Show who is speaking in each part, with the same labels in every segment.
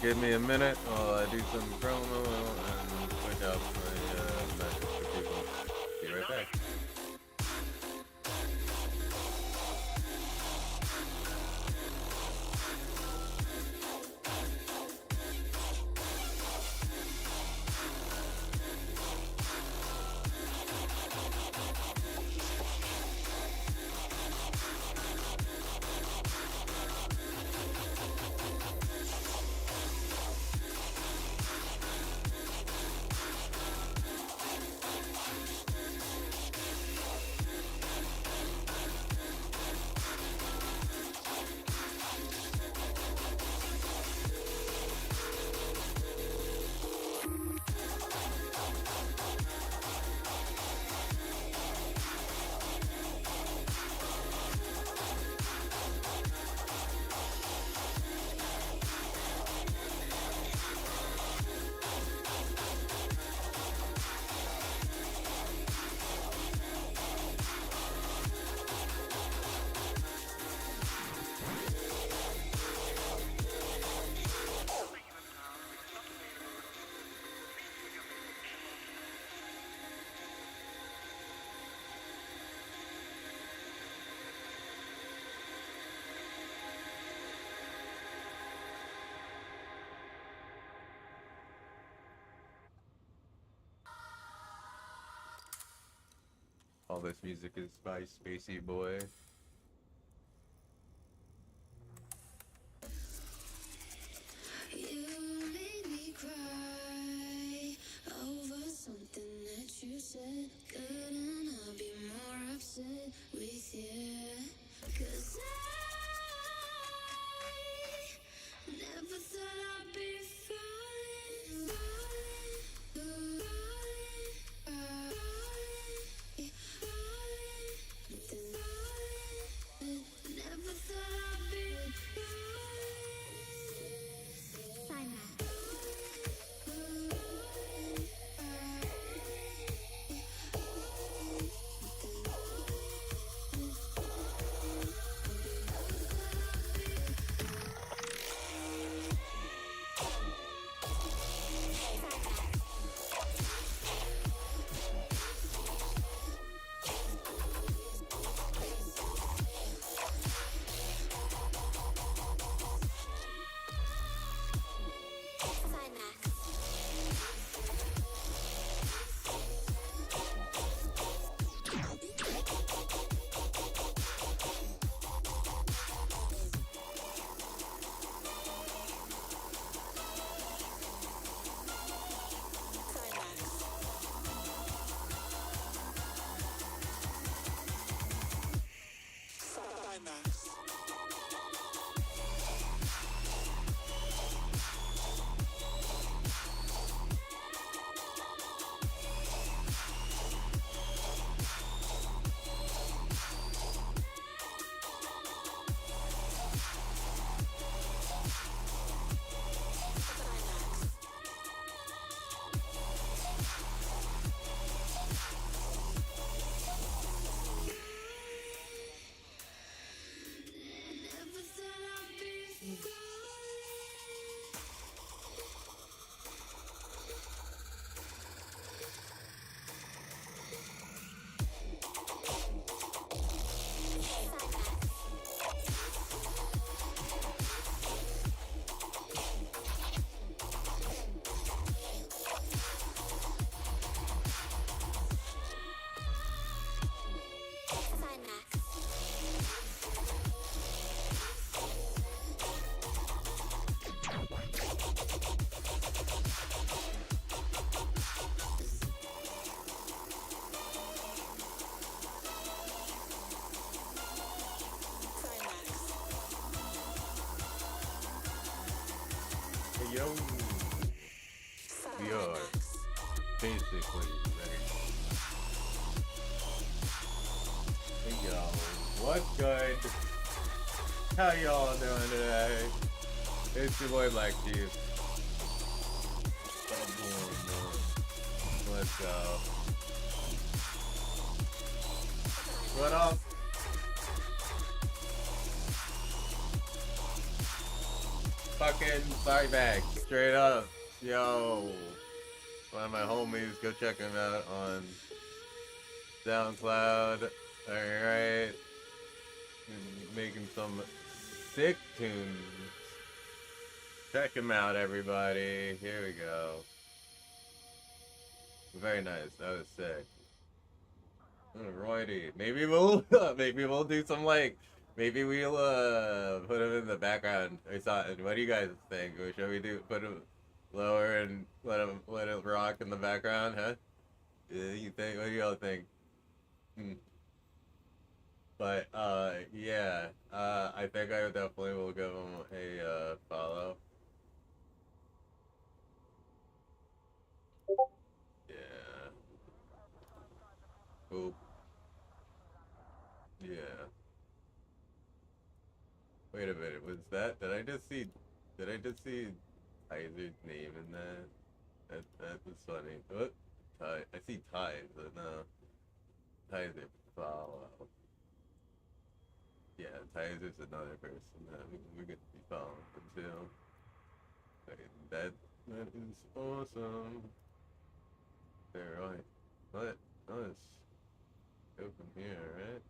Speaker 1: give me a minute while I do some promo and switch out my message for people. Be right back. All this music is by Spacey Boy.
Speaker 2: You made me cry over something that you said. Couldn't I be more upset with you? 'Cause I never thought I'd be falling, falling, falling, falling. Never thought I'd be falling.
Speaker 1: Yo, we are basically ready. Hey y'all, what's good? How y'all doing today? It's your boy Blaqksheep. Let's go. What up? fucking sorry back. Straight up. Yo. One of my homies, go check him out on SoundCloud. Alright. Making some sick tunes. Check him out, everybody. Here we go. Very nice. That was sick. Alrighty. Maybe we'll do some maybe we'll put him in the background or something. What do you guys think? Or shall we put him lower and let it rock in the background, huh? You think? What do y'all think? But yeah. I think I definitely will give him a follow. Yeah. Cool. Yeah. Wait a minute, was that? Did I just see Tyser's name in that? That was funny. What? I see Ty's, but no. Tyser follow. Yeah, Tyser's another person that we could be following too. Okay, that is awesome. They're right. Let us go from here, right?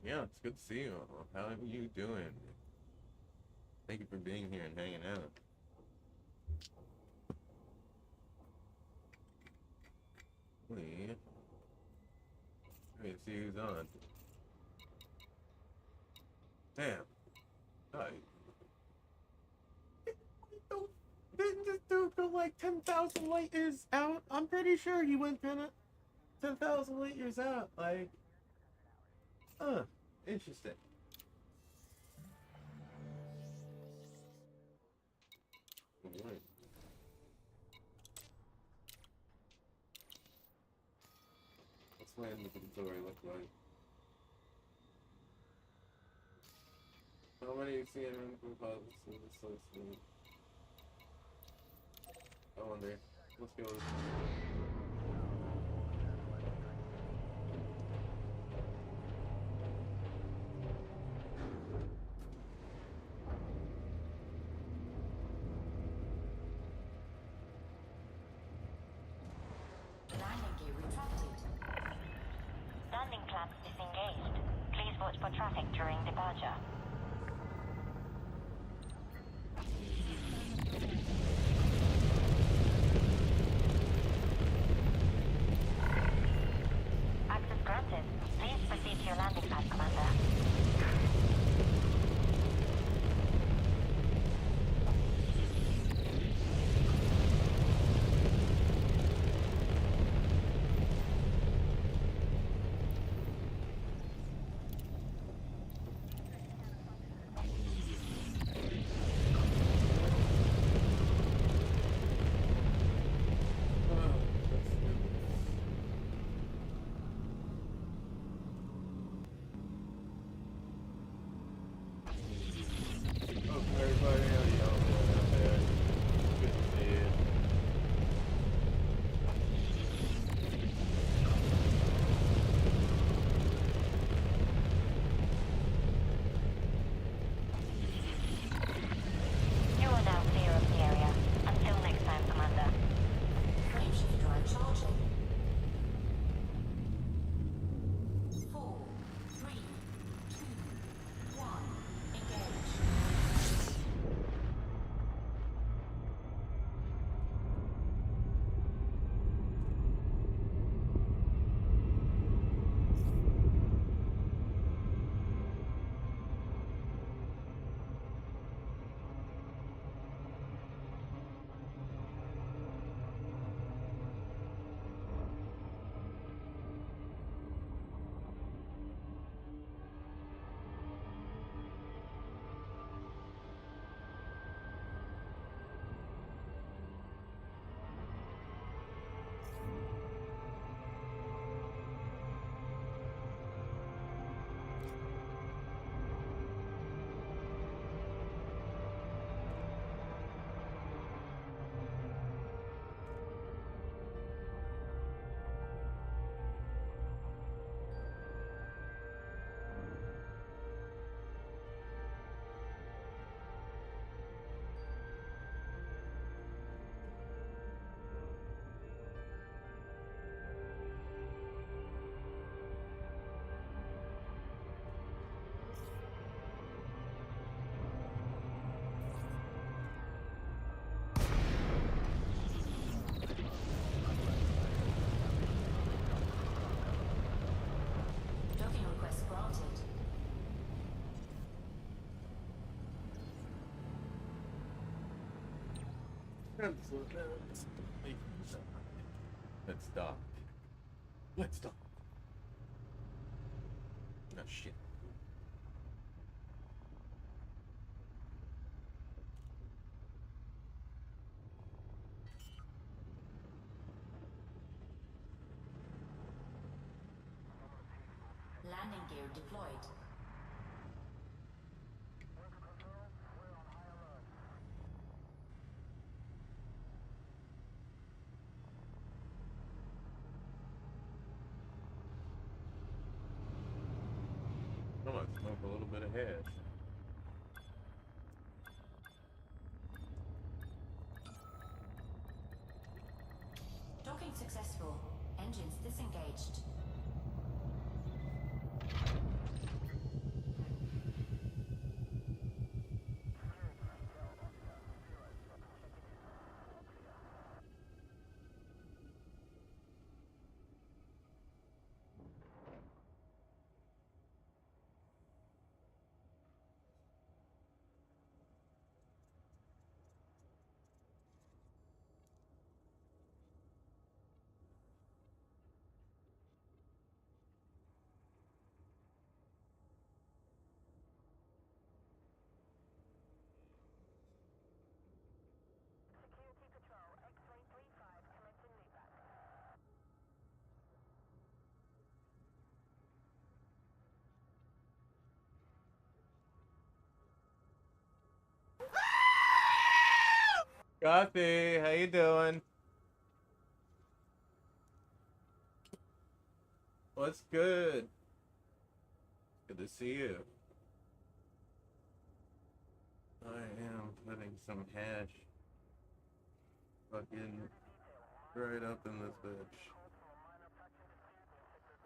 Speaker 1: Yeah, it's good to see you all. How are you doing? Thank you for being here and hanging out. Let me see who's on. Damn. Didn't this dude go like 10,000 light years out? I'm pretty sure he went 10,000 light years out. Like, interesting. Alright. What's my inventory look like? How many CNN composites in this list? I wonder. Let's go.
Speaker 3: Landing clamps disengaged. Please watch for traffic during departure. Access granted. Please proceed to your landing pad, Commander.
Speaker 1: Let's stop. Let's stop. No shit.
Speaker 3: Landing gear deployed.
Speaker 1: Come on, smoke a little bit of hash.
Speaker 3: Docking successful. Engines disengaged.
Speaker 1: Coffee, how you doing? What's good? Good to see you. I am putting some hash fucking right up in this bitch.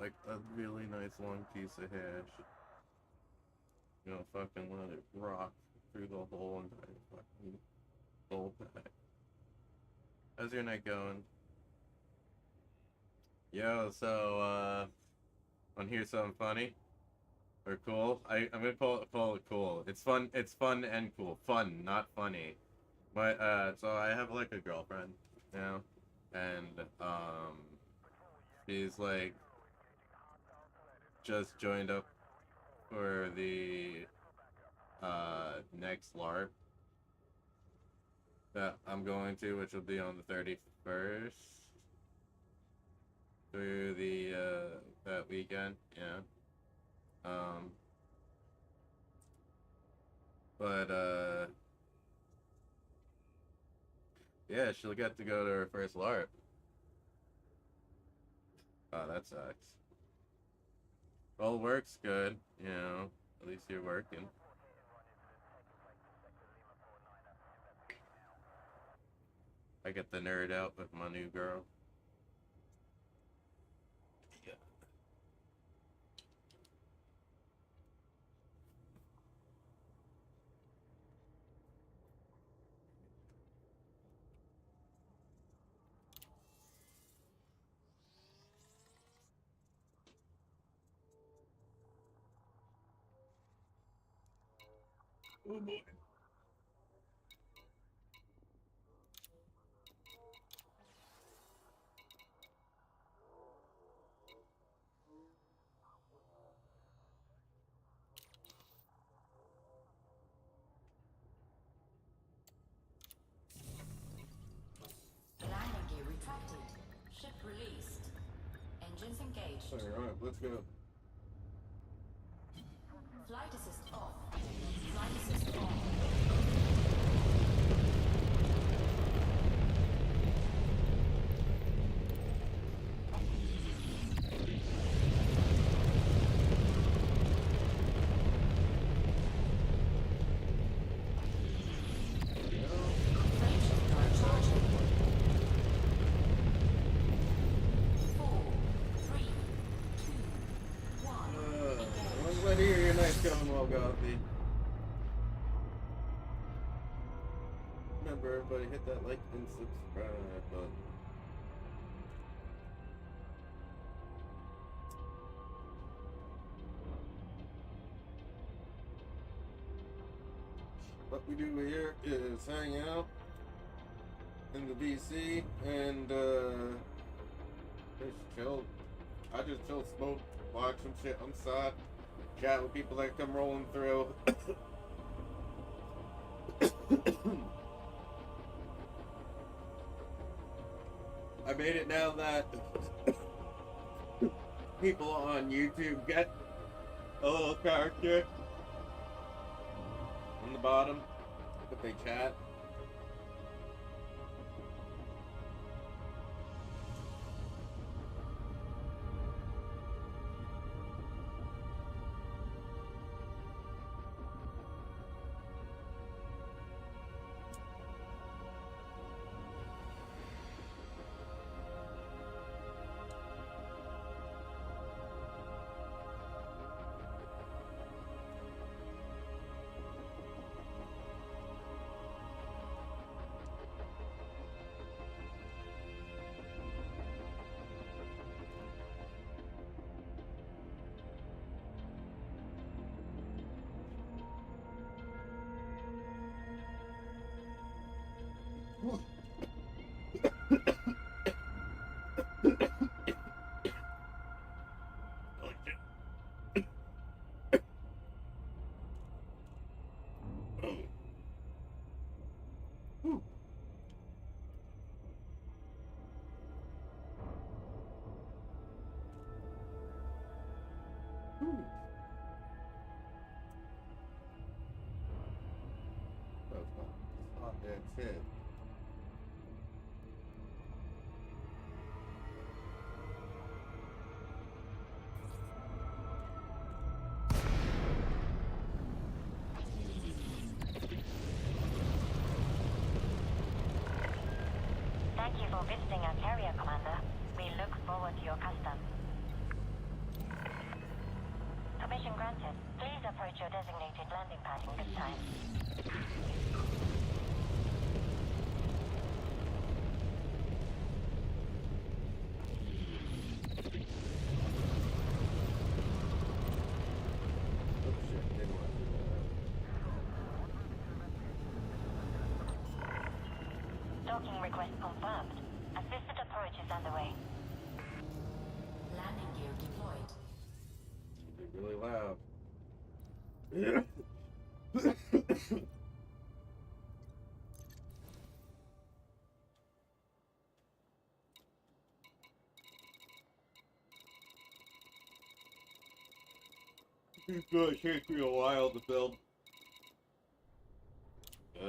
Speaker 1: Like a really nice long piece of hash. You know, fucking let it rock through the whole entire fucking whole pack. How's your night going? Yo, so, wanna hear something funny? Or cool? I'm gonna call it cool. It's fun and cool. Fun, not funny. But, so I have, like, a girlfriend now. And, she's, like, just joined up for the, next LARP that I'm going to, which will be on the 31st. Through the, that weekend, yeah. But, yeah, she'll get to go to her first LARP. Oh, that sucks. Well, work's good, you know. At least you're working. I get the nerd out with my new girl. Yeah. Oh boy.
Speaker 3: Landing gear retracted. Ship released. Engines engaged.
Speaker 1: Alright, let's go.
Speaker 3: Flight assist off. Flight assist on.
Speaker 1: I'm glad to hear your night's going well, Gothy. Remember, everybody, hit that like and subscribe button. What we do here is hang out, in the DC, and just chilled. I just chill, smoke, watch some shit on the side, chat with people that come rolling through. I made it now that people on YouTube get a little character on the bottom if they chat. That's it.
Speaker 3: Thank you for visiting our carrier, Commander. We look forward to your custom. Permission granted. Please approach your designated landing pad in good time.
Speaker 1: Oh shit, didn't want to do that.
Speaker 3: Docking request confirmed. Assisted approach is underway. Landing gear deployed.
Speaker 1: Be really loud. It's gonna take me a while to build. I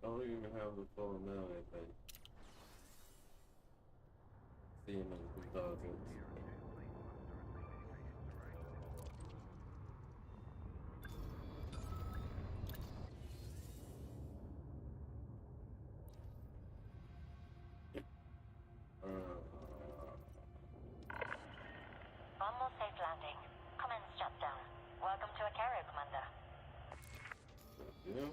Speaker 1: don't even have the full amount, I think. Seeing in the composites.
Speaker 3: Almost safe landing. Commence shutdown. Welcome to a carrier, Commander.
Speaker 1: Yeah.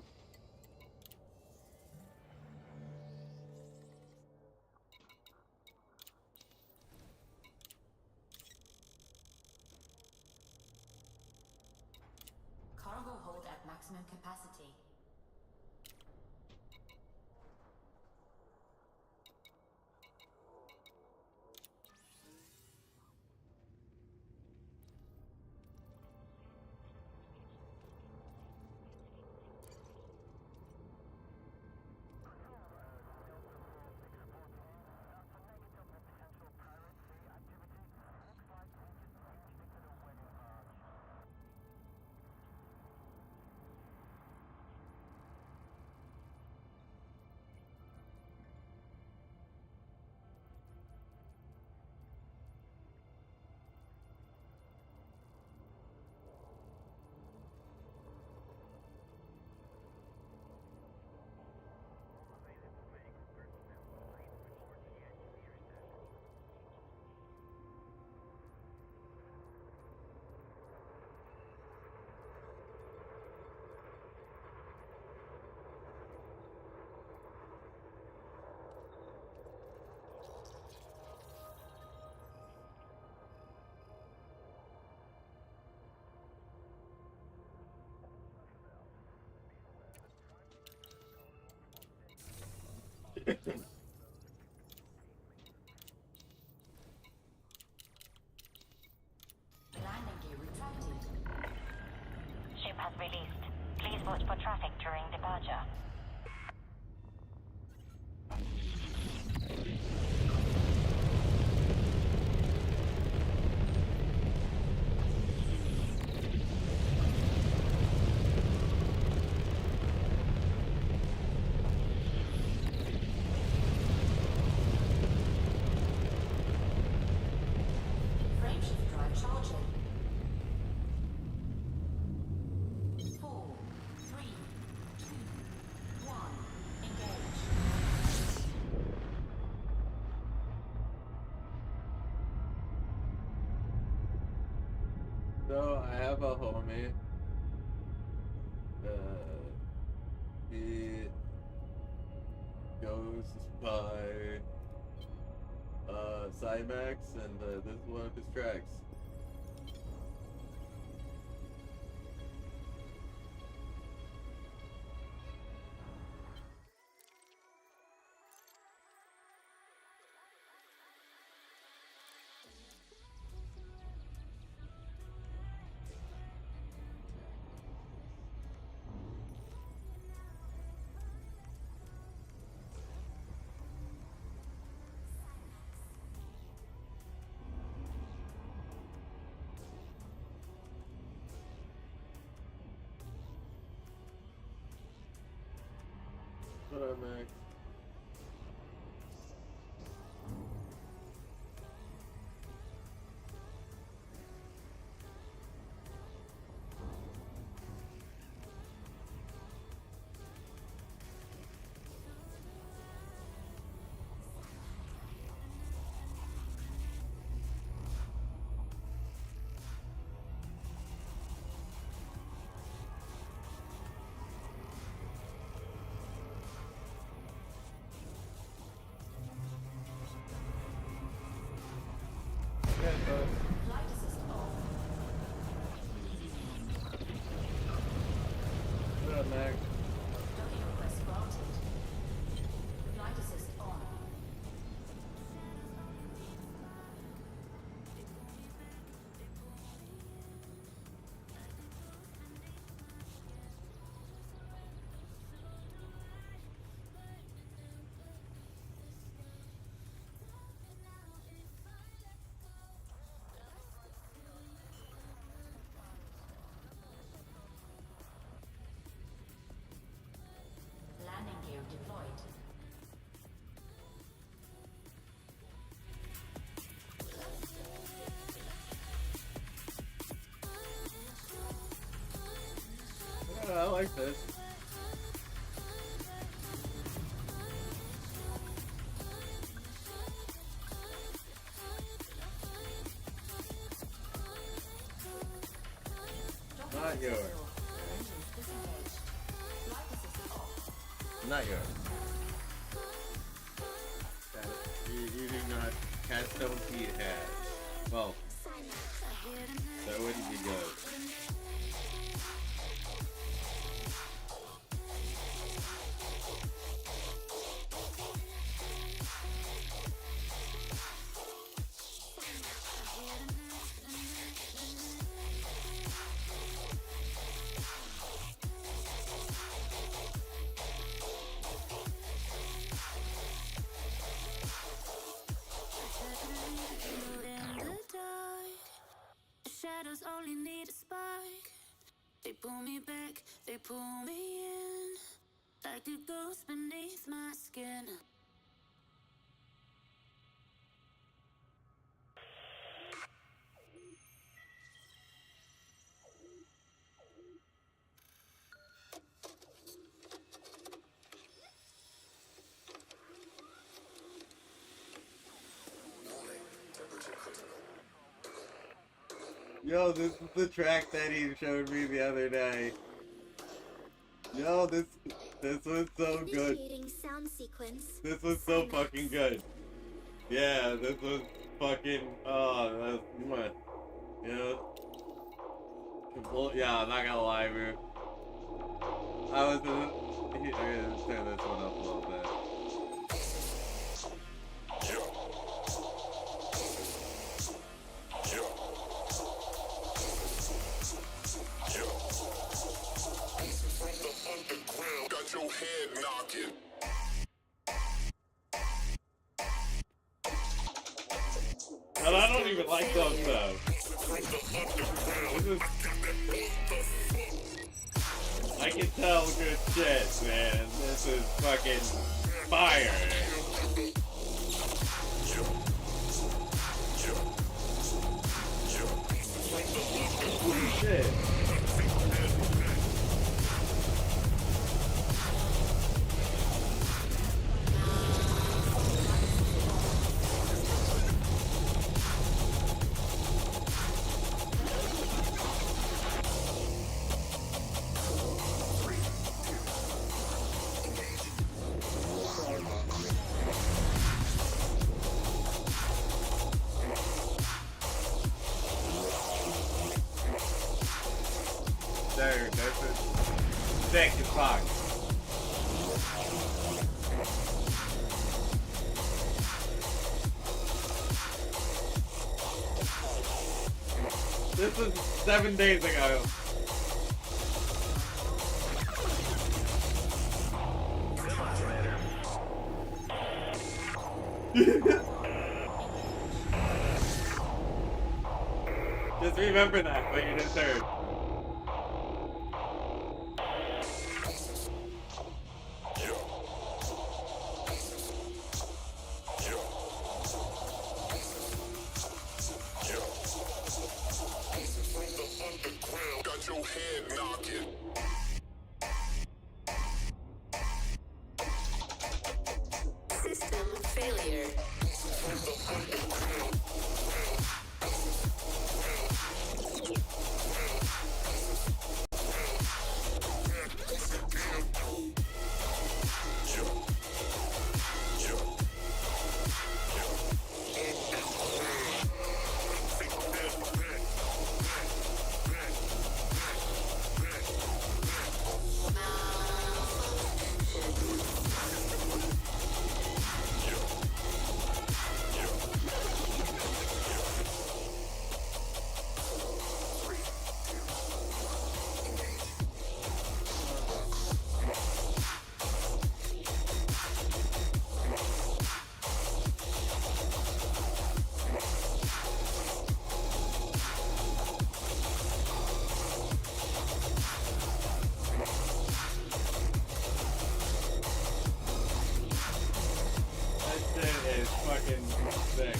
Speaker 4: Cargo hold at maximum capacity. Landing gear retracted.
Speaker 3: Ship has released. Please watch for traffic during departure.
Speaker 4: Frameshift drive charging. 4, 3, 2, 1. Engage.
Speaker 1: So I have a homie. He goes by Cymax, and this is one of his tracks. What up, Max?
Speaker 4: Flight assist off.
Speaker 1: What up, Max?
Speaker 4: Docking request granted. Flight assist on. Landing gear deployed.
Speaker 1: Yeah, I like this. Not yours.
Speaker 4: Engines disengaged. Flight assist off.
Speaker 1: Not yours. You do not. Cats don't eat hats. Well, that wouldn't be good.
Speaker 2: Shadows only need a spark. They pull me back, they pull me in, like a ghost beneath my skin.
Speaker 1: Yo, this is the track that he showed me the other day. Yo, this was so good.
Speaker 2: Initiating sound sequence.
Speaker 1: This was so fucking good. Yeah, this was fucking. Oh, that's what. You know. Well, yeah, I'm not gonna lie, dude. I was. I'm gonna turn this one up a little bit. like some stuff. This is... I can tell good shit, man. This is fucking fire. Holy shit. Dude, this is sick as fuck. This was 7 days ago. Just remember that, what you just heard.
Speaker 2: System failure.
Speaker 1: Is fucking sick.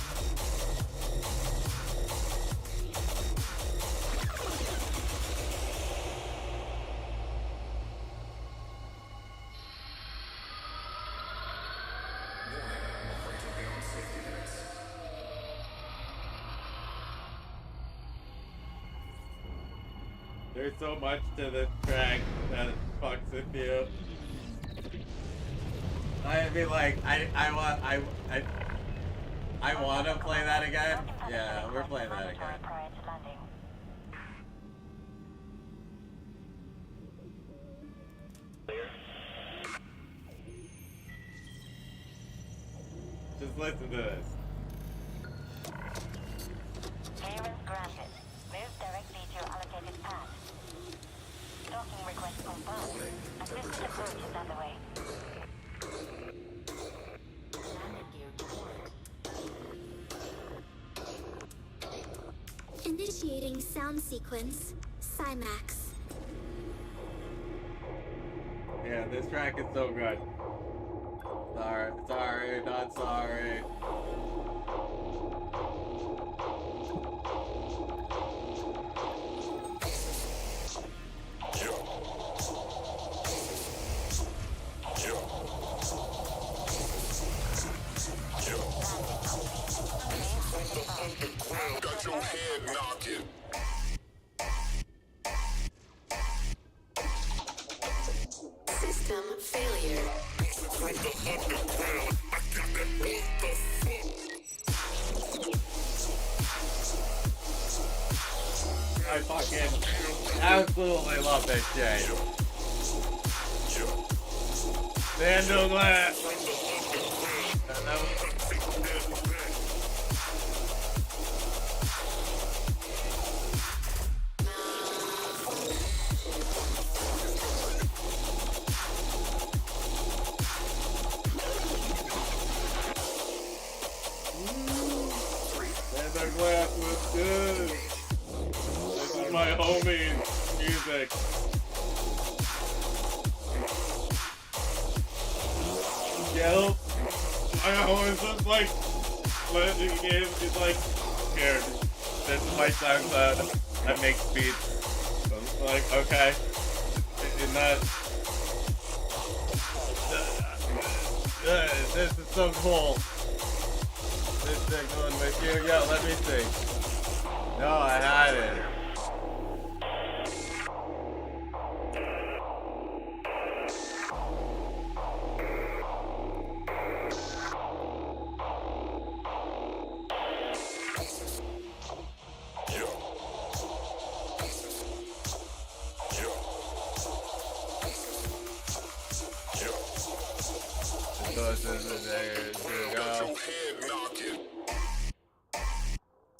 Speaker 1: There's so much to this track that fucks with you. I mean, like, I want to play that again. Yeah, we're playing that again.
Speaker 3: Prior to landing.
Speaker 1: Just listen to this.
Speaker 3: Clearance granted. Move directly to your allocated path. Docking request confirmed. Assisted approach is underway.
Speaker 4: Landing gear deployed.
Speaker 2: Initiating sound sequence. Cymax.
Speaker 1: Yeah, this track is so good. Sorry, not sorry.
Speaker 5: Got your head knocking.
Speaker 2: System failure.
Speaker 1: I fucking absolutely love this shit. Vandal glass. Black was good. This is my homie's music. Yelp. I was just like, it's like, here, this is my SoundCloud. I make beats. So it's like, okay. And that, this is so cool. This thing going with you. Yo, let me see. No, I had it.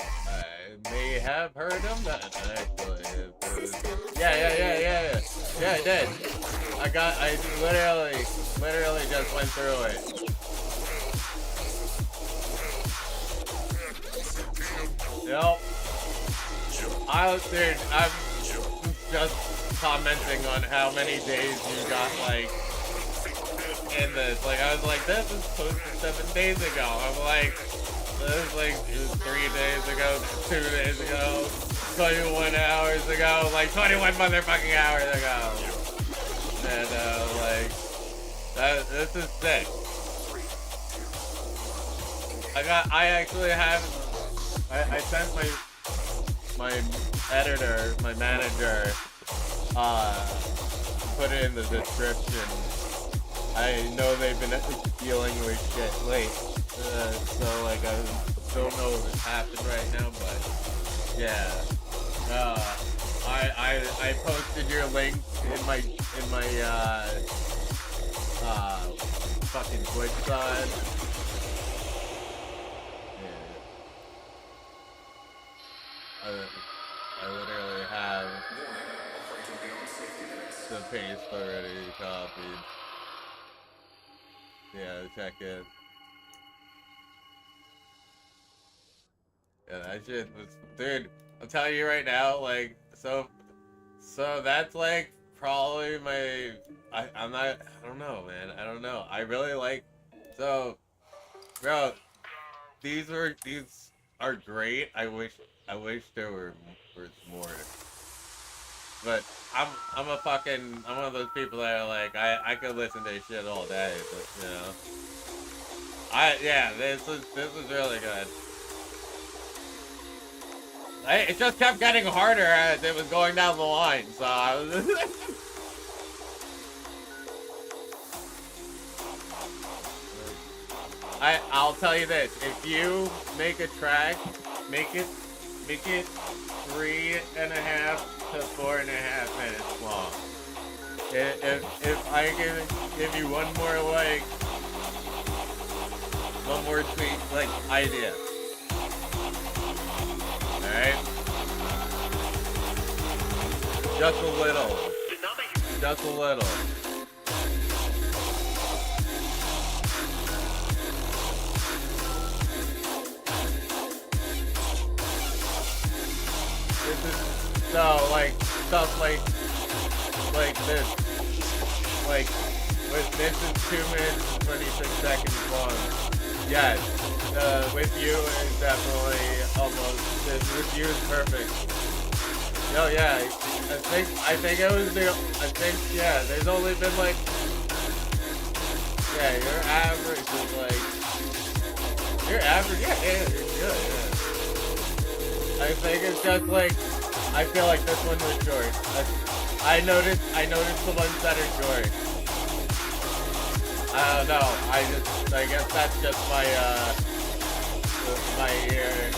Speaker 1: I may have heard him. Actually, yeah. Yeah, I did. I literally just went through it. Yep. Dude, I'm just commenting on how many days you got, like, in this. Like, I was like, this is posted 7 days ago. I'm like, this is like, it was 3 days ago, 2 days ago, 21 hours ago, like 21 motherfucking hours ago. And, like, this is sick. I actually have, I sent my editor, my manager, put it in the description. I know they've been dealing with shit late, so like I don't know if it's happened right now, but yeah. I posted your link in my fucking Twitch side. I literally have the paste already copied. Yeah, check it. Yeah, that shit was, dude, I'm telling you right now, like, so that's like probably my, I don't know, man, I don't know. I really like, so, bro, these are great. I wish there was more. But I'm one of those people that are like, I could listen to this shit all day, but you know. This was really good. It just kept getting harder as it was going down the line, so I was I'll tell you this, if you make a track, make it 3.5 to 4.5 minutes long. If I can give you one more tweet, like, idea. Alright? Just a little. Just a little. This is, so, like, stuff like this. Like, this is 2 minutes and 26 seconds long. Yes, with you is definitely almost, with you is perfect. No, yeah, I think it was yeah, there's only been like, yeah, your average is like, yeah, you're good, yeah. I think it's just like, I feel like this one was short. I noticed the ones that are short. I don't know. I guess that's just my ear.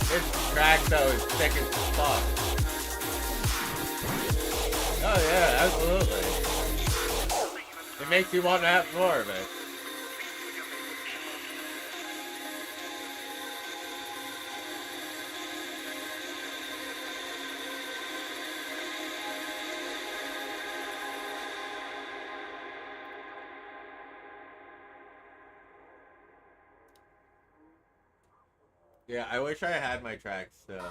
Speaker 1: This track though is thick as fuck. Oh yeah, absolutely. It makes you want to have more of it. Yeah, I wish I had my tracks still.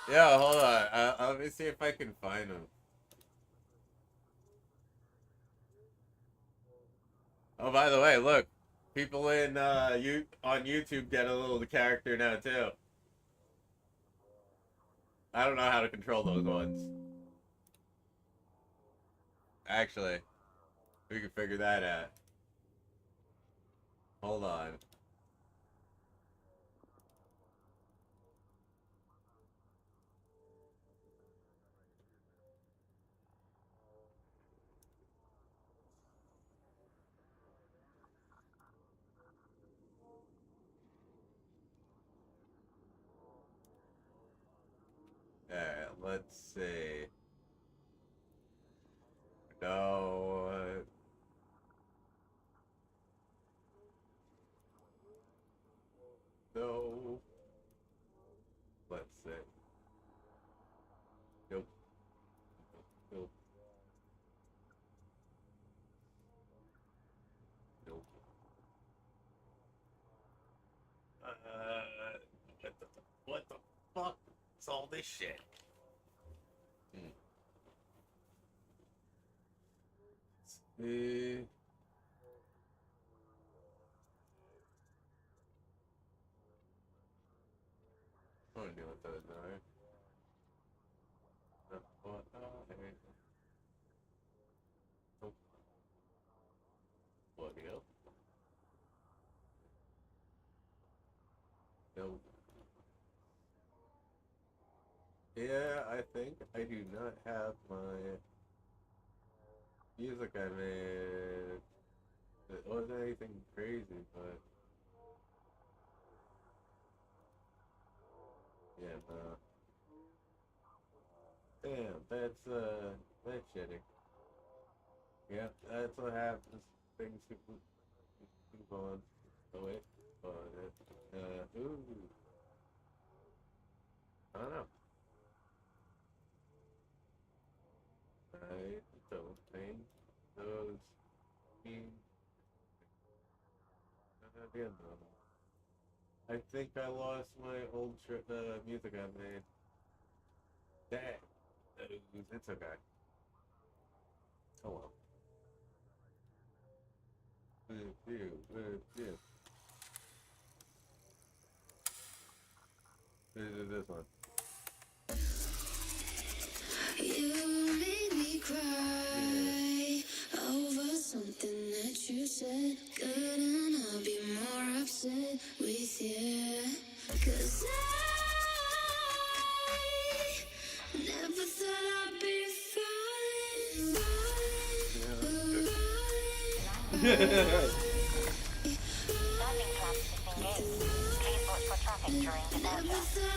Speaker 1: Yeah, hold on. Let me see if I can find them. Oh, by the way, look. People in on YouTube get a little character now too. I don't know how to control those ones. Actually, we can figure that out. Hold on. Alright, let's see. No. No. Let's see. Nope. Nope. Nope. What the fuck is all this shit? See. I'm gonna deal with those now. Audio. Nope. Yeah, I think I do not have my music I made. It wasn't anything crazy, but yeah, no. Damn, that's shitty. Yeah, that's what happens. Things move on. Oh wait, ooh, I don't know. I don't think those mean again though. I think I lost my old music I made. Dang. It's okay. Oh well. This one.
Speaker 2: You made me cry over something that you said. Couldn't I be more upset with you? 'Cause I never thought I'd be
Speaker 3: Landing traffic is engaged. Please watch for traffic during departure.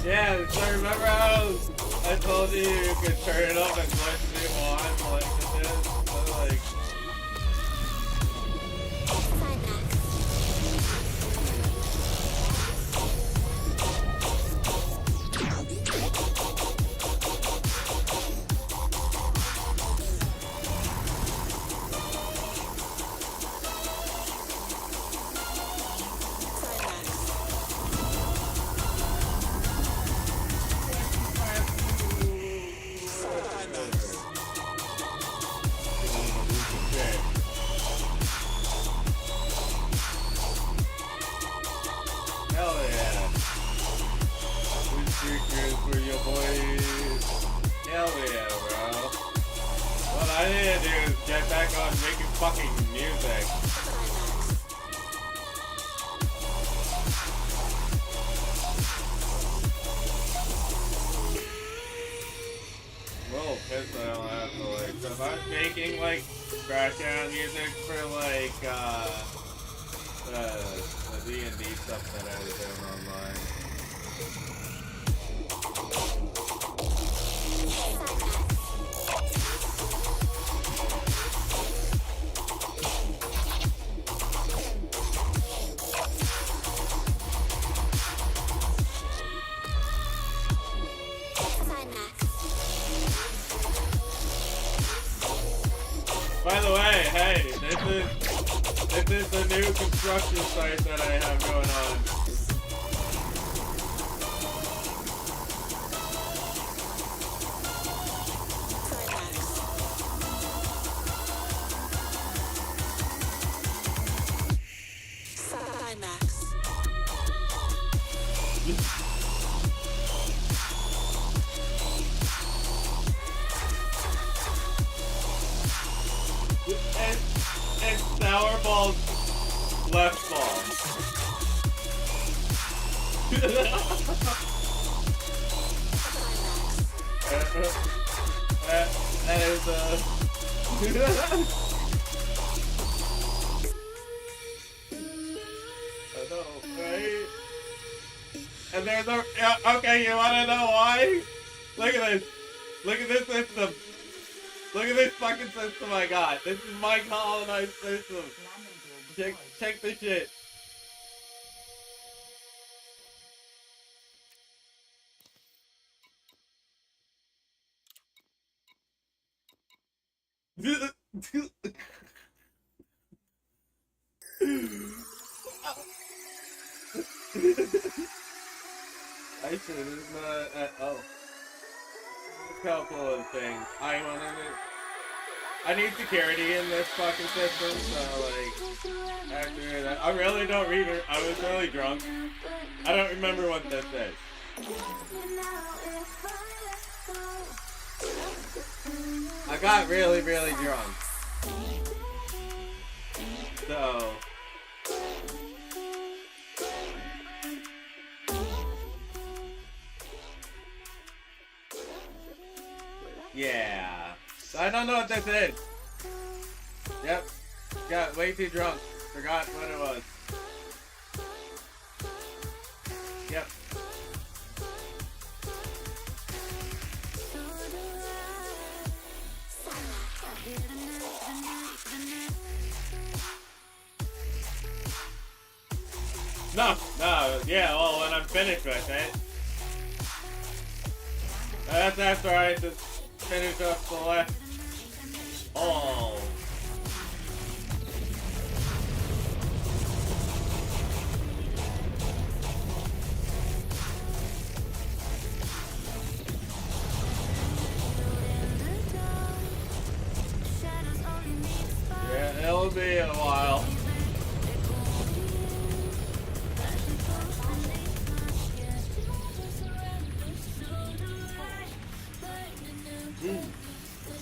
Speaker 1: Yeah, so remember how I told you could turn it up as much as you want, like this? So like. Hell yeah. These speakers for your boys. Hell yeah, bro. What I need to do is get back on making fucking music. I'm a little pissed I don't have to like, so if I'm making like background music for like the D&D stuff that I was doing online. is the new construction site that I have going on. And Sour Ball's left ball. That is I know, right? And there's a okay, you wanna know why? Look at this. Look at this system. Look at this fucking system I got. This is my colonized system. Check the shit. I should have oh. A couple of things. I need security in this fucking system, so like after that I really don't read it. I was really drunk. I don't remember what this is. I got really drunk. So yeah. I don't know what this is. Yep. Got way too drunk. Forgot what it was. Yep. No, yeah, well, when I'm finished with it. That's after I just finish up the left. Oh. Yeah, it'll be a while.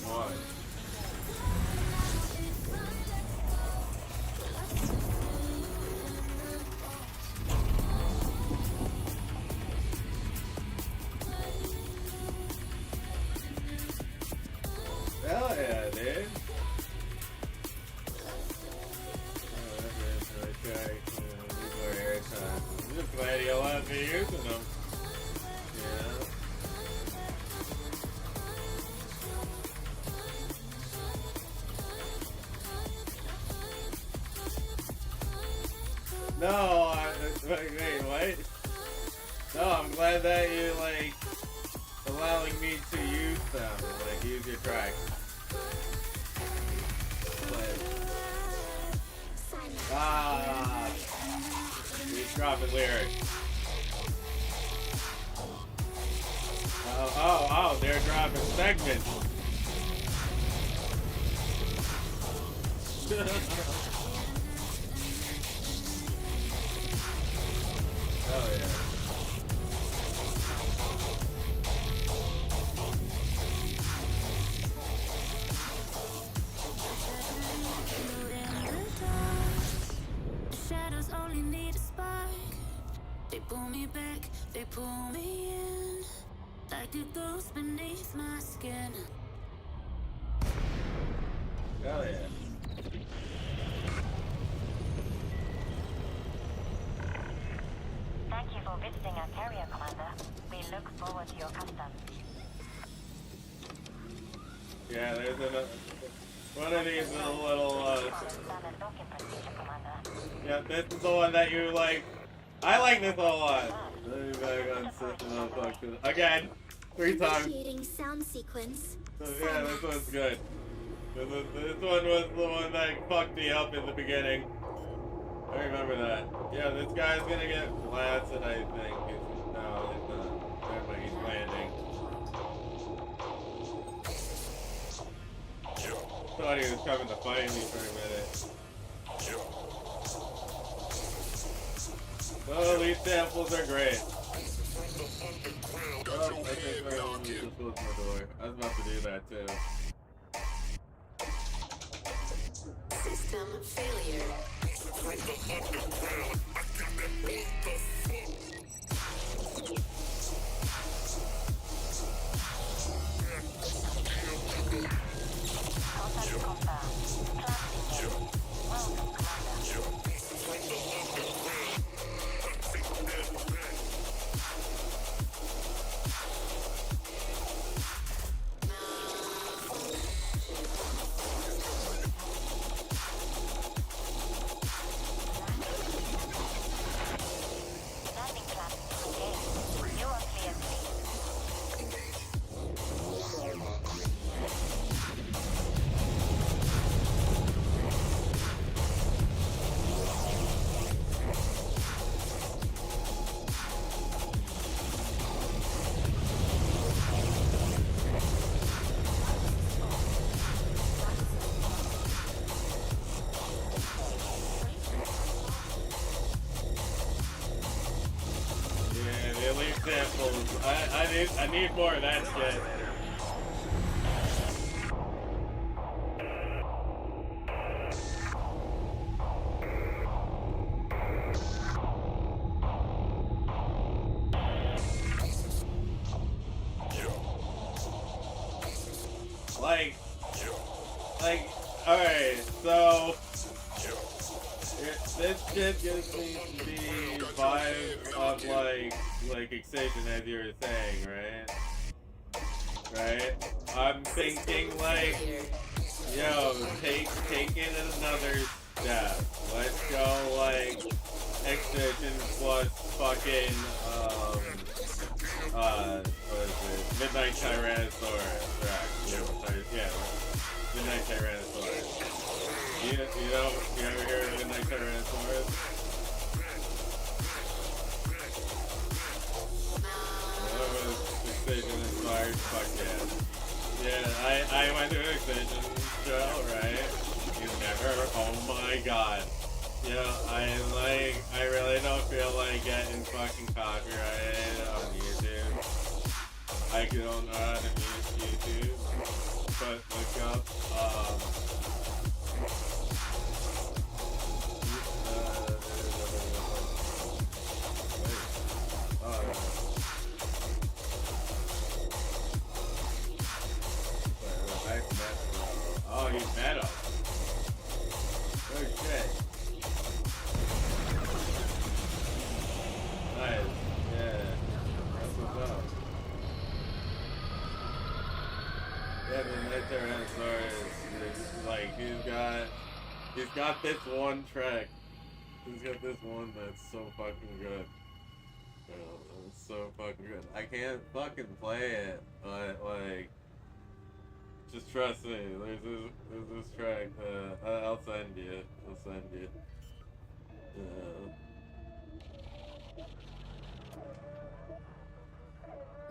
Speaker 1: Why? Hell yeah, dude. Okay. I'm just glad you'll have me using them. Yeah. No, wait, what? No, I'm glad that you, like, allowing me to use them, like, use your tracks. Ah, he's dropping lyrics. Oh, they're dropping segments. Oh yeah.
Speaker 2: Shadows only need a spark. They pull me back, they pull me in, like a ghost beneath my skin.
Speaker 1: Oh yeah.
Speaker 3: Thank you for visiting our carrier, Commander. We look forward to your custom.
Speaker 1: Yeah, there's another. One of these little,
Speaker 3: Standard docking procedure, Commander.
Speaker 1: yeah, this is the one that you like. I like this a lot. Let me back on system of function. Again, 3 times.
Speaker 6: Initiating sound sequence.
Speaker 1: So yeah, this one's good. This one was the one that fucked me up in the beginning. I remember that. Yeah, this guy's gonna get blasted, I think. No, he's not. Never mind, he's landing. Thought he was coming to fight me for a minute. Oh, these samples are great. Oh, I think we're gonna use this close my door. I was about to do that too.
Speaker 4: System failure.
Speaker 3: Contact confirmed. Transiting. Welcome, Commander. Landing plan engaged. You are clear, please.
Speaker 1: Yeah, the elite samples. I need more of that shit. Like, alright, so this shit gives me the vibe of like Excision, as you were saying, right? Right? I'm thinking like, yo, take it another step. Let's go like Excision plus fucking what is it? Midnight Tyrannosaurus, right? Yeah, Midnight Tyrannosaurus. You ever hear of Midnight Tyrannosaurus? Excision inspired, fuck yeah. Yeah, I went to an Excision show, right? You never, oh my god. I really don't feel like getting fucking copyrighted on YouTube. I don't know how to use YouTube, but look up, oh, he's metal. Oh shit. Nice. Yeah. That's what's up. Yeah, the Midnight Tyrannosaurus, like, he's got this one track. He's got this one that's so fucking good. It's so fucking good. I can't fucking play it, but like, just trust me. There's this track. I'll send you. I'll send you.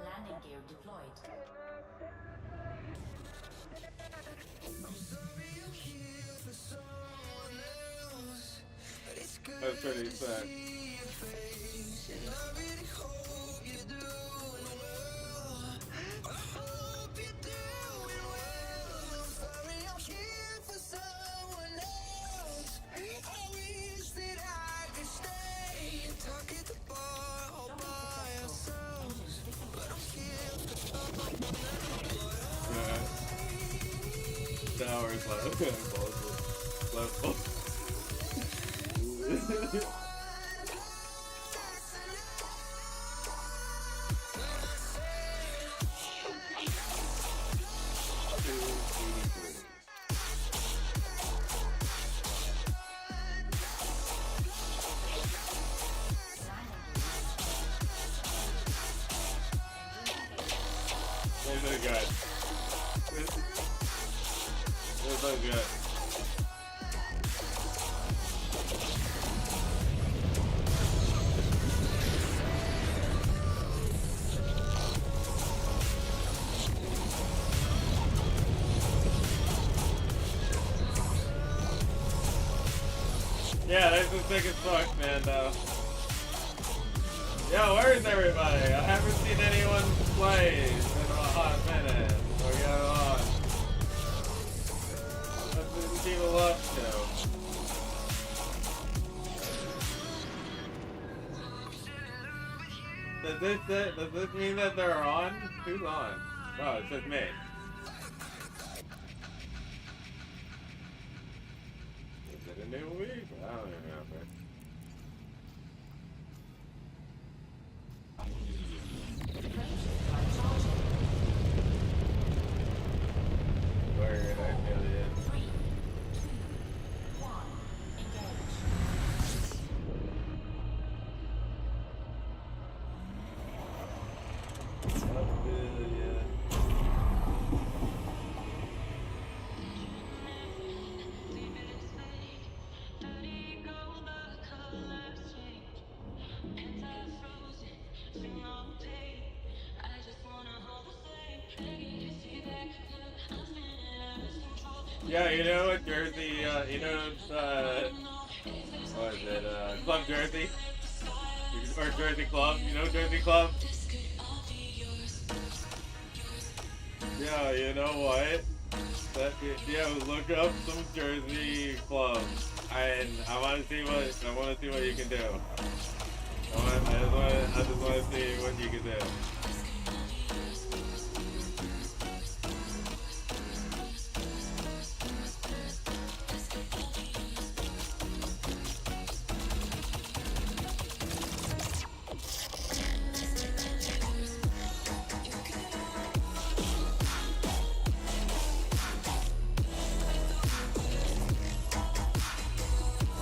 Speaker 4: Landing gear deployed.
Speaker 1: That's pretty sad. Hours left. This so good. Yeah, this is sick as fuck, man, though. Yo, where's everybody? I haven't seen anyone play in a hot minute. What going on? What's this people up to? Does this mean that they're on? Who's on? Oh, it's just me. Is it a new week? I don't even know. Where did I feel it?
Speaker 4: 3, 2, 1,
Speaker 1: Yeah, you know what Jersey, what is it, Club Jersey? Or Jersey Club, you know Jersey Club? Yeah, you know what? Look up some Jersey clubs, and I want to see what you can do. I just want to see what you can do.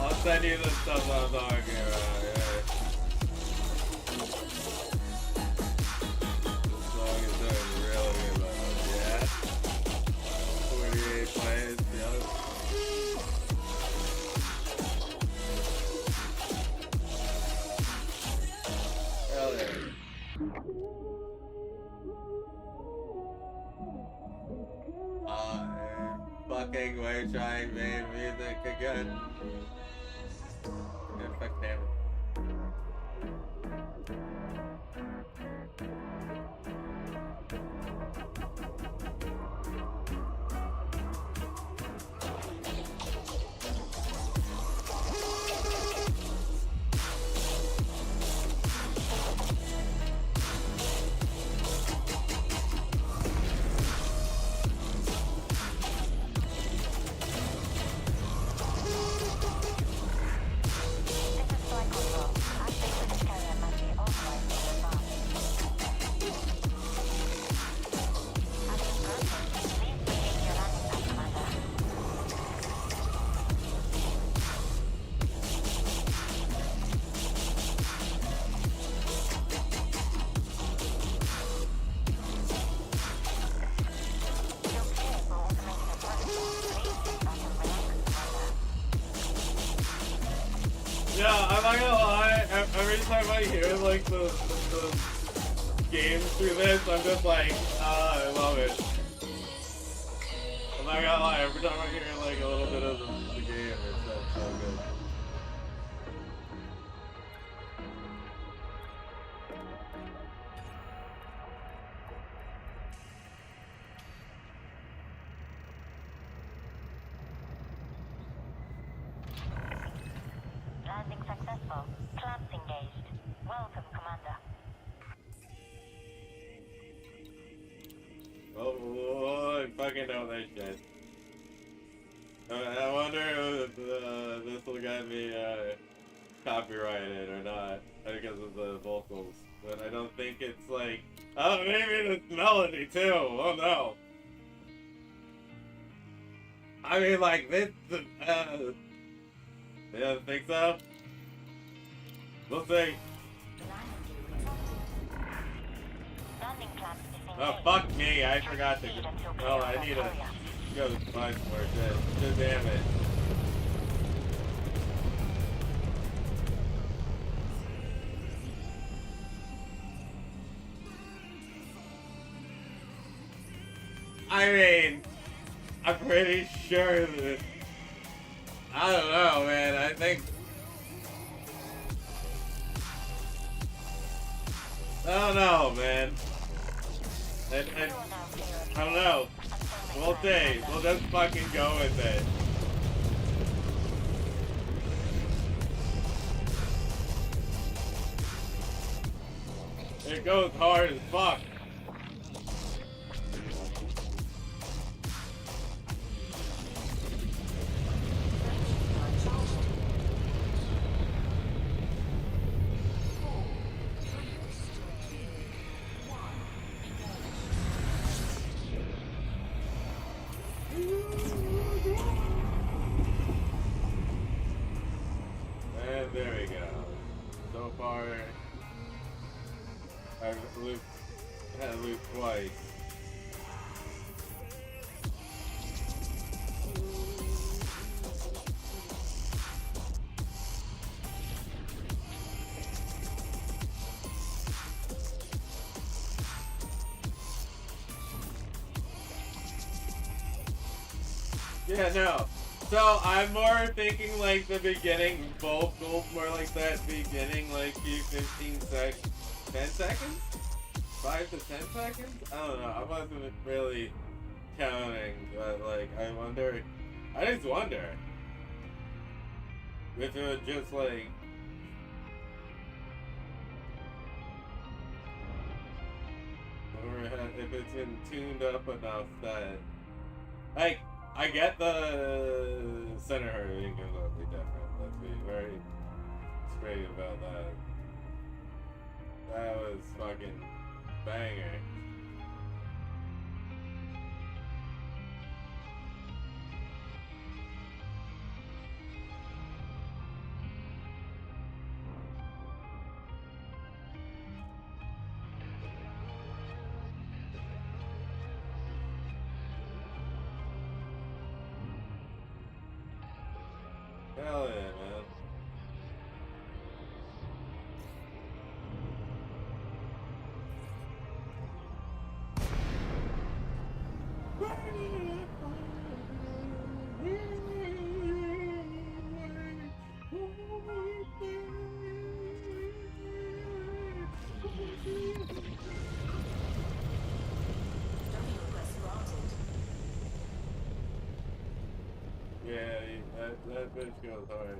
Speaker 1: I'll send you the stuff I'm talking about, yeah. This song is doing really good, yeah. 48 plays, yeah. Hell yeah. Fucking way trying main music again. Yeah, fuck him. Yeah, I'm not gonna lie, every time I hear like the games through this, I'm just like, I love it. I'm not gonna lie, every time I hear like a little bit of the game, it's so good.
Speaker 3: Landing successful. Clamps engaged. Welcome, Commander.
Speaker 1: Oh, I fucking know that shit. I wonder if this will get me copyrighted or not because of the vocals. But I don't think it's like, oh, maybe this melody too. Oh no. I mean, like this. You don't think so? We'll see.
Speaker 3: Landing clamps disengaged.
Speaker 1: Oh fuck me! I forgot to. Oh, I need a. go much more shit. Just damn it. I mean, I'm pretty sure that, I don't know, man. I think, I don't know, man. I don't know. We'll see. We'll just fucking go with it. It goes hard as fuck. And there we go. So far, I've had loot twice. Yeah, no. So I'm more thinking like the beginning, both goals more like that beginning, like few 15 seconds, 10 seconds? 5 to 10 seconds? I don't know. I wasn't really counting, but like I just wonder if it was just like or if it's been tuned up enough that like I get the center her being completely different. Let's be very straight about that. That was fucking banger. Hell yeah, man. Yeah, that bitch goes hard.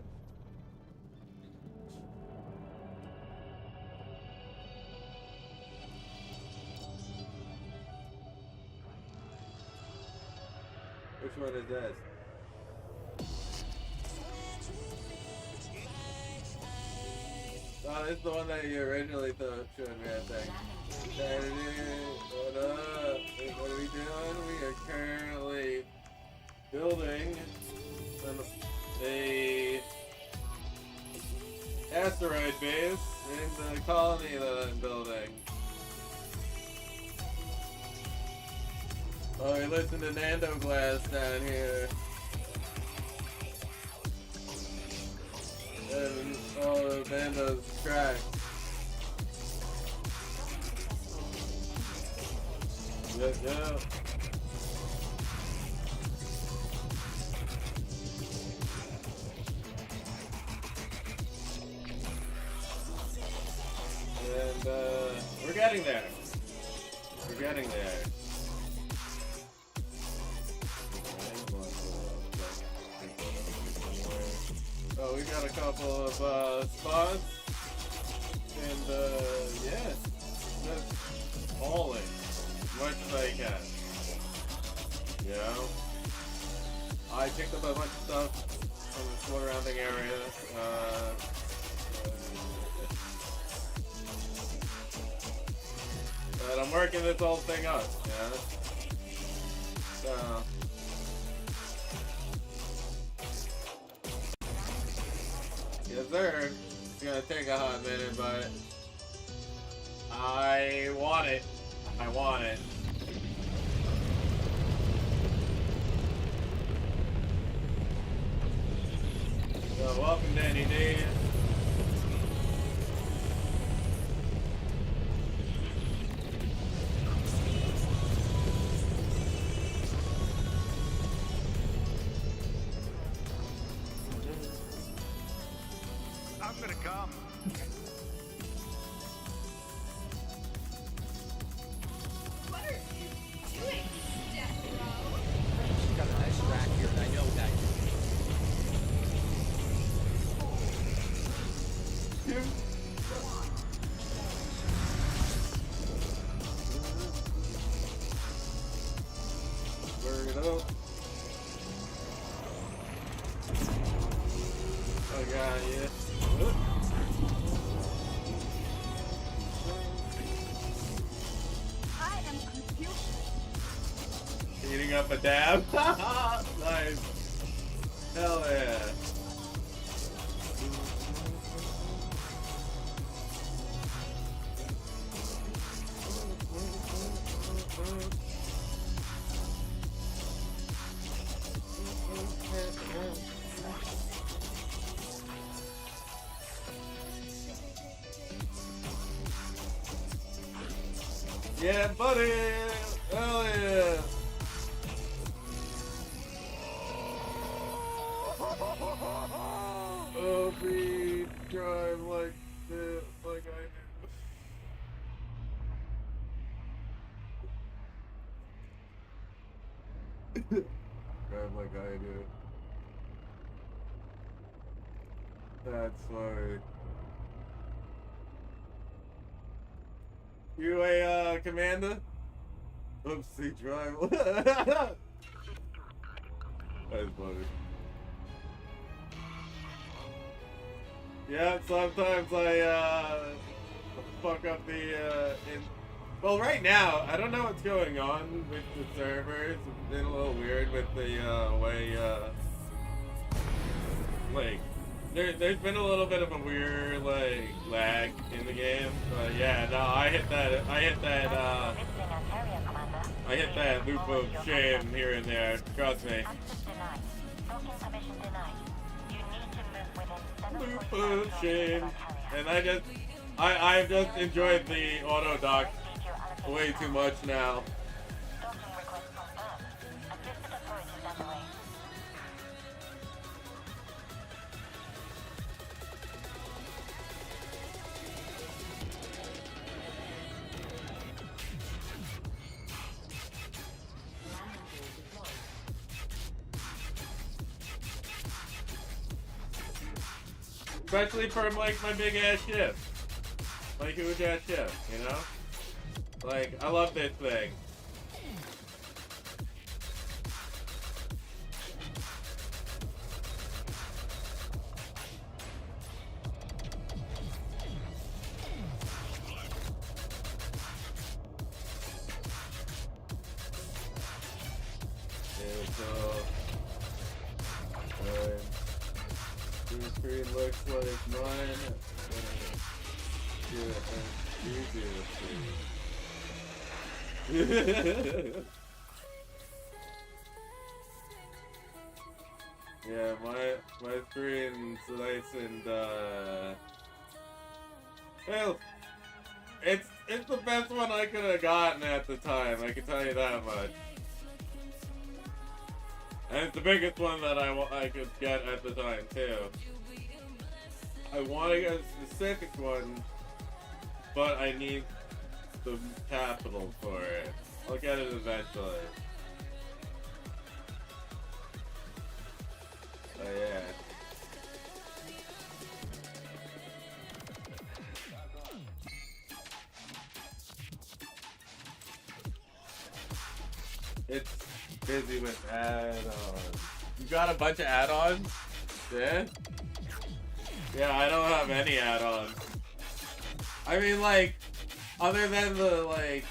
Speaker 1: Which one is that? Oh, it's the one that you originally thought showed me, I think. What up? What are we doing? We are currently building a asteroid base in the colony that I'm building. Oh, we listen to Nando Glass down here. And all of Nando's tracks. Yeah. And we're getting there. We're getting there. Oh, we got a couple of spots. And yeah, just hauling as much as I can. You know? I picked up a bunch of stuff from the surrounding area. But I'm working this whole thing up, yeah. So yes sir. It's gonna take a hot minute, but I want it. I want it. welcome, Danny D.
Speaker 6: I'm gonna come.
Speaker 4: What are you doing, Stefano?
Speaker 7: She's got a nice rack here, and I know that.
Speaker 1: Burn it up. Oh god, yeah.
Speaker 4: I am confused.
Speaker 1: Eating up a dab. Nice. Hell yeah. Yeah, buddy! Hell yeah! Oh, we drive like this, like I do. Drive like I do. That's funny. You a commander? Oopsie, drive. That's funny. Yeah, sometimes I fuck up the well, right now I don't know what's going on with the servers. It's been a little weird with the way like there's been a little bit of a weird like lag in the game. But yeah, no, I hit that loop of shame here and there. Trust me. Loop of shame. And I've just enjoyed the auto dock way too much now. Especially for like my big ass ship. My huge ass ship, you know? Like, I love this thing. Your screen looks like mine. Yeah, my screen's nice and well, it's the best one I could have gotten at the time. I can tell you that much. And it's the biggest one that I could get at the time too. I want to get a specific one, but I need the capital for it. I'll get it eventually. Oh yeah. It's busy with add-ons. You got a bunch of add-ons? Yeah? Yeah, I don't have any add-ons. I mean, like, other than the, like,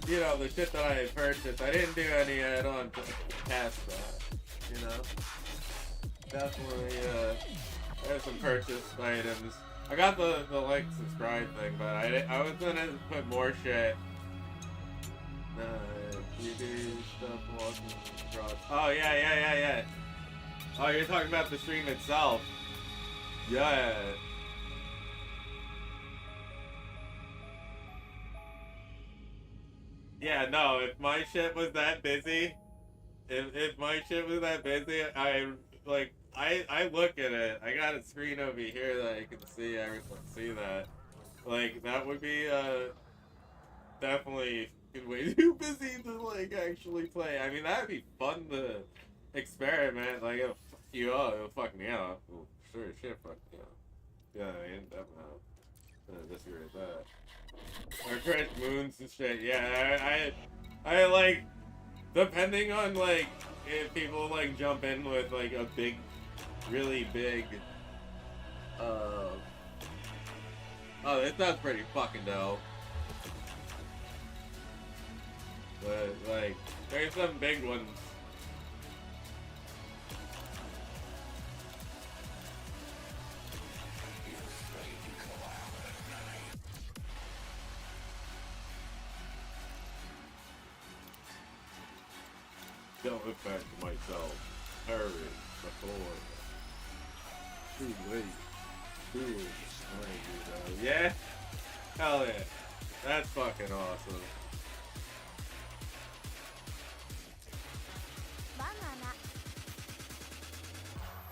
Speaker 1: you know, the shit that I had purchased, I didn't do any add-on past that, you know? Definitely, there's some purchased items. I got the like, subscribe thing, but I was gonna put more shit. You do stuff walking across. Oh, yeah. Oh, you're talking about the stream itself. Yeah. Yeah, no, if my shit was that busy, if my shit was that busy, I look at it. I got a screen over here that I can see see that. Like that would be definitely way too busy to like actually play. I mean that'd be fun to experiment. Like it'll fuck you up, it'll fuck me up. Well, sure as shit fuck me up. Yeah, I mean definitely. I disagree with that. Or correct moons and shit. Yeah, I like depending on like if people like jump in with like a big, really big. Oh, that's pretty fucking dope. But like, there's some big ones. Don't affect myself. Hurry before. Too late. Too late. Yeah? Hell yeah. That's fucking awesome.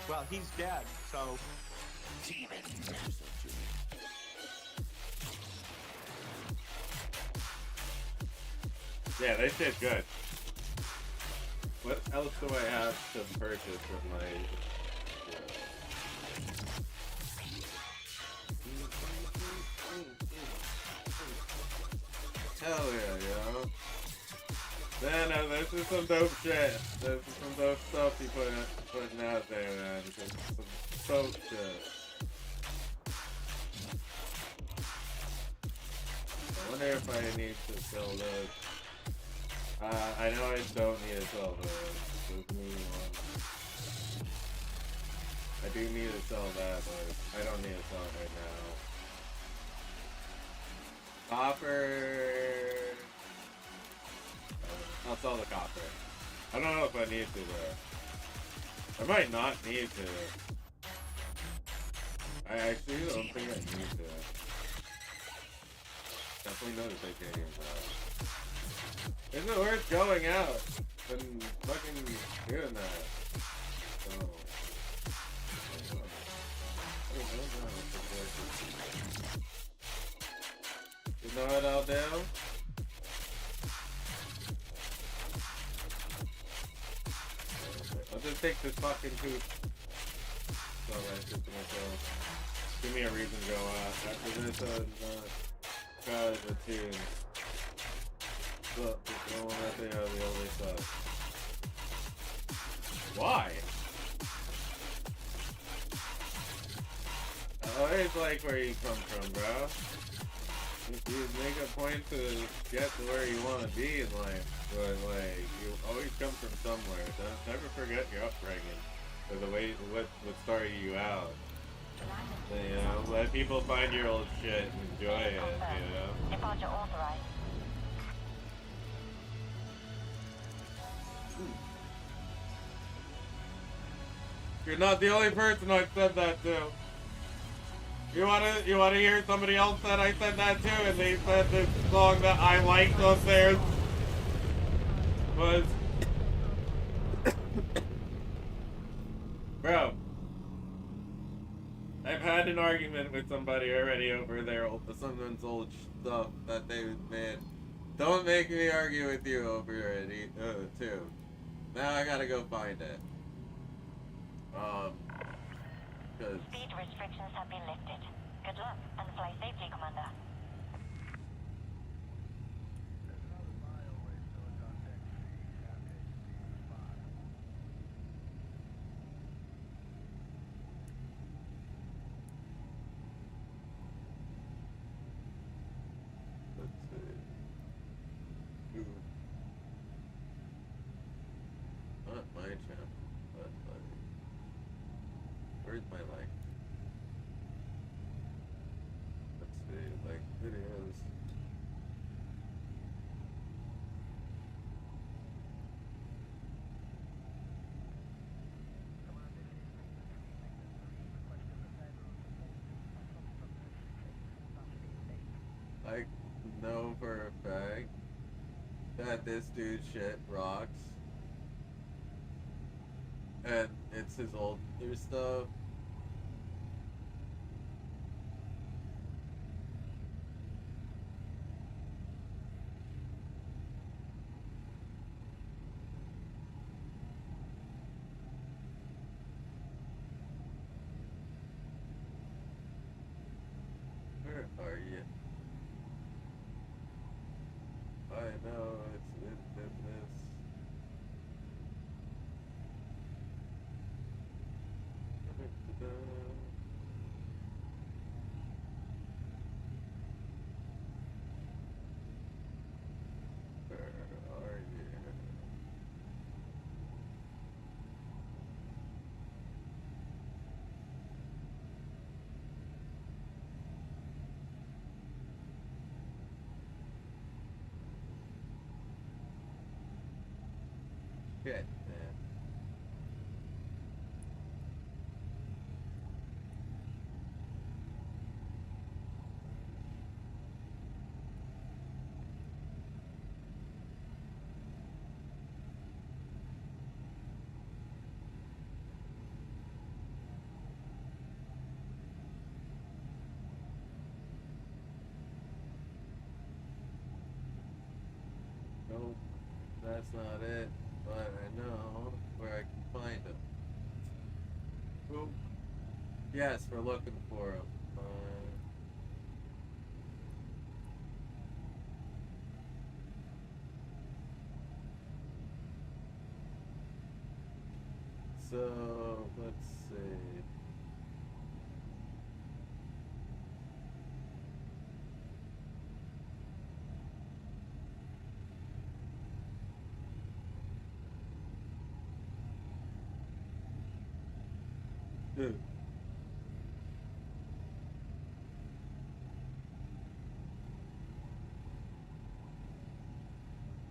Speaker 7: Well, he's dead, so.
Speaker 1: Yeah, this shit's good. What else do I have to purchase with my... Hell yeah, yo. Man, this is some dope shit. This is some dope stuff you putting out there, man. This is some dope shit. I wonder if I need to sell those. I know I don't need to sell those. I do need to sell that, but I don't need to sell it right now. Copper. I'll sell the copper. I don't know if I need to though. I might not need to. I actually don't think I need to. Definitely know to take care of that. Isn't it worth going out and fucking doing that? So, you know what I'll do? I'll just take this fucking tooth. So I just to myself. Give me a reason to go out. After this, try the tune. Look, the one right there, the only stuff. Why? I always like where you come from, bro. If you make a point to get to where you want to be in life, but like, you always come from somewhere. Don't never forget your upbringing, or the way, what started you out. You know, let people find your old shit and enjoy it, you know?
Speaker 3: Departure authorized.
Speaker 1: You're not the only person I said that to. You wanna hear somebody else that I said that to, and they said this song that I liked on theirs was bro. I've had an argument with somebody already over someone's old stuff that they made. Don't make me argue with you over it too. Now I gotta go find it.
Speaker 3: Speed restrictions have been lifted. Good luck and fly safely, Commander.
Speaker 1: Let's see. Not my channel, but where's my like? Let's see, like I know for a fact that this dude's shit rocks. And it's his older stuff. Where are you? I know it's in this. Where are you? Shit, man. Nope, that's not it. But I know where I can find him. Oop. Yes, we're looking for him. So let's see. Dude.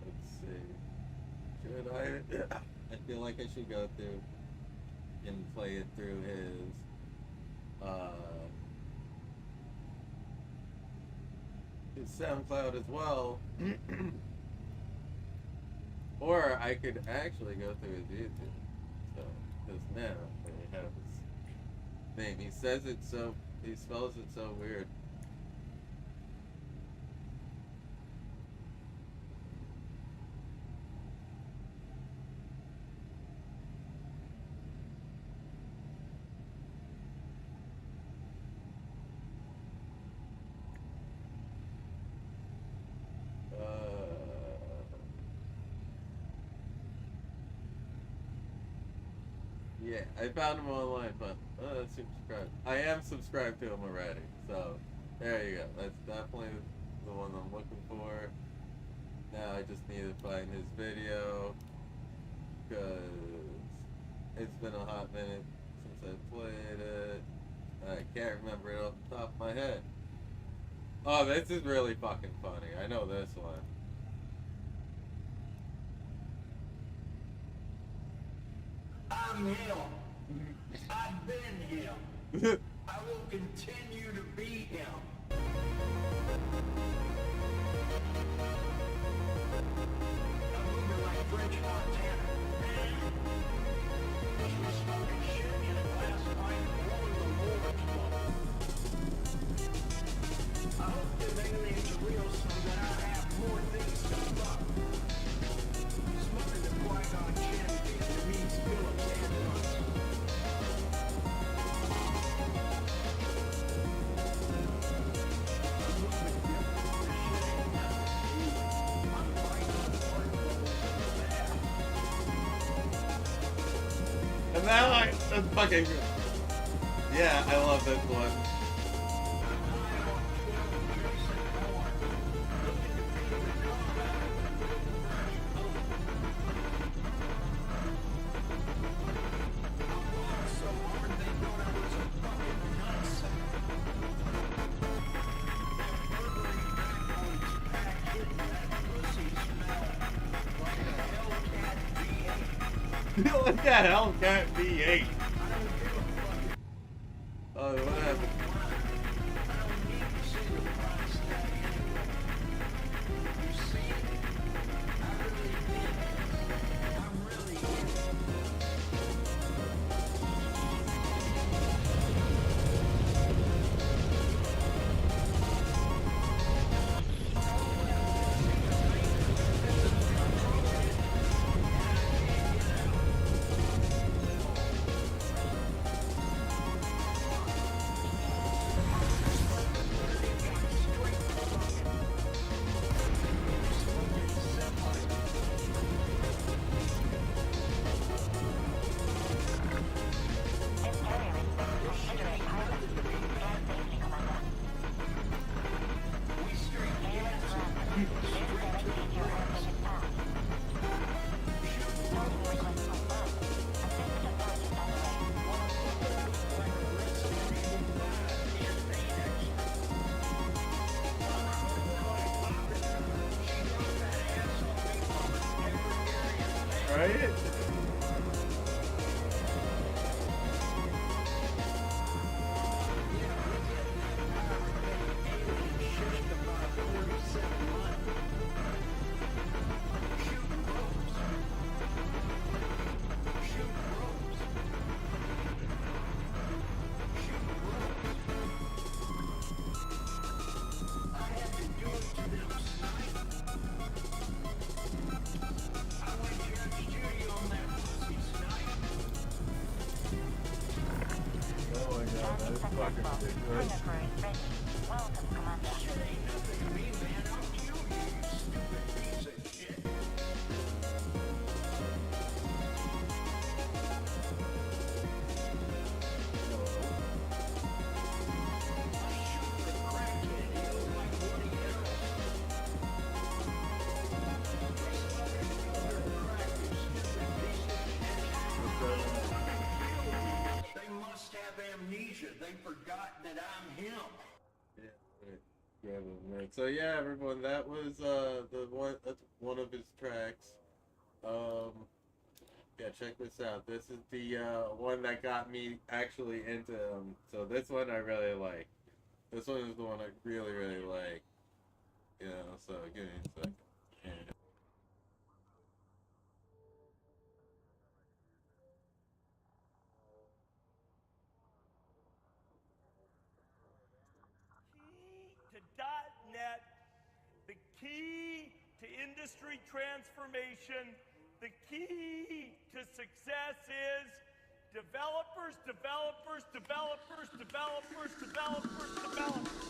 Speaker 1: Let's see. Should I? I feel like I should go through and play it through his SoundCloud as well. Or I could actually go through his YouTube. So, because now they have his name. He says it so, he spells it so weird. Yeah, I found him online, but subscribed. I am subscribed to him already, so there you go. That's definitely the one I'm looking for. Now I just need to find his video, because it's been a hot minute since I played it. I can't remember it off the top of my head. Oh, this is really fucking funny. I know this one.
Speaker 8: I'm him. I've been him. I will continue to be him. I'm moving like French Montana. Just be smoking shit in a glass pipe blowing the Lord's bubble. I hope them aliens are real so that I have more things to fuck. Smoking the Qui-Gon Jinn Vietnamese Phillips ambulance. I'm moving different for shit. I'm fighting the part bubbles in the back.
Speaker 1: And now that's fucking good. Yeah, I love this one. Look at Hellcat V8. Oh, what happened?
Speaker 3: Move directly to your allocated path. Docking request confirmed. Assisted approach is underway.
Speaker 1: Right? Oh my god, that is fucking ridiculous.
Speaker 3: Hangar crew is ready. Welcome, Commander.
Speaker 8: They must have amnesia. They've forgotten that I'm him.
Speaker 1: Yeah, right. Grab him, right. So yeah, everyone, that was that's one of his tracks. Yeah, check this out. This is the one that got me actually into him. So this one I really like. This one is the one I really, really like. You know, so give me a second. And,
Speaker 9: Key to .NET, the key to industry transformation, the key to success is developers, developers, developers, developers, developers, developers.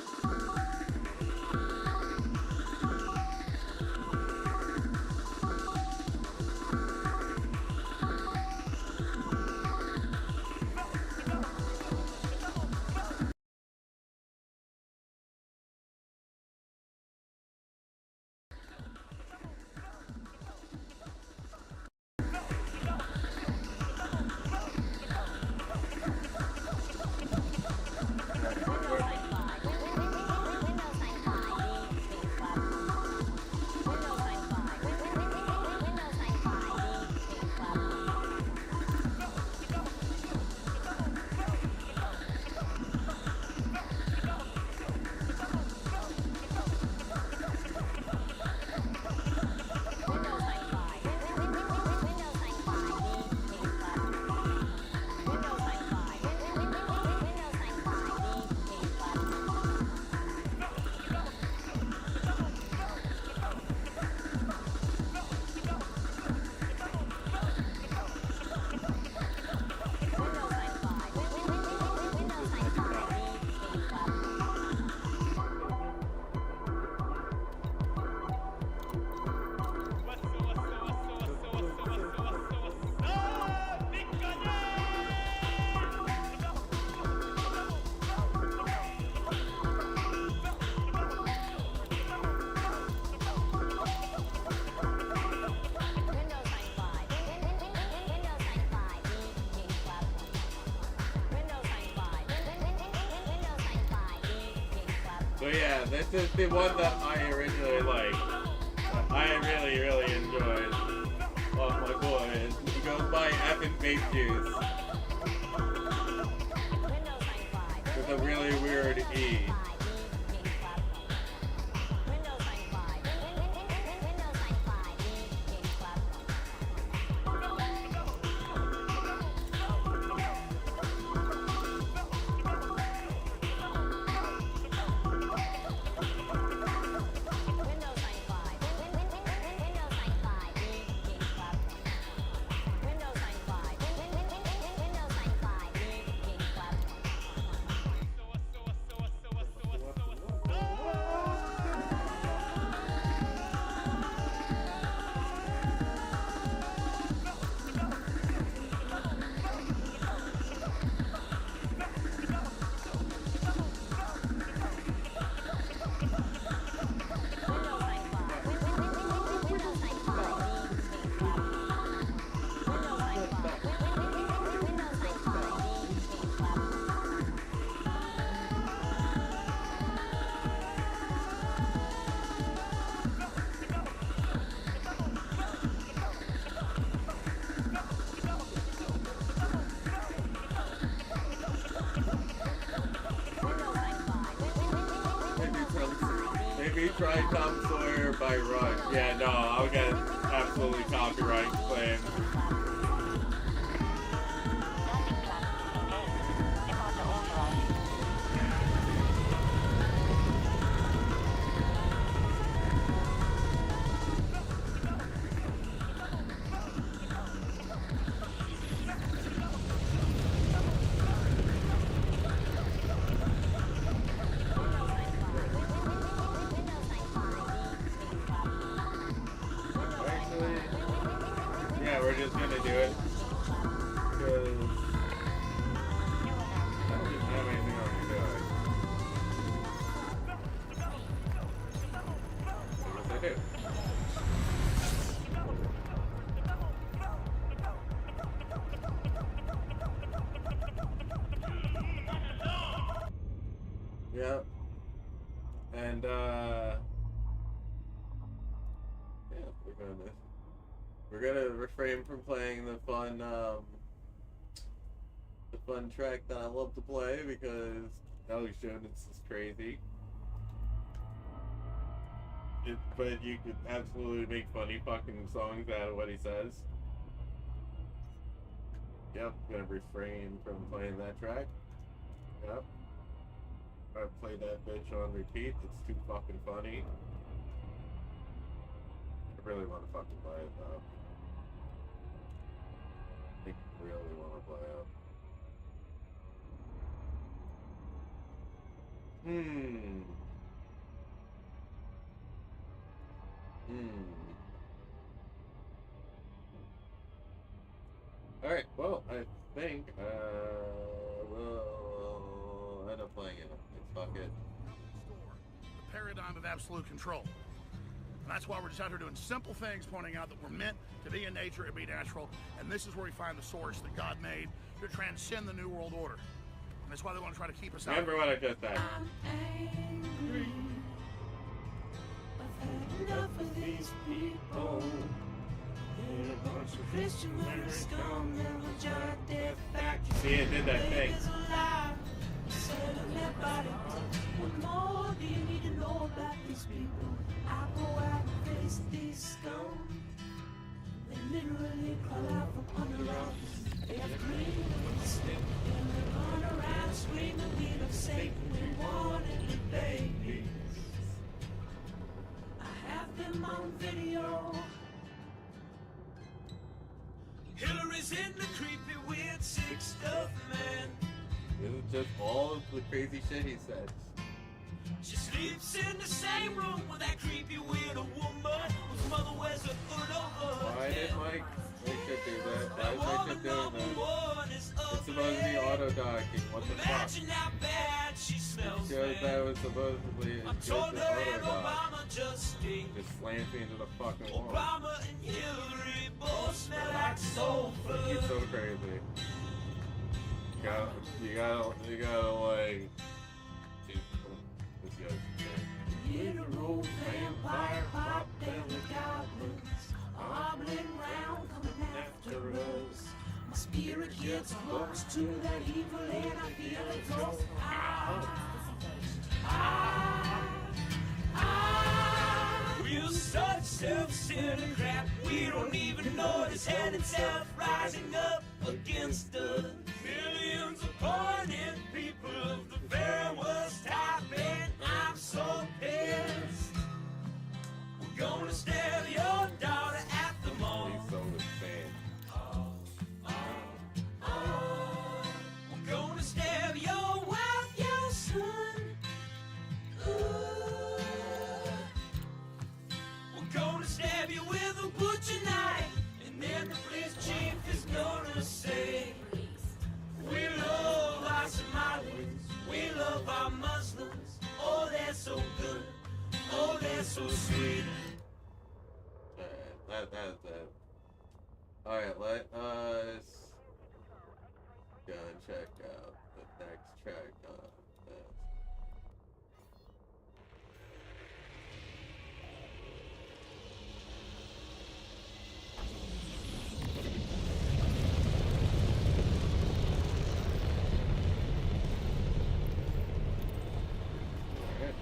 Speaker 1: So yeah, this is the one that I originally liked. I really, really enjoyed. Oh my boy, he goes by Effin' Vape Juice. With a really weird E. me try Tom Sawyer by Rush. Yeah, no, I'll get absolutely copyright claim. Yeah, we're just gonna do it. Because I don't even have anything else to do. Yes, I do. Yep. And yeah, we're gonna refrain from playing the fun track that I love to play because Ellie showed it's just crazy. But you could absolutely make funny fucking songs out of what he says. Yep, gonna refrain from playing that track. Yep. I play that bitch on repeat. It's too fucking funny. I really want to fucking play it though. I really want to play it. Alright, well, I think we'll end up playing it. It's fuck it.
Speaker 10: The paradigm of absolute control. And that's why we're just out here doing simple things, pointing out that we're meant to be in nature and be natural. And this is where we find the source that God made to transcend the New World Order. And that's why they want to try to keep us out.
Speaker 1: Remember what I just said.
Speaker 2: I'm angry. I've had enough of these people. They're a bunch of Christian women scum. They're a giant dead factory.
Speaker 1: See, it did that thing.
Speaker 2: What more do you need to know about these people? I go out and face these scum. They literally crawl out from under rocks. They have green and they run around screaming, we love Satan and wanting the babies. I have them on video. Hillary's in the creepy, weird, sick stuff, man.
Speaker 1: This is just all of the crazy shit he says.
Speaker 2: She sleeps in the same room with that creepy, weird woman whose mother wears a hood over her.
Speaker 1: Why did Mike shit do that? Why is Mike doing that? It's supposed to be auto docking. What the fuck?
Speaker 2: Imagine how bad she smells,
Speaker 1: Because that was supposedly
Speaker 2: I told her and
Speaker 1: auto dock.
Speaker 2: Obama just stink.
Speaker 1: Just slams me into the fucking wall.
Speaker 2: Obama and Hillary both smell like soul food.
Speaker 1: It's so crazy. You gotta like. Dude, this guy's
Speaker 2: Literal vampire pop and the goblins hobbling round coming after us. My spirit gets close to that evil and I feel it go. We're such self-centered crap. We don't even notice hell itself rising up against us. Millions of pointed people of the very worst type, and I'm so pissed. We're gonna stab your daughter at the mall.
Speaker 1: He's so insane.
Speaker 2: We're gonna stab your wife, your son. Ooh. We're gonna stab you with a butcher knife, and then the police chief is gonna say, we love our Somalis, we love our Muslims. Oh, they're so good. Oh, they're so sweet.
Speaker 1: That's that. Alright, let us go and check out the next track on this. Alright,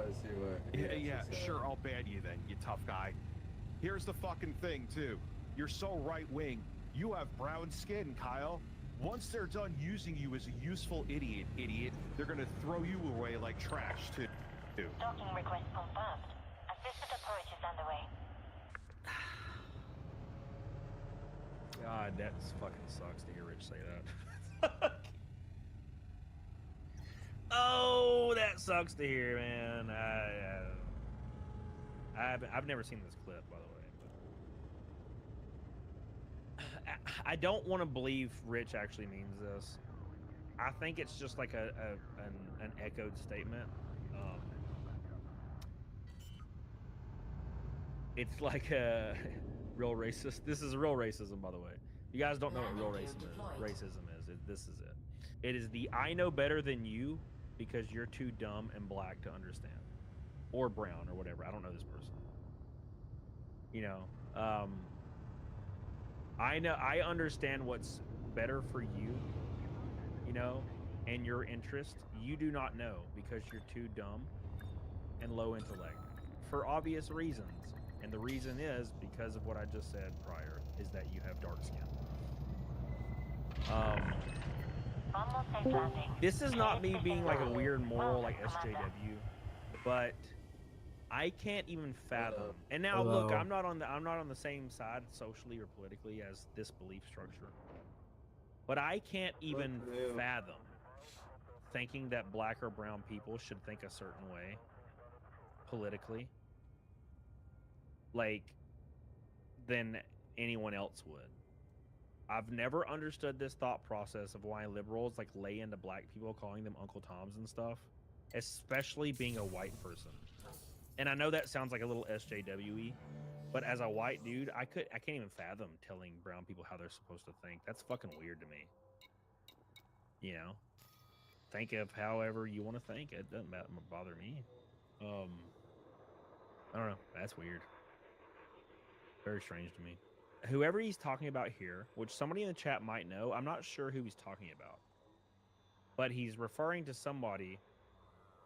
Speaker 1: let's see what.
Speaker 11: Yeah, sure, I'll ban you then, you tough guy. Here's the fucking thing, too. You're so right-wing. You have brown skin, Kyle. Once they're done using you as a useful idiot, they're gonna throw you away like trash, too.
Speaker 3: Docking request confirmed. Assisted approach is underway.
Speaker 12: God, that fucking sucks to hear Rich say that. Oh, that sucks to hear, man. I've never seen this clip, by the way. But I don't want to believe Rich actually means this. I think it's just like an echoed statement. It's like a real racist. This is real racism, by the way. You guys don't know what real racism is. This is it. It is the I know better than you because you're too dumb and black to understand, or brown or whatever. I don't know this person. You know, I understand what's better for you, you know, and your interest. You do not know because you're too dumb and low intellect for obvious reasons. And the reason is because of what I just said prior, is that you have dark skin. This is not me being like a weird moral like SJW, but I can't even fathom. And now look, I'm not on the same side socially or politically as this belief structure, but I can't even fathom thinking that black or brown people should think a certain way politically, like, than anyone else would. I've never understood this thought process of why liberals like lay into black people, calling them Uncle Toms and stuff, especially being a white person. And I know that sounds like a little SJW-y, but as a white dude, I can't even fathom telling brown people how they're supposed to think. That's fucking weird to me. You know, think of however you want to think. It doesn't bother me. I don't know. That's weird. Very strange to me. Whoever he's talking about here, which somebody in the chat might know, I'm not sure who he's talking about, but he's referring to somebody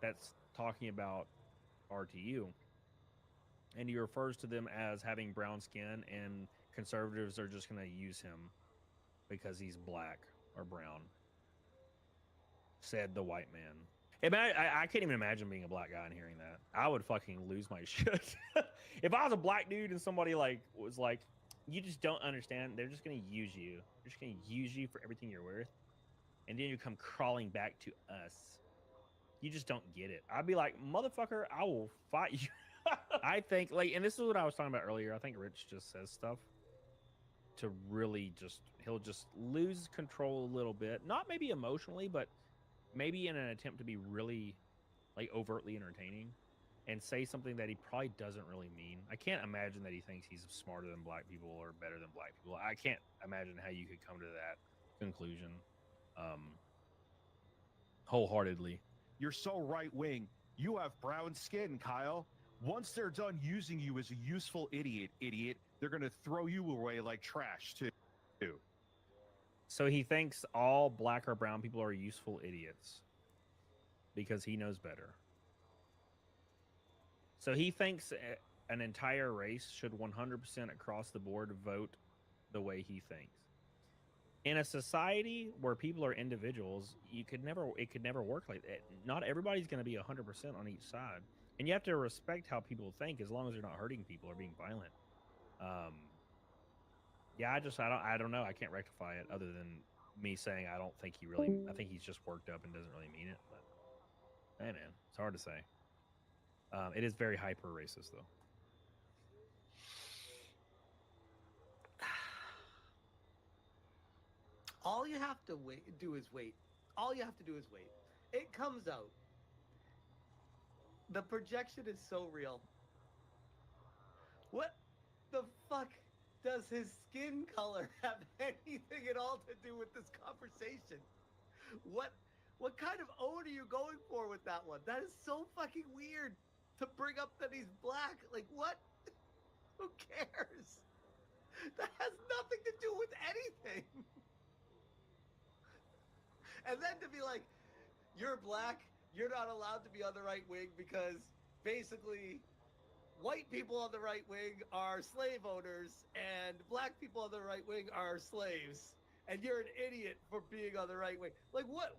Speaker 12: that's talking about RTU, and he refers to them as having brown skin, and conservatives are just going to use him because he's black or brown, said the white man. I can't even imagine being a black guy and hearing that. I would fucking lose my shit. If I was a black dude and somebody like was like, you just don't understand, they're just going to use you. They're just going to use you for everything you're worth. And then you come crawling back to us. You just don't get it. I'd be like, motherfucker, I will fight you. I think, like, and this is what I was talking about earlier. I think Rich just says stuff to really just, he'll just lose control a little bit. Not maybe emotionally, but maybe in an attempt to be really, like, overtly entertaining and say something that he probably doesn't really mean. I can't imagine that he thinks he's smarter than black people or better than black people. I can't imagine how you could come to that conclusion wholeheartedly.
Speaker 11: You're so right-wing. You have brown skin, Kyle. Once they're done using you as a useful idiot, they're going to throw you away like trash, too.
Speaker 12: So he thinks all black or brown people are useful idiots because he knows better. So he thinks an entire race should 100% across the board vote the way he thinks. In a society where people are individuals, it could never work like that. Not everybody's going to be 100% on each side. And you have to respect how people think as long as they're not hurting people or being violent. Yeah, I don't know. I can't rectify it other than me saying I think he's just worked up and doesn't really mean it. But hey, man, it's hard to say. It is very hyper racist, though.
Speaker 13: All you have to do is wait. All you have to do is wait. It comes out. The projection is so real. What the fuck does his skin color have anything at all to do with this conversation? What kind of ode are you going for with that one? That is so fucking weird to bring up that he's black. Like, what? Who cares? That has nothing to do with anything. And then to be like, you're black, you're not allowed to be on the right wing because basically white people on the right wing are slave owners and black people on the right wing are slaves, and you're an idiot for being on the right wing. Like what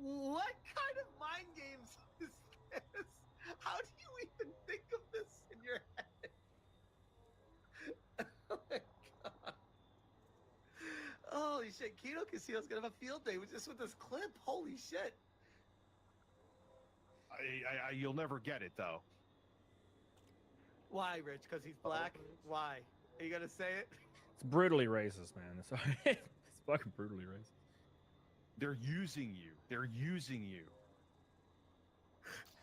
Speaker 13: kind of mind games is this? How do you even think of this in your head? Oh my god. Holy shit, Kino Casino's gonna have a field day with this clip. Holy shit.
Speaker 11: You'll never get it though.
Speaker 13: Why, Rich? Because he's black? Why? Are you gonna say it?
Speaker 12: It's brutally racist, man. It's fucking brutally racist.
Speaker 11: They're using you. They're using you.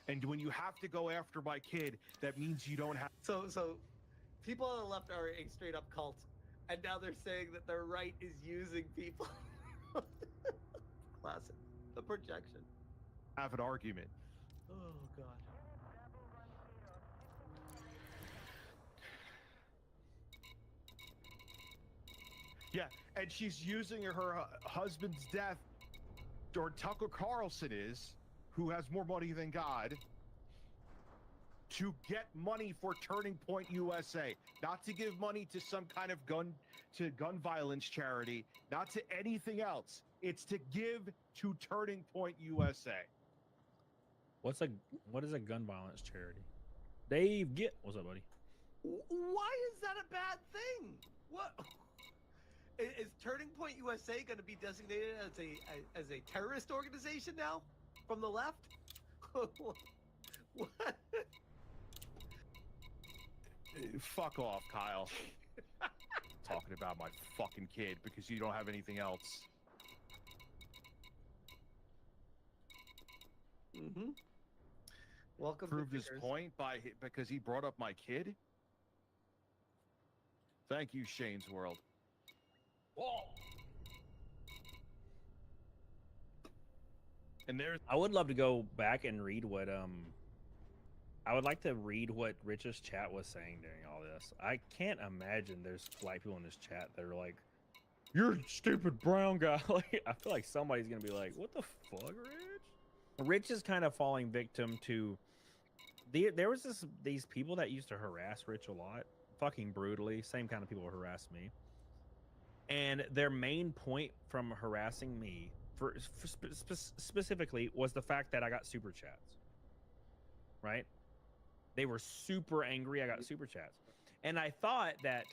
Speaker 11: And when you have to go after my kid, that means you don't have.
Speaker 13: So people on the left are a straight up cult, and now they're saying that the right is using people. Classic. The projection.
Speaker 11: Have an argument.
Speaker 13: Oh god.
Speaker 11: Yeah, and she's using her husband's death, or Tucker Carlson is, who has more money than God, to get money for Turning Point USA, not to give money to some kind of gun violence charity, not to anything else. It's to give to Turning Point USA.
Speaker 12: What is a gun violence charity? Dave, what's up, buddy?
Speaker 13: Why is that a bad thing? What is Turning Point USA going to be designated as a terrorist organization now from the left? What?
Speaker 11: Fuck off, Kyle. Talking about my fucking kid because you don't have anything else.
Speaker 13: Mm-hmm. Welcome.
Speaker 11: Proved his point because he brought up my kid. Thank you, Shane's World. Whoa. And there's.
Speaker 12: I would love to go back and read what I would like to read what Rich's chat was saying during all this. I can't imagine there's white people in this chat that are like, "You're a stupid brown guy." Like, I feel like somebody's gonna be like, "What the fuck, Rich?" Rich is kind of falling victim to there was these people that used to harass Rich a lot, fucking brutally. Same kind of people who harassed me. And their main point from harassing me, specifically, was the fact that I got super chats. Right? They were super angry I got super chats. And I thought that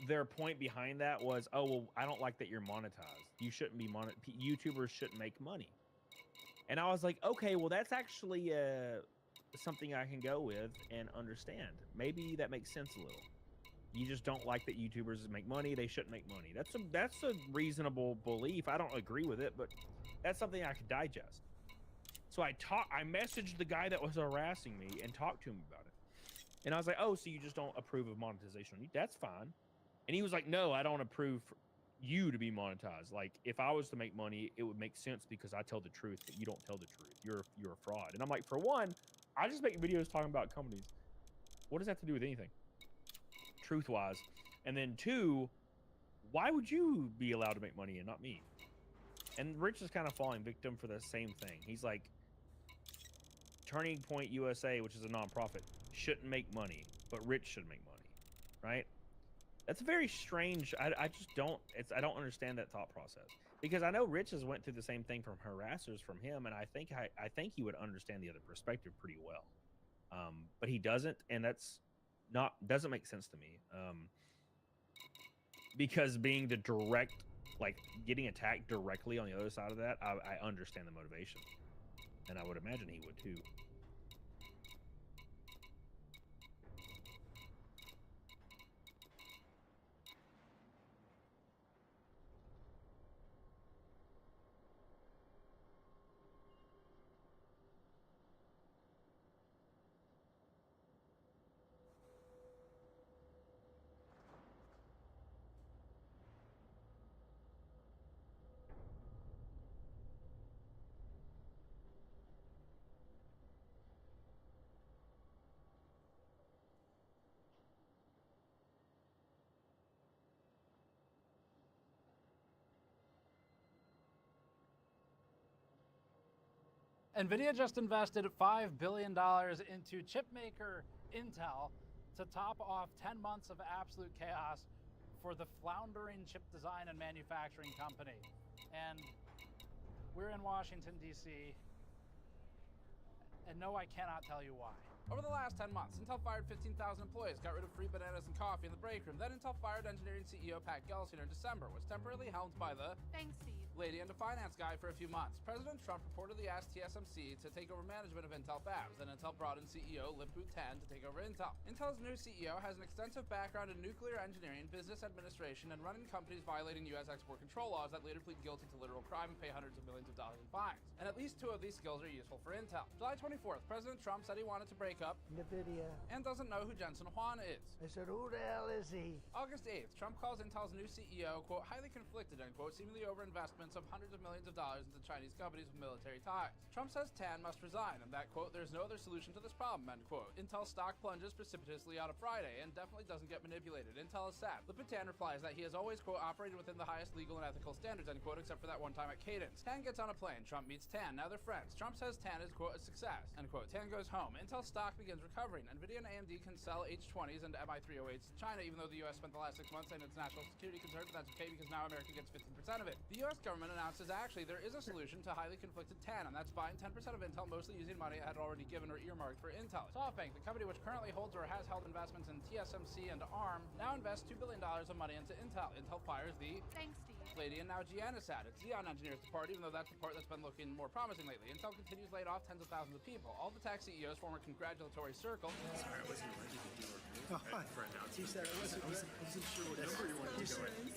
Speaker 12: their point behind that was, oh, well, I don't like that you're monetized. You shouldn't be YouTubers shouldn't make money. And I was like, okay, well, that's actually something I can go with and understand. Maybe that makes sense a little. You just don't like that YouTubers make money. They shouldn't make money. That's a reasonable belief. I don't agree with it, but that's something I could digest. So I messaged the guy that was harassing me and talked to him about it. And I was like, oh, so you just don't approve of monetization? That's fine. And he was like, no, I don't approve for you to be monetized. Like, if I was to make money, it would make sense because I tell the truth, but you don't tell the truth. You're a fraud. And I'm like, for one, I just make videos talking about companies. What does that have to do with anything? Truth-wise. And then two, why would you be allowed to make money and not me? And Rich is kind of falling victim for the same thing. He's like, Turning Point USA, which is a nonprofit, shouldn't make money, but Rich should make money, right? That's very strange. I just don't. I don't understand that thought process, because I know Rich has went through the same thing from harassers from him, and I think he would understand the other perspective pretty well, but he doesn't, and doesn't make sense to me. Because being the direct, like getting attacked directly on the other side of that, I understand the motivation. And I would imagine he would too.
Speaker 14: NVIDIA just invested $5 billion into chipmaker Intel to top off 10 months of absolute chaos for the floundering chip design and manufacturing company. And we're in Washington, D.C., and no, I cannot tell you why.
Speaker 15: Over the last 10 months, Intel fired 15,000 employees, got rid of free bananas and coffee in the break room. Then Intel fired engineering CEO Pat Gelsinger in December, was temporarily helmed by the
Speaker 4: Thanks, Steve.
Speaker 15: lady and a finance guy for a few months. President Trump reportedly asked TSMC to take over management of Intel fabs. Then Intel brought in CEO Lip-Bu Tan to take over Intel. Intel's new CEO has an extensive background in nuclear engineering, business administration, and running companies violating U.S. export control laws that later plead guilty to literal crime and pay hundreds of millions of dollars in fines. And at least 2 of these skills are useful for Intel. July 24th, President Trump said he wanted to break up
Speaker 8: NVIDIA.
Speaker 15: and doesn't know who Jensen Huang is.
Speaker 8: I said, who the hell is he?
Speaker 15: August 8th, Trump calls Intel's new CEO, quote, highly conflicted, end quote, seemingly over investments of hundreds of millions of dollars into Chinese companies with military ties. Trump says Tan must resign, and that, quote, there's no other solution to this problem, end quote. Intel stock plunges precipitously out of Friday and definitely doesn't get manipulated. Intel is sad. Lip-Bu Tan replies that he has always, quote, operated within the highest legal and ethical standards, end quote, except for that one time at Cadence. Tan gets on a plane. Trump meets Tan. Now they're friends. Trump says Tan is, quote, a success, end quote. Tan goes home. Intel stock begins recovering. NVIDIA and AMD can sell H20s and MI308s to China, even though the U.S. spent the last 6 months saying it's a national security concern, but that's okay because now America gets 15% of it. The U.S. government announces actually there is a solution to highly conflicted Tan, and that's buying 10% of Intel, mostly using money it had already given or earmarked for Intel. SoftBank, the company which currently holds or has held investments in TSMC and ARM, now invests $2 billion of money into Intel. Intel fires the
Speaker 4: Thanks, Steve.
Speaker 15: lady, and now GNSAT. It's Xeon engineers depart, even though that's the part that's been looking more promising lately. Intel continues laying off tens of thousands of people. All the tech CEOs form a congratulatory circle.
Speaker 6: Sorry, I wasn't ready to do our for announcing. He said I wasn't sure what number you wanted to go in.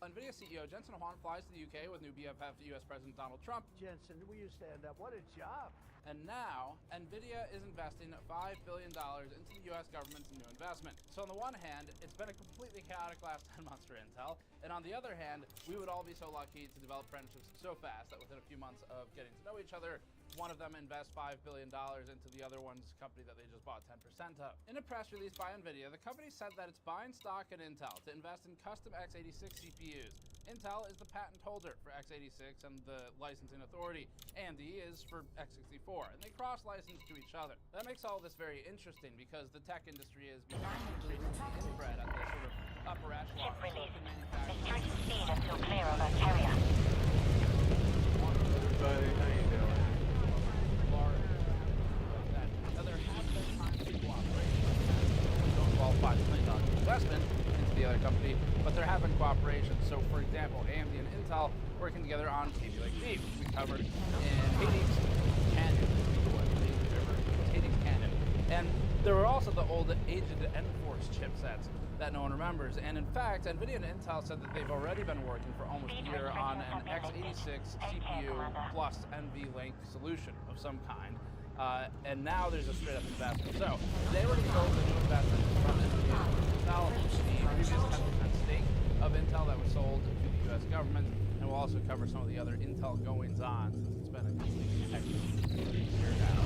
Speaker 15: NVIDIA CEO Jensen Huang flies to the UK with new BFF US President Donald Trump.
Speaker 8: Jensen, will you stand up? What a job.
Speaker 15: And now, NVIDIA is investing $5 billion into the U.S. government's new investment. So on the one hand, it's been a completely chaotic last 10 months for Intel. And on the other hand, we would all be so lucky to develop friendships so fast that within a few months of getting to know each other, one of them invests $5 billion into the other one's company that they just bought 10% of. In a press release by NVIDIA, the company said that it's buying stock in Intel to invest in custom x86 CPUs. Intel is the patent holder for x86 and the licensing authority. AMD is for x64, and they cross-license to each other. That makes all this very interesting because the tech industry is becoming increasingly inbred at the sort of upper echelon.
Speaker 3: Chip release. Restrict speed until clear of our carrier.
Speaker 1: Everybody, how you doing?
Speaker 15: Now there have been times of cooperation. We don't involve $5 million investment into the other company, but there have been cooperations. So, for example, AMD and Intel working together on Kaby Lake Deep, we covered in Hades Canyon, Hades Canyon, and there were also the old aged Enforce chipsets that no one remembers. And in fact, NVIDIA and Intel said that they've already been working for almost a year on an x86 CPU plus NVLink solution of some kind. And now there's a straight up investment. So today we're going to go over the new investment from NVIDIA and Intel, the previous 10% stake of Intel that was sold to the U.S. government, and we'll also cover some of the other Intel goings-on since it's been a completely hectic year now.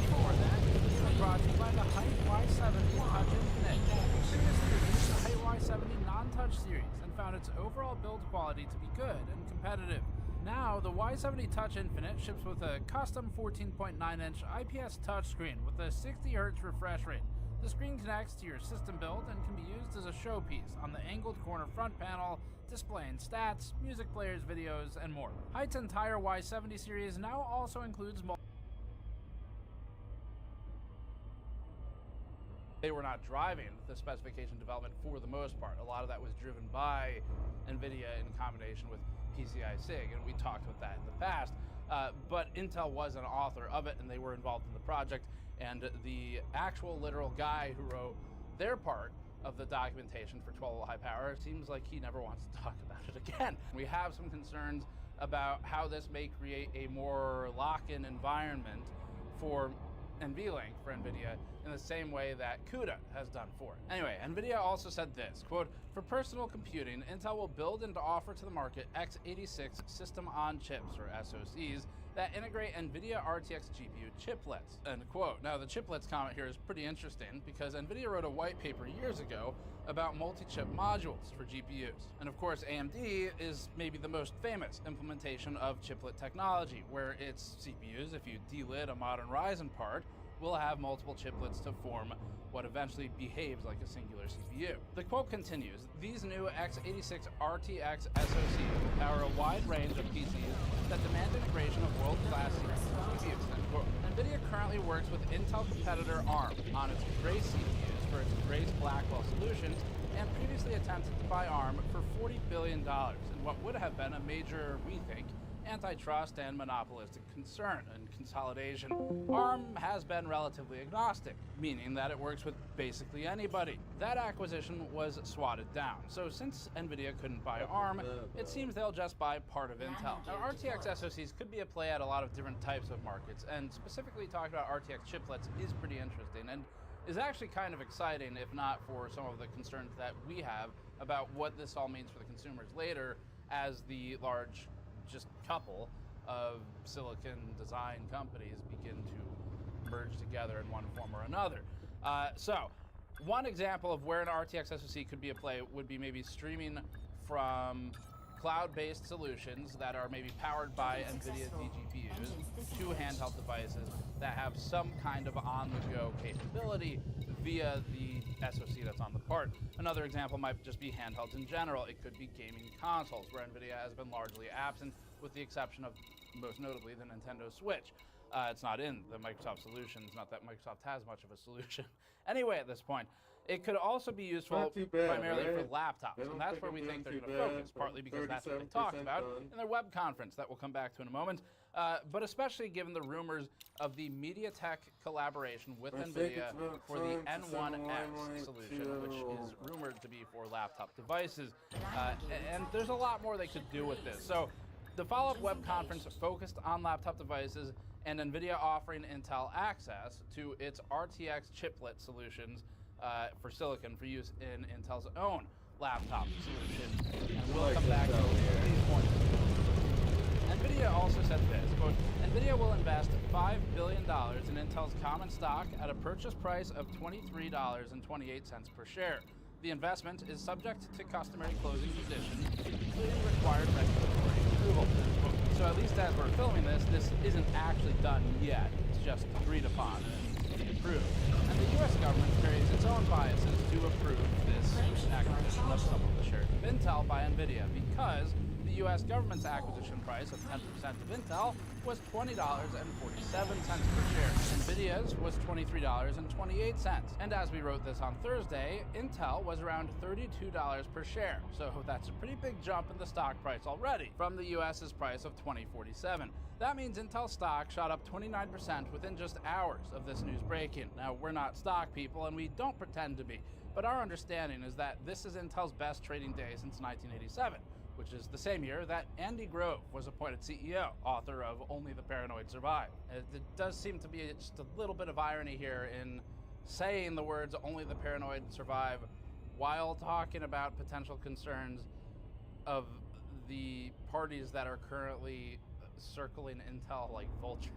Speaker 15: Before that, we're brought to you by the Height Y70 Touch Infinite. Previously released the Height Y70 non-touch series and found its overall build quality to be good and competitive. Now, the Y70 Touch Infinite ships with a custom 14.9-inch IPS touchscreen with a 60Hz refresh rate. The screen connects to your system build and can be used as a showpiece on the angled corner front panel, displaying stats, music players, videos, and more. Height's entire Y70 series now also includes They were not driving the specification development for the most part. A lot of that was driven by NVIDIA in combination with PCI SIG, and we talked about that in the past. But Intel was an author of it, and they were involved in the project. And the actual literal guy who wrote their part of the documentation for 12 high power seems like he never wants to talk about it again. We have some concerns about how this may create a more lock-in environment for NVLink for NVIDIA in the same way that CUDA has done for it. Anyway, NVIDIA also said this, quote, "For personal computing, Intel will build and offer to the market x86 system-on-chips, or SoCs, that integrate NVIDIA RTX GPU chiplets," end quote. Now, the chiplets comment here is pretty interesting because NVIDIA wrote a white paper years ago about multi-chip modules for GPUs. And of course, AMD is maybe the most famous implementation of chiplet technology, where its CPUs, if you delid a modern Ryzen part, will have multiple chiplets to form what eventually behaves like a singular CPU. The quote continues, "These new x86 RTX SoCs will power a wide range of PCs that demand integration of world-class GPUs." End quote. NVIDIA currently works with Intel competitor ARM on its Grace CPUs for its Grace Blackwell solutions, and previously attempted to buy ARM for $40 billion in what would have been a major, we think, antitrust and monopolistic concern and consolidation. ARM has been relatively agnostic, meaning that it works with basically anybody. That acquisition was swatted down, so since NVIDIA couldn't buy ARM, it seems they'll just buy part of Intel. Now, RTX SoCs could be a play at a lot of different types of markets, and specifically talking about RTX chiplets is pretty interesting, and is actually kind of exciting, if not for some of the concerns that we have about what this all means for the consumers later as the large just couple of silicon design companies begin to merge together in one form or another. So one example of where an RTX SoC could be a play would be maybe streaming from cloud-based solutions that are maybe powered by NVIDIA vGPUs to handheld devices that have some kind of on-the-go capability via the SoC that's on the part. Another example might just be handhelds in general. It could be gaming consoles, where NVIDIA has been largely absent, with the exception of, most notably, the Nintendo Switch. It's not in the Microsoft solutions, not that Microsoft has much of a solution. Anyway, at this point, it could also be useful primarily for laptops, and that's where we think they're going to focus, partly because that's what they talked about in their web conference that we'll come back to in a moment, but especially given the rumors of the MediaTek collaboration with NVIDIA for the N1X solution, which is rumored to be for laptop devices. And there's a lot more they could do with this. So the follow-up web conference focused on laptop devices and NVIDIA offering Intel access to its RTX chiplet solutions for silicon for use in Intel's own laptop solution. And we'll come back to these points. NVIDIA also said this, quote, "NVIDIA will invest $5 billion in Intel's common stock at a purchase price of $23.28 per share. The investment is subject to customary closing conditions, including required regulatory approval." So at least as we're filming this, this isn't actually done yet. It's just agreed upon and to be approved. And the U.S. government carries its own biases to approve this acquisition of some of the shares of Intel by NVIDIA, because the U.S. government's acquisition price of 10% of Intel was $20.47 per share. NVIDIA's was $23.28. And as we wrote this on Thursday, Intel was around $32 per share. So that's a pretty big jump in the stock price already from the U.S.'s price of $20.47. That means Intel stock shot up 29% within just hours of this news breaking. Now, we're not stock people, and we don't pretend to be, but our understanding is that this is Intel's best trading day since 1987. Which is the same year that Andy Grove was appointed CEO, author of Only the Paranoid Survive. It does seem to be just a little bit of irony here in saying the words "Only the Paranoid Survive" while talking about potential concerns of the parties that are currently circling Intel like vultures.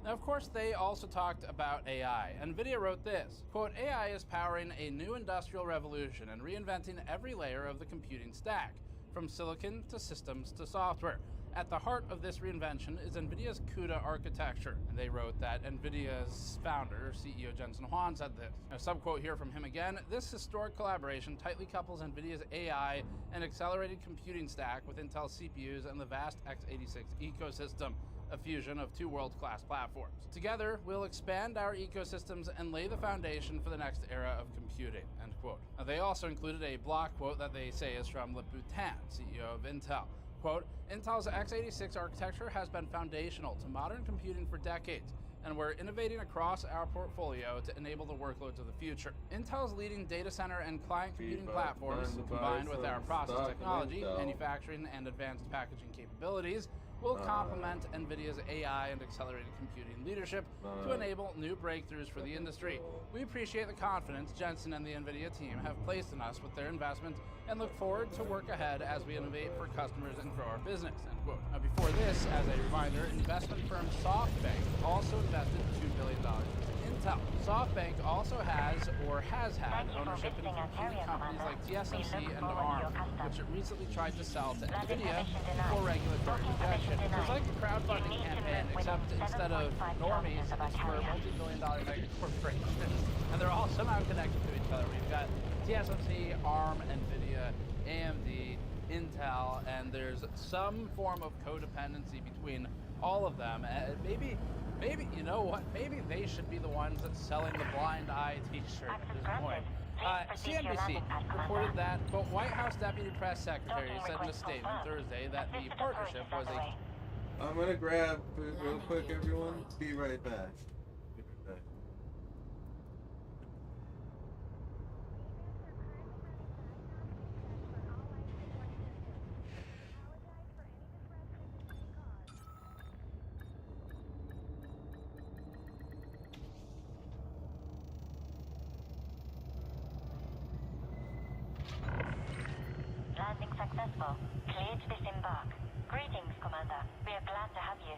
Speaker 15: Now, of course, they also talked about AI. NVIDIA wrote this, quote, "AI is powering a new industrial revolution and reinventing every layer of the computing stack, from silicon to systems to software. At the heart of this reinvention is NVIDIA's CUDA architecture." And they wrote that NVIDIA's founder, CEO Jensen Huang, said this. A subquote here from him again, "This historic collaboration tightly couples NVIDIA's AI and accelerated computing stack with Intel CPUs and the vast x86 ecosystem, a fusion of two world-class platforms. Together, we'll expand our ecosystems and lay the foundation for the next era of computing," end quote. Now, they also included a block quote that they say is from Lip-Bu Tan, CEO of Intel. Quote, "Intel's x86 architecture has been foundational to modern computing for decades, and we're innovating across our portfolio to enable the workloads of the future. Intel's leading data center and client computing platforms, combined with our process technology, manufacturing, and advanced packaging capabilities, will complement NVIDIA's AI and accelerated computing leadership to enable new breakthroughs for the industry. We appreciate the confidence Jensen and the NVIDIA team have placed in us with their investment and look forward to work ahead as we innovate for customers and grow our business, end quote. Now, before this, as a reminder, investment firm SoftBank also invested $2 billion into Intel. SoftBank also has had ownership in computing companies like TSMC and ARM, which it recently tried to sell to NVIDIA before regulatory rejection. It's like a crowdfunding campaign, except instead of normies, it's for multi-billion-dollar mega corporations, and they're all somehow connected to each other. We've got TSMC, ARM, NVIDIA, AMD, Intel, and there's some form of codependency between all of them. Maybe, you know what? Maybe they should be the ones selling the blind eye t-shirt at this point. CNBC reported that, quote, White House Deputy Press Secretary said in a statement Thursday that the partnership was a...
Speaker 1: I'm gonna grab food real quick, everyone. Be right back.
Speaker 3: Landing successful. Clear to disembark. Greetings, Commander. We are glad to have you.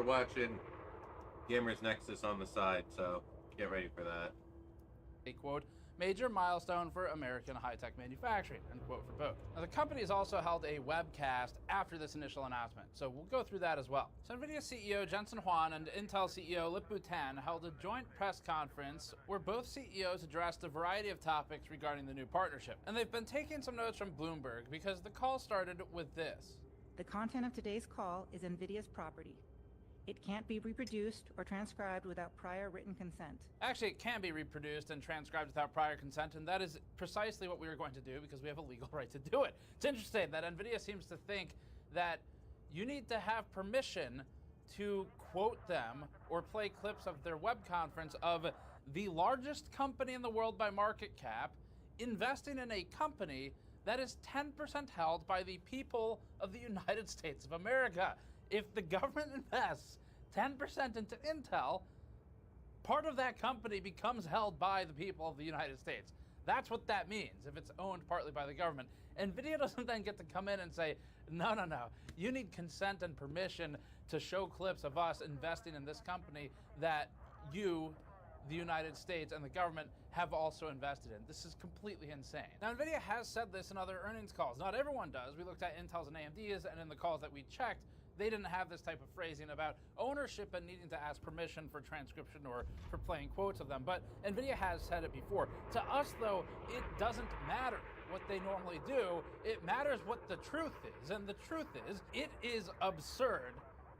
Speaker 1: we're watching Gamers Nexus on the side, so get ready for that.
Speaker 15: A quote, major milestone for American high-tech manufacturing, end quote for both. Now, the company has also held a webcast after this initial announcement, so we'll go through that as well. So NVIDIA CEO Jensen Huang and Intel CEO Lip-Bu Tan held a joint press conference where both CEOs addressed a variety of topics regarding the new partnership. And they've been taking some notes from Bloomberg because the call started with this.
Speaker 16: The content of today's call is NVIDIA's property. It can't be reproduced or transcribed without prior written consent.
Speaker 15: Actually, it can be reproduced and transcribed without prior consent, and that is precisely what we are going to do because we have a legal right to do it. It's interesting that NVIDIA seems to think that you need to have permission to quote them or play clips of their web conference of the largest company in the world by market cap investing in a company that is 10% held by the people of the United States of America. If the government invests 10% into Intel, part of that company becomes held by the people of the United States. That's what that means if it's owned partly by the government. NVIDIA doesn't then get to come in and say, no, you need consent and permission to show clips of us investing in this company that you, the United States, and the government have also invested in. This is completely insane. Now, NVIDIA has said this in other earnings calls. Not everyone does. We looked at Intel's and AMD's, and in the calls that we checked, they didn't have this type of phrasing about ownership and needing to ask permission for transcription or for playing quotes of them. But NVIDIA has said it before. To us, though, it doesn't matter what they normally do. It matters what the truth is. And the truth is, it is absurd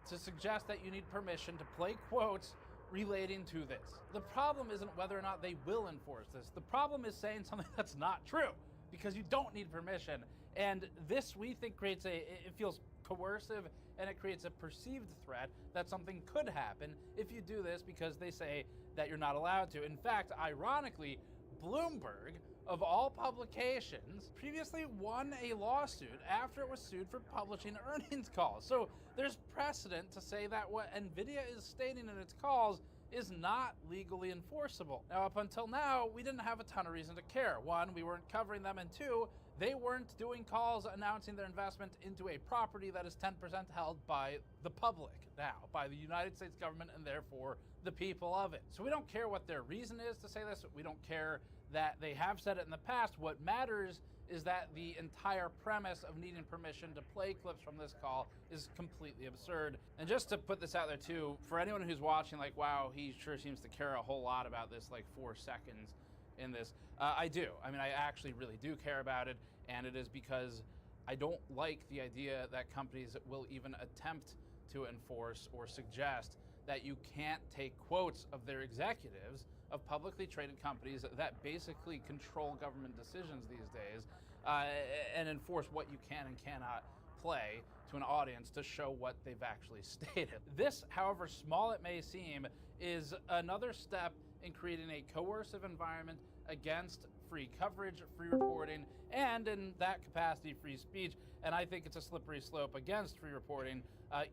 Speaker 15: to suggest that you need permission to play quotes relating to this. The problem isn't whether or not they will enforce this. The problem is saying something that's not true, because you don't need permission. And this, we think, creates it feels coercive, and it creates a perceived threat that something could happen if you do this because they say that you're not allowed to. In fact, ironically, Bloomberg, of all publications, previously won a lawsuit after it was sued for publishing earnings calls. So there's precedent to say that what NVIDIA is stating in its calls is not legally enforceable. Now, up until now, we didn't have a ton of reason to care. One, we weren't covering them, and two, they weren't doing calls announcing their investment into a property that is 10% held by the public now, by the United States government, and therefore the people of it. So we don't care what their reason is to say this. We don't care that they have said it in the past. What matters is that the entire premise of needing permission to play clips from this call is completely absurd. And just to put this out there too, for anyone who's watching, like, wow, he sure seems to care a whole lot about this, like 4 seconds in this. I do. I mean, I actually really do care about it, and it is because I don't like the idea that companies will even attempt to enforce or suggest that you can't take quotes of their executives of publicly traded companies that basically control government decisions these days and enforce what you can and cannot play to an audience to show what they've actually stated. This, however small it may seem, is another step in creating a coercive environment against free coverage, free reporting, and in that capacity, free speech. And I think it's a slippery slope against free reporting,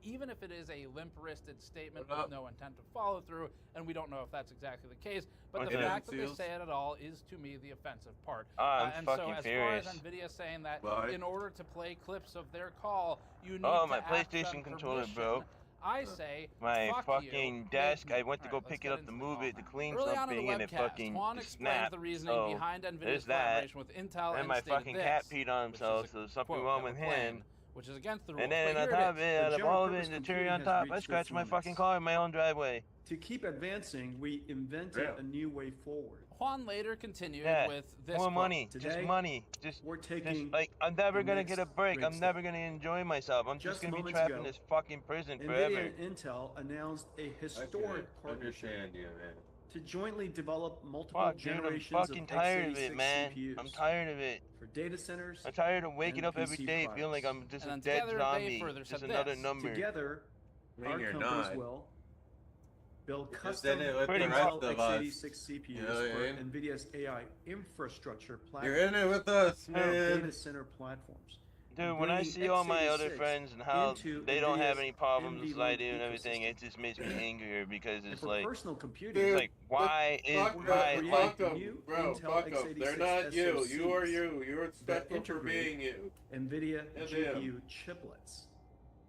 Speaker 15: even if it is a limp-wristed statement with no intent to follow through, and we don't know if that's exactly the case. But the fact that they say it at all is, to me, the offensive part.
Speaker 17: I'm fucking
Speaker 15: as
Speaker 17: furious.
Speaker 15: far as NVIDIA saying that in order to play clips of their call, you need
Speaker 17: Oh,
Speaker 15: to
Speaker 17: my
Speaker 15: ask
Speaker 17: PlayStation
Speaker 15: them
Speaker 17: controller
Speaker 15: permission.
Speaker 17: broke.
Speaker 15: I say,
Speaker 17: My
Speaker 15: fuck
Speaker 17: fucking
Speaker 15: you.
Speaker 17: desk, I went to go pick it up to move it to clean
Speaker 15: Early on in
Speaker 17: something
Speaker 15: the
Speaker 17: and it
Speaker 15: webcast,
Speaker 17: fucking
Speaker 15: Juan explained
Speaker 17: snapped.
Speaker 15: the reasoning
Speaker 17: So
Speaker 15: behind NVIDIA's
Speaker 17: there's that.
Speaker 15: collaboration with Intel
Speaker 17: And
Speaker 15: and
Speaker 17: my
Speaker 15: stated
Speaker 17: fucking cat
Speaker 15: this,
Speaker 17: peed on
Speaker 15: which is
Speaker 17: himself,
Speaker 15: a
Speaker 17: so there's something
Speaker 15: quote
Speaker 17: wrong
Speaker 15: that
Speaker 17: with
Speaker 15: we're playing,
Speaker 17: him.
Speaker 15: which is against the rules.
Speaker 17: And then
Speaker 15: But
Speaker 17: on
Speaker 15: here
Speaker 17: top of
Speaker 15: it is.
Speaker 17: it, out of all of it, the cherry on top, I scratched my fucking car in my own driveway.
Speaker 6: To keep advancing, we invented a new way forward.
Speaker 15: Juan later continued
Speaker 17: Yeah,
Speaker 15: with this
Speaker 17: more
Speaker 15: quote.
Speaker 17: money, just
Speaker 6: Today,
Speaker 17: money. Just,
Speaker 6: we're taking
Speaker 17: like, I'm never
Speaker 6: the
Speaker 17: gonna
Speaker 6: next
Speaker 17: get a break.
Speaker 6: great
Speaker 17: I'm never gonna enjoy myself. I'm just gonna be
Speaker 6: moments
Speaker 17: trapped
Speaker 6: ago,
Speaker 17: in this fucking prison
Speaker 6: NVIDIA
Speaker 17: forever.
Speaker 6: and Intel announced a historic partnership
Speaker 1: Understand you, man.
Speaker 6: to jointly develop multiple
Speaker 17: Fuck, dude, I'm
Speaker 6: generations
Speaker 17: fucking
Speaker 6: of
Speaker 17: tired of
Speaker 6: x86
Speaker 17: it, man.
Speaker 6: CPUs
Speaker 17: I'm tired of it.
Speaker 6: for data centers.
Speaker 17: I'm tired of waking
Speaker 6: and
Speaker 17: up every
Speaker 6: PC
Speaker 17: day
Speaker 6: products.
Speaker 17: feeling like I'm just
Speaker 15: And
Speaker 17: a
Speaker 15: then
Speaker 17: dead
Speaker 15: together they
Speaker 17: zombie,
Speaker 15: further
Speaker 17: just
Speaker 15: said
Speaker 17: another
Speaker 15: this.
Speaker 17: number.
Speaker 6: Together,
Speaker 1: I mean,
Speaker 6: our
Speaker 1: you're
Speaker 6: companies
Speaker 1: not.
Speaker 6: will build
Speaker 1: Just
Speaker 6: custom
Speaker 1: in it with the
Speaker 6: Intel
Speaker 1: rest of us.
Speaker 6: x86 CPUs
Speaker 1: You know what I
Speaker 6: for
Speaker 1: mean?
Speaker 6: NVIDIA's AI infrastructure
Speaker 1: You're in it with us,
Speaker 6: and
Speaker 1: man.
Speaker 6: data center platforms.
Speaker 17: Dude, when I
Speaker 6: Bringing
Speaker 17: see all my other
Speaker 6: x86
Speaker 17: friends and how
Speaker 6: into
Speaker 17: they don't have
Speaker 6: NVIDIA's
Speaker 17: any problems
Speaker 6: NVLink
Speaker 17: like I do and everything,
Speaker 6: ecosystem.
Speaker 17: it just makes me angrier because
Speaker 6: And
Speaker 17: it's
Speaker 6: for
Speaker 17: like,
Speaker 6: personal computing,
Speaker 17: it's like, why is
Speaker 1: Fuck
Speaker 17: my
Speaker 1: them,
Speaker 17: life?
Speaker 1: fuck them,
Speaker 6: new
Speaker 1: bro,
Speaker 6: Intel
Speaker 1: fuck them. They're not you.
Speaker 6: x86
Speaker 1: You are
Speaker 6: SoCs
Speaker 1: you. You're
Speaker 6: that
Speaker 1: special for
Speaker 6: integrate
Speaker 1: being you.
Speaker 6: NVIDIA
Speaker 1: And
Speaker 6: GPU chiplets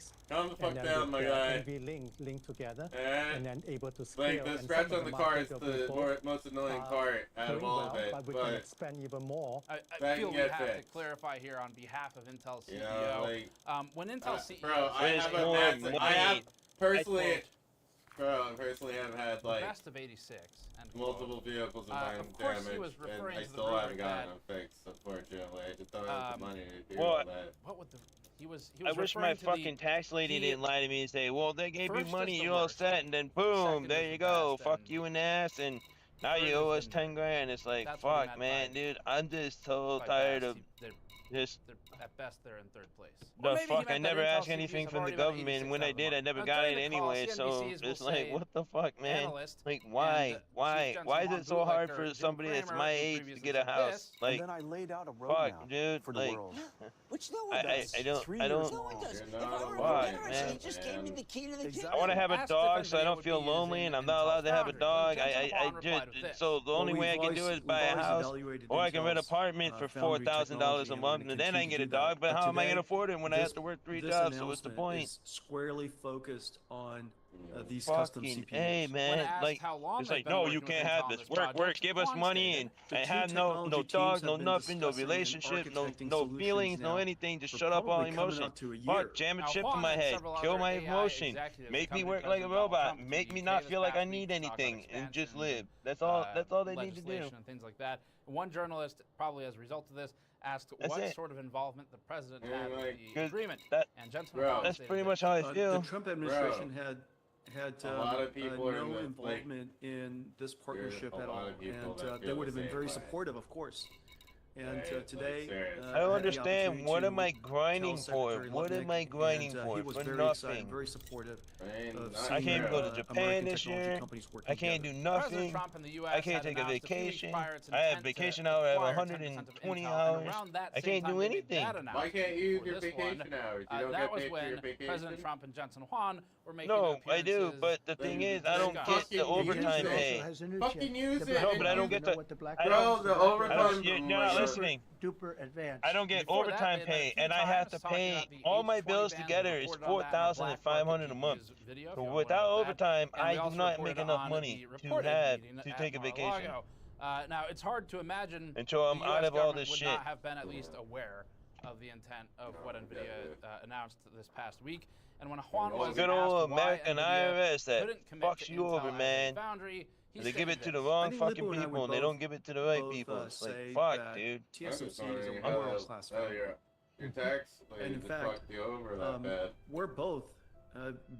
Speaker 18: fixed.
Speaker 1: Calm the fuck
Speaker 18: and then
Speaker 1: down,
Speaker 18: with
Speaker 1: my
Speaker 18: the
Speaker 1: guy.
Speaker 18: NV link together,
Speaker 1: And
Speaker 18: and then able to scale.
Speaker 1: like the
Speaker 18: and
Speaker 1: scratch
Speaker 18: some of
Speaker 1: on the car is
Speaker 18: market
Speaker 1: the
Speaker 18: people
Speaker 1: most annoying
Speaker 18: are
Speaker 1: part out of
Speaker 18: doing
Speaker 1: all of
Speaker 18: well,
Speaker 1: it.
Speaker 18: but we can expand even more.
Speaker 15: I
Speaker 1: that
Speaker 15: feel
Speaker 1: can
Speaker 15: we
Speaker 1: get
Speaker 15: have to
Speaker 1: fixed.
Speaker 15: clarify here on behalf of Intel CEO.
Speaker 1: You know, like,
Speaker 15: when Intel CEO,
Speaker 1: bro, I have a massive. I have personally, bro, I personally have had like
Speaker 15: best of 86 and
Speaker 1: multiple vehicles of mine
Speaker 15: of course
Speaker 1: damaged,
Speaker 15: he was
Speaker 1: and
Speaker 15: referring
Speaker 1: I
Speaker 15: to the
Speaker 1: still
Speaker 15: rumor
Speaker 1: haven't gotten
Speaker 15: that,
Speaker 1: them fixed. Unfortunately, I just don't have the money to do
Speaker 17: What?
Speaker 1: all that.
Speaker 15: What would the
Speaker 17: I wish my fucking tax lady didn't lie to me and say, well, they gave you money, you all set, and then boom, there you go, fuck you in the ass, and now you owe us 10 grand. It's like, fuck, man, dude, I'm just so tired of just.
Speaker 15: At best, they're in third place.
Speaker 17: The fuck, I never asked anything from the government, and when I did, I never got it anyway, so it's like, what the fuck, man? Like, why? Why is it so hard for somebody that's my age to get a house? Like, fuck, dude, like,
Speaker 2: Which no one does.
Speaker 17: I don't,
Speaker 2: No one does. If I were a veteran, they just gave me the key to the gym.
Speaker 17: I want to have a dog so I don't feel lonely, and I'm not allowed to have a dog. I just, so the only way I can do it is buy a house, or I can rent an apartment for $4,000 a month, and then I can get a dog. But how am I gonna afford it when I have to work 3 jobs? So what's the point?
Speaker 6: Is squarely focused on these
Speaker 17: Fucking
Speaker 6: custom CPUs.
Speaker 17: hey, man, like, it's like, no, you can't have this. Work, give us money, and I have no dog, no nothing, no relationship, no feelings, no anything. Just shut up all emotion. Fuck, jam a chip in my head, kill my emotion, make me work like a robot, make me not feel like I need anything, and just live. That's all they need to do.
Speaker 15: And things like that. One journalist, probably as a result of this, asked what sort of involvement the president had with the agreement. And Jensen
Speaker 17: that's pretty much how I feel.
Speaker 6: The Trump administration had
Speaker 1: a lot of people
Speaker 6: no involvement in this partnership at all, and they would have been very supportive, of course. And today,
Speaker 17: I don't understand. What am I grinding for? What am I grinding for?
Speaker 6: He was
Speaker 17: For
Speaker 6: very
Speaker 17: nothing.
Speaker 6: excited, very supportive.
Speaker 17: I can't even go to Japan this year. I can't do nothing. I can't take a vacation. I have vacation hour. I have 120 hours. I can't do anything.
Speaker 1: Why can't you use your vacation hours? You don't get paid for your vacation?
Speaker 15: President Trump and Jensen Huang were making
Speaker 17: No, I do, but the thing is, I don't get the overtime pay.
Speaker 1: Fucking use it.
Speaker 17: No, but I don't get the.
Speaker 1: The overtime.
Speaker 17: You're not listening. I don't get overtime pay, and I have to pay all my bills together is $4,500 a month. So without overtime, I do not make enough money to take a vacation.
Speaker 15: Now it's hard to imagine
Speaker 17: until I'm out of all this shit.
Speaker 15: Would not have been at least aware of the intent of what NVIDIA announced this past week. And when Juan was
Speaker 17: good old American IRS that
Speaker 15: couldn't
Speaker 17: fucks you over, man. They give it to the wrong fucking people, and they don't give it to the right people. It's like, fuck, dude.
Speaker 6: TSMC is a world-class firm.
Speaker 1: Your tax
Speaker 6: And in fact,
Speaker 1: fucked you over that bad.
Speaker 6: we're both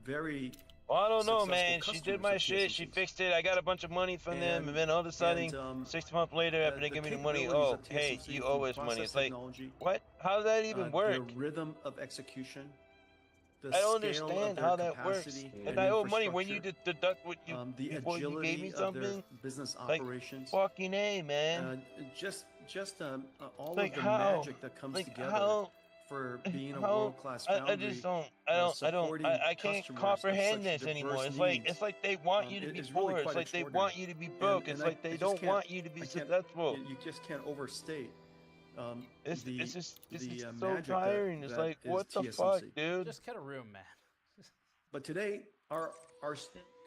Speaker 6: very.
Speaker 17: Well, I don't know, man. She did my shit. She fixed it. I got a bunch of money from them, and then all of a sudden, 6 months later, after they give me the money, oh, hey, you owe us money. It's like, what? How does that even work?
Speaker 6: The rhythm of execution.
Speaker 17: I don't understand how that works. If I owe money, when you deduct what you before you gave me something,
Speaker 6: business
Speaker 17: like,
Speaker 6: operations,
Speaker 17: fucking A, man.
Speaker 6: Just all
Speaker 17: like
Speaker 6: of the magic that comes together for being a world-class foundry.
Speaker 17: I just don't. I can't comprehend this anymore. It's like they want you to be poor. It's like they want you to be broke. It's like they don't want you to be successful.
Speaker 6: You just can't overstate.
Speaker 17: This is so tiring. It's like, what the fuck, dude?
Speaker 15: Just get a room, man.
Speaker 6: But today, our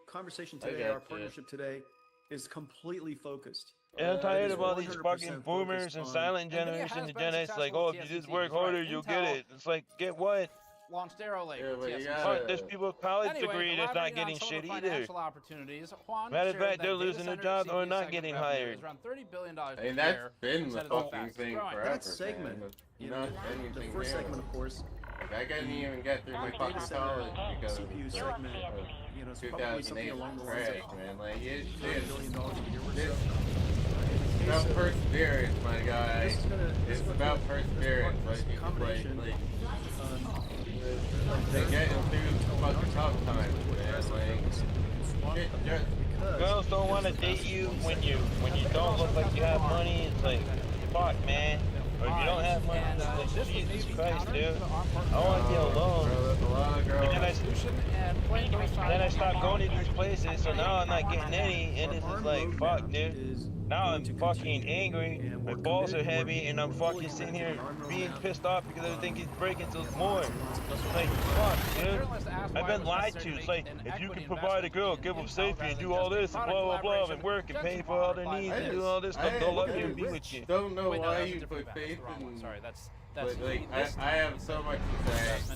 Speaker 6: conversation today, our partnership today, is completely focused.
Speaker 17: And I'm tired of all these fucking boomers and silent generation and Gen X. Like, oh, if you just work harder, you'll get it. It's like, get what?
Speaker 15: Launched Arrow Lake.
Speaker 17: Fuck, there's people with college degree that's not getting shit either. Matter of fact, they're losing their jobs or not getting hired.
Speaker 15: Around $30 billion.
Speaker 1: I mean, that's been the fucking thing forever.
Speaker 6: That segment, the first segment, of course.
Speaker 1: I couldn't even get through my fucking college because of
Speaker 6: CPU segment, it's probably something
Speaker 1: 2008
Speaker 6: along the
Speaker 1: crash,
Speaker 6: lines of
Speaker 1: man. Like,
Speaker 6: $1 billion a year or so.
Speaker 1: About perseverance, my guy. It's about perseverance. They get through fucking tough times, man.
Speaker 17: Girls don't want to date you when you don't look like you have money. It's like, fuck, man. Or if you don't have money, it's like, Jesus Christ, dude. I want to be alone. But then I stopped going to these places, so now I'm not getting any, and it's just like, fuck, dude. Now I'm fucking angry, my balls are heavy, and I'm fucking sitting here being pissed off because everything keeps breaking till it's more. It's like, fuck, dude. I've been lied to. It's like, if you can provide a girl, give them safety, and do all this, and blah, blah, blah, and work, and pay for all their needs, and do all this stuff, they'll love you and be with you.
Speaker 1: Don't know why you put faith in...
Speaker 15: Sorry, that's
Speaker 1: like, I have so much to say.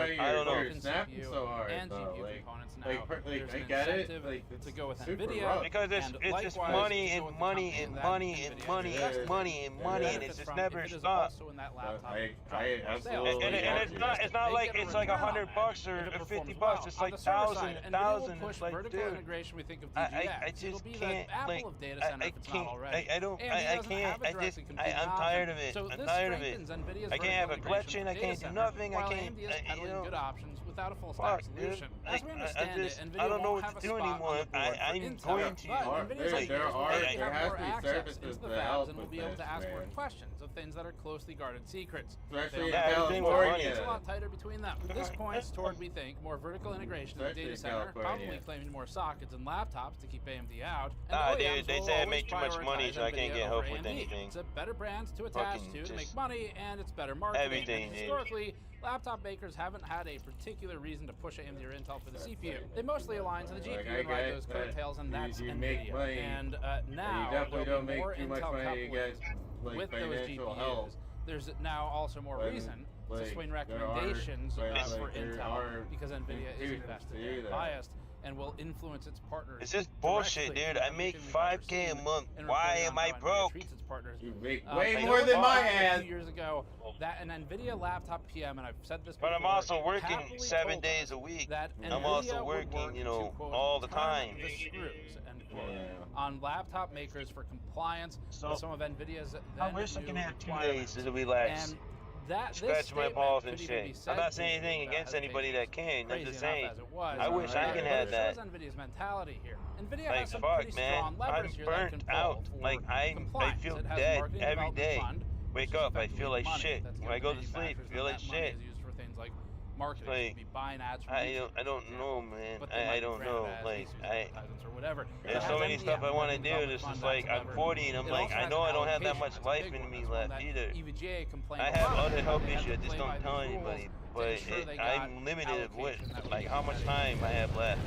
Speaker 1: why
Speaker 17: I don't know.
Speaker 1: you're snapping so hard,
Speaker 15: and
Speaker 1: though.
Speaker 15: GPU
Speaker 1: Like,
Speaker 15: components now.
Speaker 1: like,
Speaker 15: There's
Speaker 1: I
Speaker 15: an
Speaker 1: get it.
Speaker 15: incentive
Speaker 1: Like, it's
Speaker 15: to go with
Speaker 1: super
Speaker 15: NVIDIA,
Speaker 1: rough.
Speaker 17: Because it's
Speaker 15: and
Speaker 17: just
Speaker 15: likewise
Speaker 17: money
Speaker 15: to
Speaker 17: and
Speaker 15: go with the
Speaker 17: money
Speaker 15: company
Speaker 17: and
Speaker 15: that
Speaker 17: money
Speaker 15: NVIDIA
Speaker 17: and money
Speaker 15: invested
Speaker 17: and
Speaker 15: in.
Speaker 17: money and money, and it's
Speaker 15: Benefits
Speaker 17: just
Speaker 15: from
Speaker 17: never
Speaker 15: if it is
Speaker 17: stops.
Speaker 15: also in that laptop
Speaker 1: I
Speaker 15: driving more
Speaker 1: absolutely
Speaker 15: sales.
Speaker 17: And it's not like it's like $100 or $50. It's like thousands,
Speaker 15: Push
Speaker 17: like,
Speaker 15: vertical
Speaker 17: dude.
Speaker 15: integration, we think of
Speaker 17: I
Speaker 15: DGX. It'll
Speaker 17: just
Speaker 15: be
Speaker 17: can't,
Speaker 15: the Apple
Speaker 17: like,
Speaker 15: of data center if it's not already.
Speaker 17: I don't,
Speaker 15: AMD
Speaker 17: I
Speaker 15: doesn't
Speaker 17: can't,
Speaker 15: have a
Speaker 17: I just,
Speaker 15: directly competing
Speaker 17: I'm
Speaker 15: option.
Speaker 17: tired of it.
Speaker 15: So
Speaker 17: I'm
Speaker 15: this
Speaker 17: tired of it.
Speaker 15: strengthens NVIDIA's
Speaker 17: I can't have a
Speaker 15: vertical
Speaker 17: collection, I
Speaker 15: integration
Speaker 17: can't do
Speaker 15: data
Speaker 17: nothing,
Speaker 15: center,
Speaker 17: I
Speaker 15: while
Speaker 17: can't,
Speaker 15: AMD is
Speaker 17: you
Speaker 15: peddling
Speaker 17: know.
Speaker 15: good options without a full
Speaker 17: Fuck,
Speaker 15: stack
Speaker 17: dude.
Speaker 15: solution. As we understand it, NVIDIA
Speaker 17: I don't know
Speaker 15: won't
Speaker 17: what
Speaker 15: have
Speaker 17: to
Speaker 15: a
Speaker 17: do
Speaker 15: spot
Speaker 17: anymore.
Speaker 15: on the board for
Speaker 17: I'm
Speaker 15: Intel,
Speaker 17: going to.
Speaker 15: but NVIDIA's
Speaker 1: Like, there
Speaker 15: ideas will
Speaker 1: are-
Speaker 15: let you
Speaker 1: there
Speaker 15: have
Speaker 1: has
Speaker 15: more
Speaker 1: to be
Speaker 15: access
Speaker 1: services
Speaker 15: into the
Speaker 1: to
Speaker 15: fabs
Speaker 1: help
Speaker 15: and will
Speaker 1: with
Speaker 15: be able to
Speaker 1: this,
Speaker 15: ask more
Speaker 1: man.
Speaker 15: questions of things that are closely guarded secrets.
Speaker 1: Especially
Speaker 15: They
Speaker 1: in
Speaker 15: don't have to
Speaker 1: California.
Speaker 15: think, it's a lot tighter between them. This points toward, we think, more vertical integration in the
Speaker 1: Especially
Speaker 15: data
Speaker 1: in
Speaker 15: center,
Speaker 1: California.
Speaker 15: probably claiming more sockets and laptops to keep AMD out. And
Speaker 17: Nah,
Speaker 15: the
Speaker 17: dude,
Speaker 15: OEMs
Speaker 17: they
Speaker 15: will
Speaker 17: say I
Speaker 15: always
Speaker 17: make too much money,
Speaker 15: prioritize
Speaker 17: so I can't
Speaker 15: NVIDIA
Speaker 17: get
Speaker 15: over
Speaker 17: help with
Speaker 15: AMD.
Speaker 17: anything.
Speaker 15: It's a better brand to attach
Speaker 17: Fucking
Speaker 15: to make
Speaker 17: just
Speaker 15: money, and it's better marketing.
Speaker 17: everything,
Speaker 15: And
Speaker 17: dude.
Speaker 15: historically, laptop makers haven't had a particular reason to push AMD or Intel for the CPU. They mostly align to the GPU
Speaker 1: I
Speaker 15: and ride
Speaker 1: get
Speaker 15: those
Speaker 1: that
Speaker 15: coattails, and that's
Speaker 1: you make
Speaker 15: NVIDIA.
Speaker 1: money,
Speaker 15: And
Speaker 1: and
Speaker 15: now
Speaker 1: you definitely
Speaker 15: there'll
Speaker 1: don't
Speaker 15: be
Speaker 1: make
Speaker 15: more
Speaker 1: too much
Speaker 15: Intel
Speaker 1: money to
Speaker 15: couplings
Speaker 1: get like
Speaker 15: with those
Speaker 1: financial
Speaker 15: GPUs.
Speaker 1: help.
Speaker 15: there's now also more
Speaker 1: When,
Speaker 15: reason
Speaker 1: like,
Speaker 15: to swing
Speaker 1: there are-
Speaker 15: recommendations
Speaker 1: when, like,
Speaker 15: for
Speaker 1: there
Speaker 15: Intel
Speaker 1: are
Speaker 15: because NVIDIA is
Speaker 1: computers
Speaker 15: invested
Speaker 1: to do
Speaker 15: and
Speaker 1: that.
Speaker 15: biased and will influence its partners.
Speaker 17: It's just bullshit,
Speaker 15: directly
Speaker 17: dude.
Speaker 15: from
Speaker 17: I make
Speaker 15: everything we've ever
Speaker 17: 5K a
Speaker 15: seen
Speaker 17: month.
Speaker 15: in
Speaker 17: Why
Speaker 15: reporting
Speaker 17: am
Speaker 15: on
Speaker 17: I
Speaker 15: how NVIDIA
Speaker 17: broke?
Speaker 15: treats its partners.
Speaker 1: You make
Speaker 15: I
Speaker 1: way
Speaker 15: know
Speaker 1: more
Speaker 15: it
Speaker 1: than my
Speaker 15: was a
Speaker 1: ass.
Speaker 15: few years ago that an NVIDIA laptop PM, and I've said this
Speaker 17: But
Speaker 15: before,
Speaker 17: I'm also working
Speaker 15: happily
Speaker 17: 7
Speaker 15: told
Speaker 17: days
Speaker 15: us
Speaker 17: a week.
Speaker 15: that
Speaker 17: I'm
Speaker 15: NVIDIA
Speaker 17: also
Speaker 15: would
Speaker 17: working,
Speaker 15: work
Speaker 17: you know,
Speaker 15: to, quote,
Speaker 17: all the
Speaker 15: turn
Speaker 17: time.
Speaker 15: the screws, end quote,
Speaker 1: Yeah.
Speaker 15: on laptop makers for compliance
Speaker 17: So,
Speaker 15: with some of NVIDIA's then
Speaker 17: I wish I
Speaker 15: new
Speaker 17: can have 2
Speaker 15: requirements.
Speaker 17: days to relax.
Speaker 15: And that
Speaker 17: Scratch my
Speaker 15: this
Speaker 17: balls
Speaker 15: statement
Speaker 17: and
Speaker 15: could even be
Speaker 17: shit.
Speaker 15: said
Speaker 17: I'm not
Speaker 15: to
Speaker 17: saying
Speaker 15: you
Speaker 17: anything
Speaker 15: without
Speaker 17: against anybody that can. I'm
Speaker 15: crazy
Speaker 17: just
Speaker 15: enough
Speaker 17: saying.
Speaker 15: as it was.
Speaker 17: I wish I can have
Speaker 15: It
Speaker 17: that.
Speaker 15: shows NVIDIA's mentality here. NVIDIA
Speaker 17: Like,
Speaker 15: has some
Speaker 17: fuck,
Speaker 15: pretty
Speaker 17: man.
Speaker 15: strong levers
Speaker 17: I'm
Speaker 15: here that can
Speaker 17: burnt
Speaker 15: pull
Speaker 17: out.
Speaker 15: for
Speaker 17: Like, I
Speaker 15: compliance.
Speaker 17: feel
Speaker 15: It has
Speaker 17: dead
Speaker 15: marketing
Speaker 17: every
Speaker 15: development
Speaker 17: day.
Speaker 15: fund, which
Speaker 17: Wake
Speaker 15: is
Speaker 17: up, I feel
Speaker 15: effectively
Speaker 17: like
Speaker 15: money
Speaker 17: shit.
Speaker 15: that's
Speaker 17: When I
Speaker 15: given
Speaker 17: go to sleep,
Speaker 15: manufacturers,
Speaker 17: feel
Speaker 15: and
Speaker 17: like
Speaker 15: that money
Speaker 17: shit.
Speaker 15: is used for things like marketing.
Speaker 17: Like,
Speaker 15: It could be buying ads from
Speaker 17: I
Speaker 15: YouTube,
Speaker 17: don't know, man.
Speaker 15: but they might
Speaker 17: I
Speaker 15: be
Speaker 17: don't
Speaker 15: branded
Speaker 17: know.
Speaker 15: as
Speaker 17: Like,
Speaker 15: ASUS advertisements or whatever. It
Speaker 17: there's
Speaker 15: has
Speaker 17: so many
Speaker 15: NVIDIA,
Speaker 17: stuff I want to
Speaker 15: marketing
Speaker 17: do.
Speaker 15: development
Speaker 17: It's
Speaker 15: fund,
Speaker 17: just
Speaker 15: that's
Speaker 17: like,
Speaker 15: a
Speaker 17: I'm
Speaker 15: lever.
Speaker 17: 40 and I'm
Speaker 15: It
Speaker 17: like,
Speaker 15: also
Speaker 17: I
Speaker 15: has
Speaker 17: know
Speaker 15: an
Speaker 17: I don't have that
Speaker 15: allocation.
Speaker 17: much
Speaker 15: That's a
Speaker 17: life
Speaker 15: big
Speaker 17: in
Speaker 15: one.
Speaker 17: me
Speaker 15: It's one
Speaker 17: left
Speaker 15: that
Speaker 17: either.
Speaker 15: EVGA complained
Speaker 17: I
Speaker 15: a
Speaker 17: have
Speaker 15: lot
Speaker 17: other
Speaker 15: about.
Speaker 17: health
Speaker 15: They had
Speaker 17: issues. I
Speaker 15: to
Speaker 17: just
Speaker 15: play by
Speaker 17: don't
Speaker 15: these
Speaker 17: tell
Speaker 15: rules
Speaker 17: anybody.
Speaker 15: to
Speaker 17: But
Speaker 15: ensure they got
Speaker 17: I'm limited of what,
Speaker 15: allocation that would
Speaker 17: like,
Speaker 15: be
Speaker 17: how much
Speaker 15: competitive
Speaker 17: time I have left.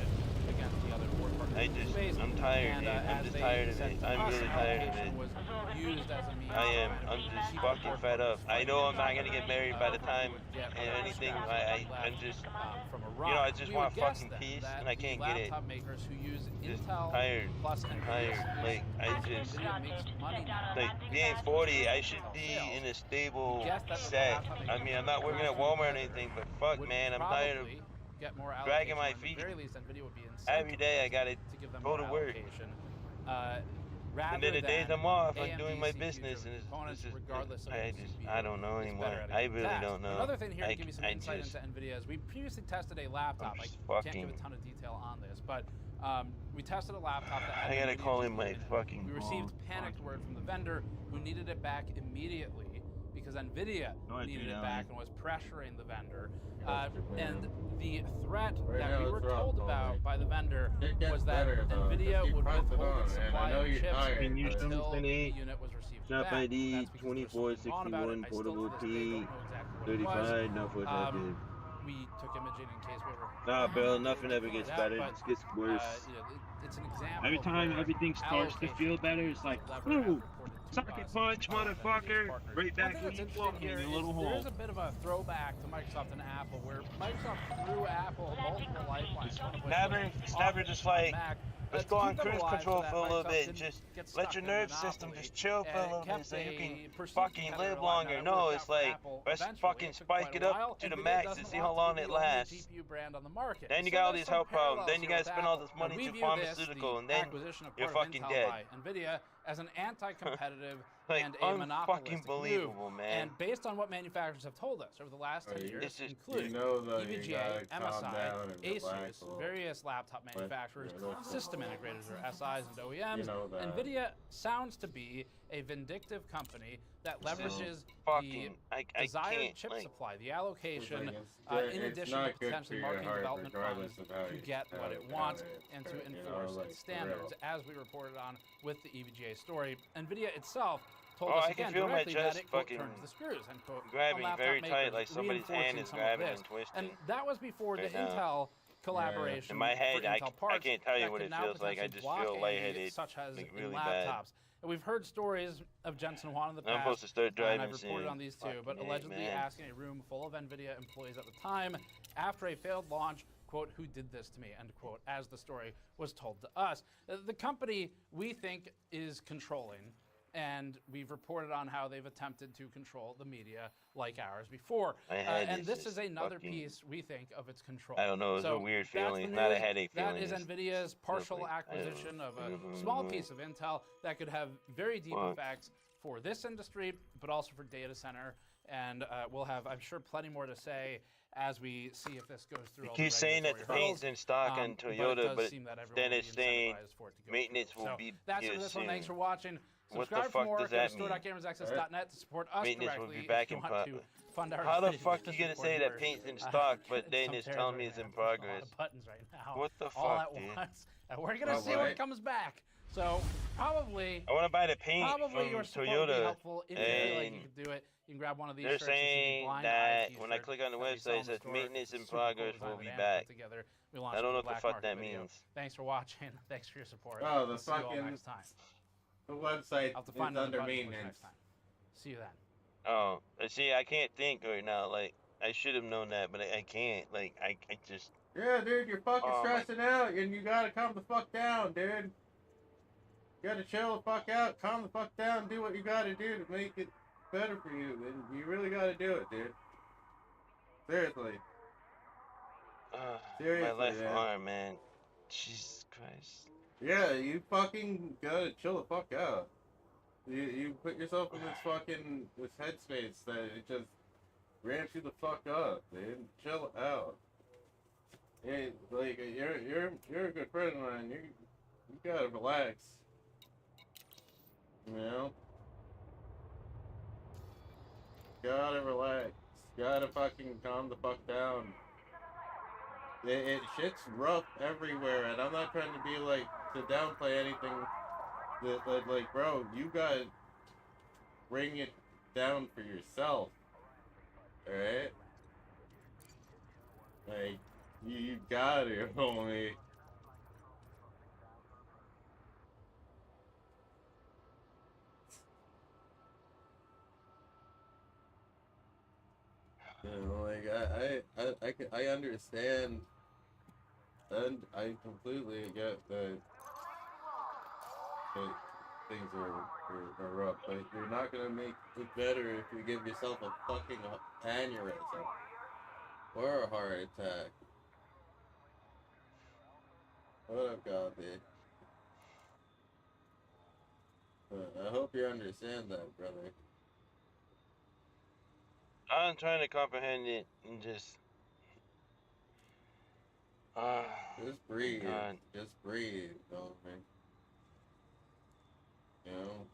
Speaker 15: against the other four partners
Speaker 17: I
Speaker 15: in the
Speaker 17: just,
Speaker 15: space.
Speaker 17: I'm tired,
Speaker 15: And,
Speaker 17: dude. I'm
Speaker 15: as
Speaker 17: just
Speaker 15: they
Speaker 17: tired of
Speaker 15: said
Speaker 17: it.
Speaker 15: to
Speaker 17: I'm
Speaker 15: us,
Speaker 17: really tired of
Speaker 15: allocation
Speaker 17: it.
Speaker 15: was used as a means
Speaker 17: I am.
Speaker 15: to
Speaker 17: I'm just
Speaker 15: keep
Speaker 17: fucking
Speaker 15: the
Speaker 17: fed up. I know I'm not gonna get married by the time
Speaker 15: would get
Speaker 17: and anything. I'm just,
Speaker 15: from
Speaker 17: you
Speaker 15: Iran.
Speaker 17: know, I just
Speaker 15: We
Speaker 17: want
Speaker 15: would guess
Speaker 17: fucking
Speaker 15: then
Speaker 17: peace,
Speaker 15: that
Speaker 17: and I can't get it.
Speaker 15: laptop makers who use
Speaker 17: Just
Speaker 15: Intel
Speaker 17: tired.
Speaker 15: plus
Speaker 17: I'm
Speaker 15: NVIDIA
Speaker 17: tired. Like, I just,
Speaker 15: NVIDIA makes money now.
Speaker 17: like, being 40, I should be in a stable set. I mean, I'm not working at Walmart or anything, but fuck, man, I'm tired of
Speaker 15: get more
Speaker 17: dragging my
Speaker 15: allocation.
Speaker 17: feet.
Speaker 15: At the very least, NVIDIA would be
Speaker 17: Every day I gotta
Speaker 15: to give them
Speaker 17: go
Speaker 15: more
Speaker 17: to work.
Speaker 15: allocation.
Speaker 17: And then the days I'm off, I'm doing my
Speaker 15: AMD
Speaker 17: business, and
Speaker 15: components,
Speaker 17: it's
Speaker 15: regardless of
Speaker 17: I don't know
Speaker 15: it's
Speaker 17: anymore.
Speaker 15: better at it
Speaker 17: I
Speaker 15: than
Speaker 17: really
Speaker 15: task.
Speaker 17: don't know.
Speaker 15: Another thing here to
Speaker 17: I
Speaker 15: give you some
Speaker 17: I
Speaker 15: insight
Speaker 17: just,
Speaker 15: into NVIDIA is we previously tested a laptop. I can't give a ton of detail on this, but we tested a laptop that had
Speaker 17: I gotta
Speaker 15: NVIDIA
Speaker 17: call in
Speaker 15: GPU
Speaker 17: my
Speaker 15: in it.
Speaker 17: fucking
Speaker 15: We received panicked word from the vendor who needed it back immediately because NVIDIA needed it back and was pressuring the vendor. And the threat that we were told about by the vendor was that NVIDIA would withhold its supply of chips until the unit was received
Speaker 17: Shop
Speaker 15: back.
Speaker 17: ID
Speaker 15: That's because there was something wrong about it.
Speaker 17: 2461
Speaker 15: I still to
Speaker 17: portable
Speaker 15: this day don't
Speaker 17: P
Speaker 15: know exactly what it was.
Speaker 17: 35 no voice active.
Speaker 15: We took imaging in case we were.
Speaker 17: Nah, bro, nothing ever gets
Speaker 15: that,
Speaker 17: better.
Speaker 15: but,
Speaker 17: It just gets worse.
Speaker 15: It's an example.
Speaker 17: Every
Speaker 15: of
Speaker 17: time
Speaker 15: where
Speaker 17: everything starts to feel better, it's like, ooh, sucker punch, motherfucker. Right back in you walking, you little hole.
Speaker 15: There's a bit of a throwback to Microsoft and Apple, where Microsoft threw Apple multiple lifelines.
Speaker 17: It's never just like, let's go on cruise control for a little bit. Just let your nerve system just chill for a little bit so you can fucking live longer. No, it's like, let's fucking spike it up to the max and see how long it lasts. Then you got all these health problems. Then you gotta spend all this money to pharmaceutical, and then you're fucking dead.
Speaker 15: NVIDIA as an anti-competitive
Speaker 17: like,
Speaker 15: and a monopolistic
Speaker 17: unfucking-believable,
Speaker 15: move.
Speaker 17: man.
Speaker 15: And based on what manufacturers have told us over the last 10 years,
Speaker 17: just,
Speaker 15: including EVGA, MSI, ASUS, various laptop manufacturers, system integrators or SIs and OEMs, NVIDIA sounds to be a vindictive company that leverages the desired chip supply, the allocation, in addition to potentially marketing development funds to get what it wants and to enforce its standards, as we reported on with the EVGA story. NVIDIA itself told us again directly that it quote, turns the screws, end quote,
Speaker 17: grabbing very tight, like somebody's hand is grabbing and twisting.
Speaker 15: And that was before the Intel collaboration.
Speaker 17: In my head,
Speaker 15: I
Speaker 17: can't tell you what it feels like. I just feel lightheaded,
Speaker 15: such as
Speaker 17: like
Speaker 15: in
Speaker 17: really
Speaker 15: laptops.
Speaker 17: bad.
Speaker 15: And we've heard stories of Jensen Huang in the past.
Speaker 17: I'm supposed to start driving
Speaker 15: and I've reported
Speaker 17: soon.
Speaker 15: on these too, but
Speaker 17: Fucking
Speaker 15: allegedly
Speaker 17: man.
Speaker 15: asking a room full of NVIDIA employees at the time after a failed launch, quote, who did this to me, end quote, as the story was told to us. The company, we think, is controlling, and we've reported on how they've attempted to control the media like ours before. And this is another piece, we think, of its control.
Speaker 17: I don't know, it's a weird feeling. It's not a headache feeling.
Speaker 15: That is NVIDIA's partial acquisition of a small piece of Intel that could have very deep effects for this industry, but also for data center. And we'll have, I'm sure, plenty more to say as we see if this goes through.
Speaker 17: You keep saying that the paint's in stock on Toyota, but then it's saying maintenance will be
Speaker 15: That's
Speaker 17: here
Speaker 15: it for this one.
Speaker 17: soon.
Speaker 15: Thanks for watching.
Speaker 17: What the
Speaker 15: Subscribe for
Speaker 17: fuck
Speaker 15: more.
Speaker 17: does
Speaker 15: Go to
Speaker 17: that mean?
Speaker 15: store.gamersaccess.net to support us
Speaker 17: Maintenance will
Speaker 15: directly
Speaker 17: be back
Speaker 15: if you
Speaker 17: in
Speaker 15: want to fund our
Speaker 17: How the
Speaker 15: ability
Speaker 17: fuck
Speaker 15: to
Speaker 17: you gonna
Speaker 15: support
Speaker 17: say that
Speaker 15: viewers.
Speaker 17: paint's in stock, but then
Speaker 15: Some
Speaker 17: it's telling me it's in progress?
Speaker 15: buttons right now.
Speaker 17: What the
Speaker 15: all
Speaker 17: fuck,
Speaker 15: at
Speaker 17: dude?
Speaker 15: once. And we're gonna see when it comes back. So probably.
Speaker 17: I want to buy the paint
Speaker 15: Probably your
Speaker 17: from
Speaker 15: support would be
Speaker 17: Toyota,
Speaker 15: helpful if you feel like
Speaker 17: and
Speaker 15: you could do it. You can grab one of these
Speaker 17: they're
Speaker 15: shirts. This is the
Speaker 17: saying
Speaker 15: Blind
Speaker 17: that
Speaker 15: Eye
Speaker 17: when I
Speaker 15: t-shirt
Speaker 17: click on the
Speaker 15: that we sell
Speaker 17: website,
Speaker 15: in
Speaker 17: it
Speaker 15: the
Speaker 17: says
Speaker 15: store.
Speaker 17: maintenance in
Speaker 15: Super cool
Speaker 17: progress
Speaker 15: design
Speaker 17: will
Speaker 15: that
Speaker 17: be
Speaker 15: Anna
Speaker 17: back.
Speaker 15: put together. We launched
Speaker 17: I don't know
Speaker 15: with
Speaker 17: what the
Speaker 15: Black
Speaker 17: fuck that
Speaker 15: Market Video.
Speaker 17: means.
Speaker 15: Thanks for watching. Thanks for your support.
Speaker 1: Oh, the
Speaker 15: See you all
Speaker 1: fucking
Speaker 15: next time.
Speaker 1: the website
Speaker 15: I'll have to
Speaker 1: is
Speaker 15: find another
Speaker 1: under
Speaker 15: button for
Speaker 1: maintenance.
Speaker 15: next time. See you then.
Speaker 17: Oh, see, I can't think right now. Like, I should have known that, but I can't. Like, I just.
Speaker 1: Yeah, dude, you're fucking
Speaker 17: Oh,
Speaker 1: stressing out, and you gotta calm the fuck down, dude. You gotta chill the fuck out, calm the fuck down, do what you gotta do to make it better for you, and you really gotta do it, dude. Seriously. Seriously,
Speaker 17: my left
Speaker 1: man.
Speaker 17: arm, man. Jesus Christ.
Speaker 1: Yeah, you fucking gotta chill the fuck out. You put yourself in this headspace that it just ramps you the fuck up, dude. Chill out. Yeah, like you're a good friend of mine. You gotta relax. You know? Gotta relax. Gotta fucking calm the fuck down. Shit's rough everywhere, and I'm not trying to be like to downplay anything. That like, bro, you gotta bring it down for yourself. Alright? Like, you got it, homie. You know, like I understand, and I completely get that things are rough, but you're not gonna make it better if you give yourself a fucking aneurysm or a heart attack. What up, Goldie? I hope you understand that, brother.
Speaker 17: I'm trying to comprehend it and just.
Speaker 1: Just breathe.
Speaker 17: God.
Speaker 1: Just breathe, homie. You know?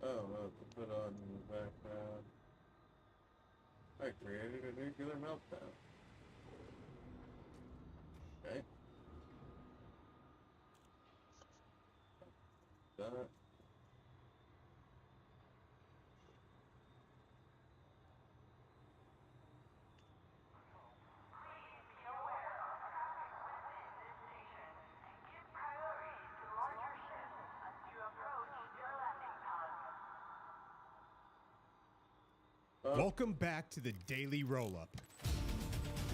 Speaker 1: Oh, well, to put on in the background. I created a nuclear meltdown. Okay. That.
Speaker 19: Welcome back to the Daily Roll-Up.